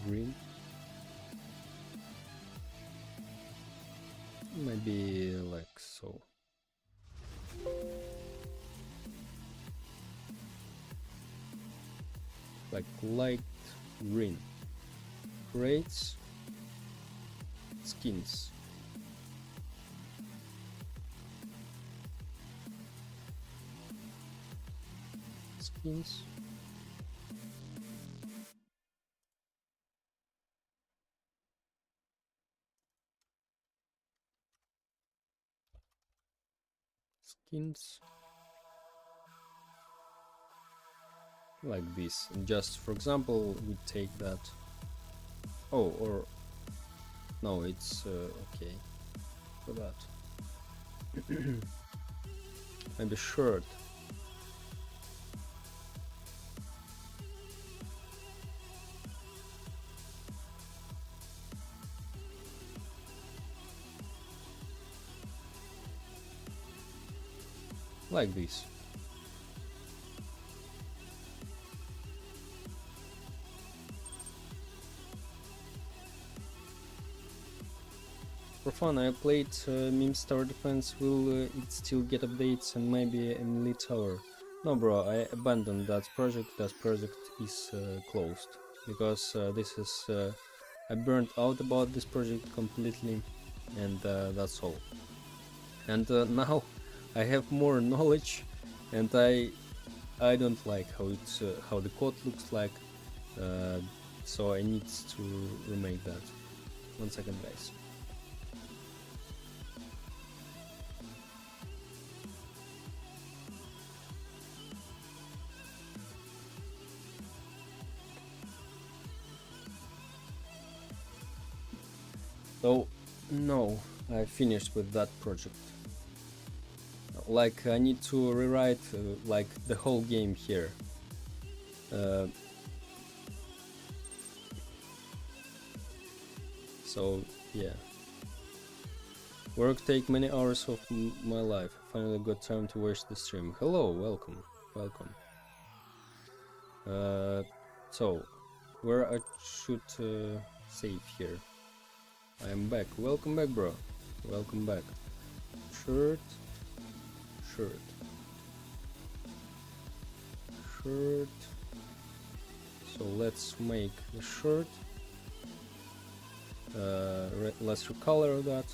green, maybe like so. Like light green. Crates, skins. Skins. Skins. Like this. And just for example, we take that. Oh, or no, it's okay for that. Maybe shirt. Like this. For fun, I played Meme Tower Defense. Will it still get updates and maybe a melee tower? No, bro, I abandoned that project. That project is closed because this is I burned out about this project completely, and that's all. And now I have more knowledge, and I don't like how the code looks like, so I need to remake that. 1 second, guys. So no, I finished with that project. Like I need to rewrite like the whole game here. So yeah, work take many hours of my life. I finally got time to watch the stream. Hello, welcome, welcome. So where I should save here? I am back. Welcome back, bro. Welcome back. Shirt, shirt, shirt. So let's make the shirt. Let's recolor that.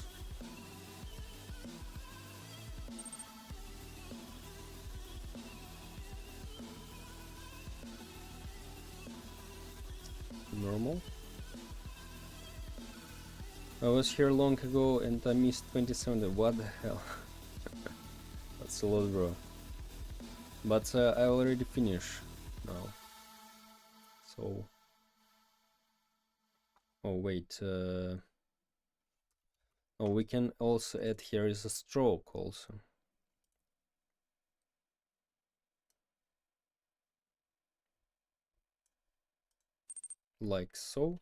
Normal. I was here long ago and I missed 27. What the hell? That's a lot, bro. But I already finished now. So. Oh wait. Oh, we can also add here is a stroke also. Like so.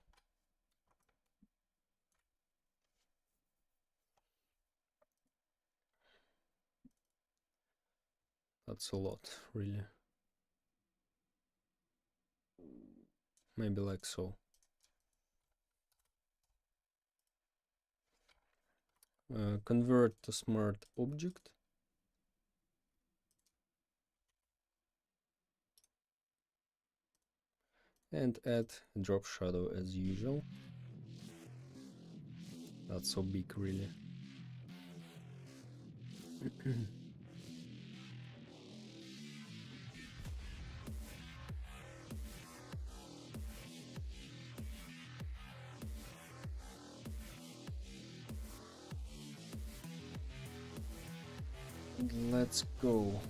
That's a lot, really. Maybe like so. Convert to smart object. And add drop shadow as usual. That's so big, really. Let's go.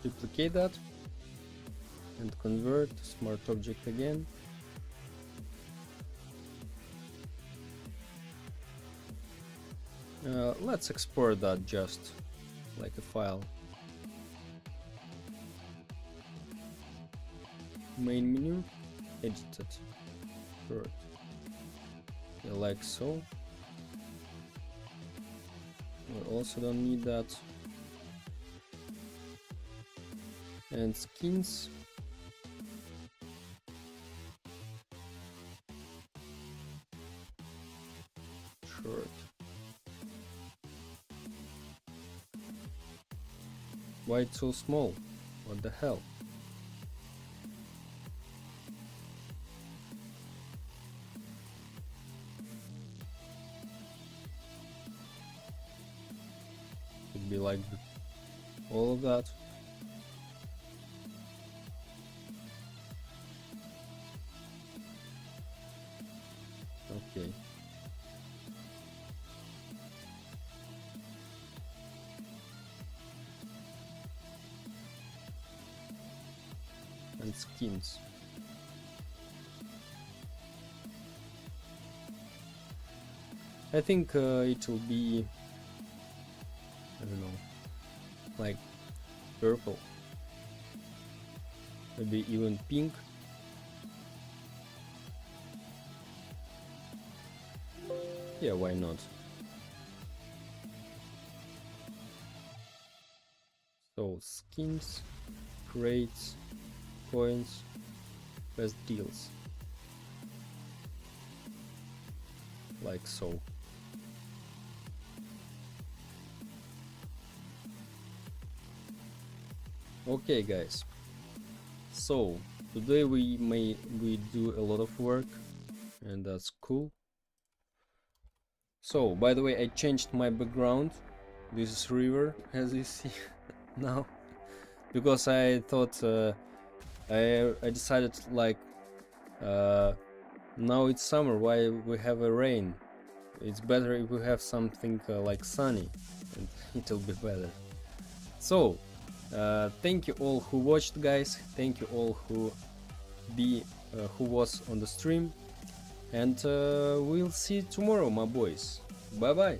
Duplicate that and convert to smart object again. Let's export that just like a file. Main menu, edited, short. Yeah, like so. We also don't need that. And skins. Short. Why it's so small? What the hell? Could be like all of that. Okay. And skins. I think it will be, I don't know, like purple, maybe even pink. Yeah, why not? So skins, crates, coins, best deals, like so. Okay, guys, so today we do a lot of work, and that's cool. So, by the way, I changed my background. This is river, as you see now, because I thought I decided like now it's summer. Why we have a rain? It's better if we have something like sunny, and it'll be better. So, thank you all who watched, guys. Thank you all who was on the stream, and we'll see you tomorrow, my boys. Bye bye.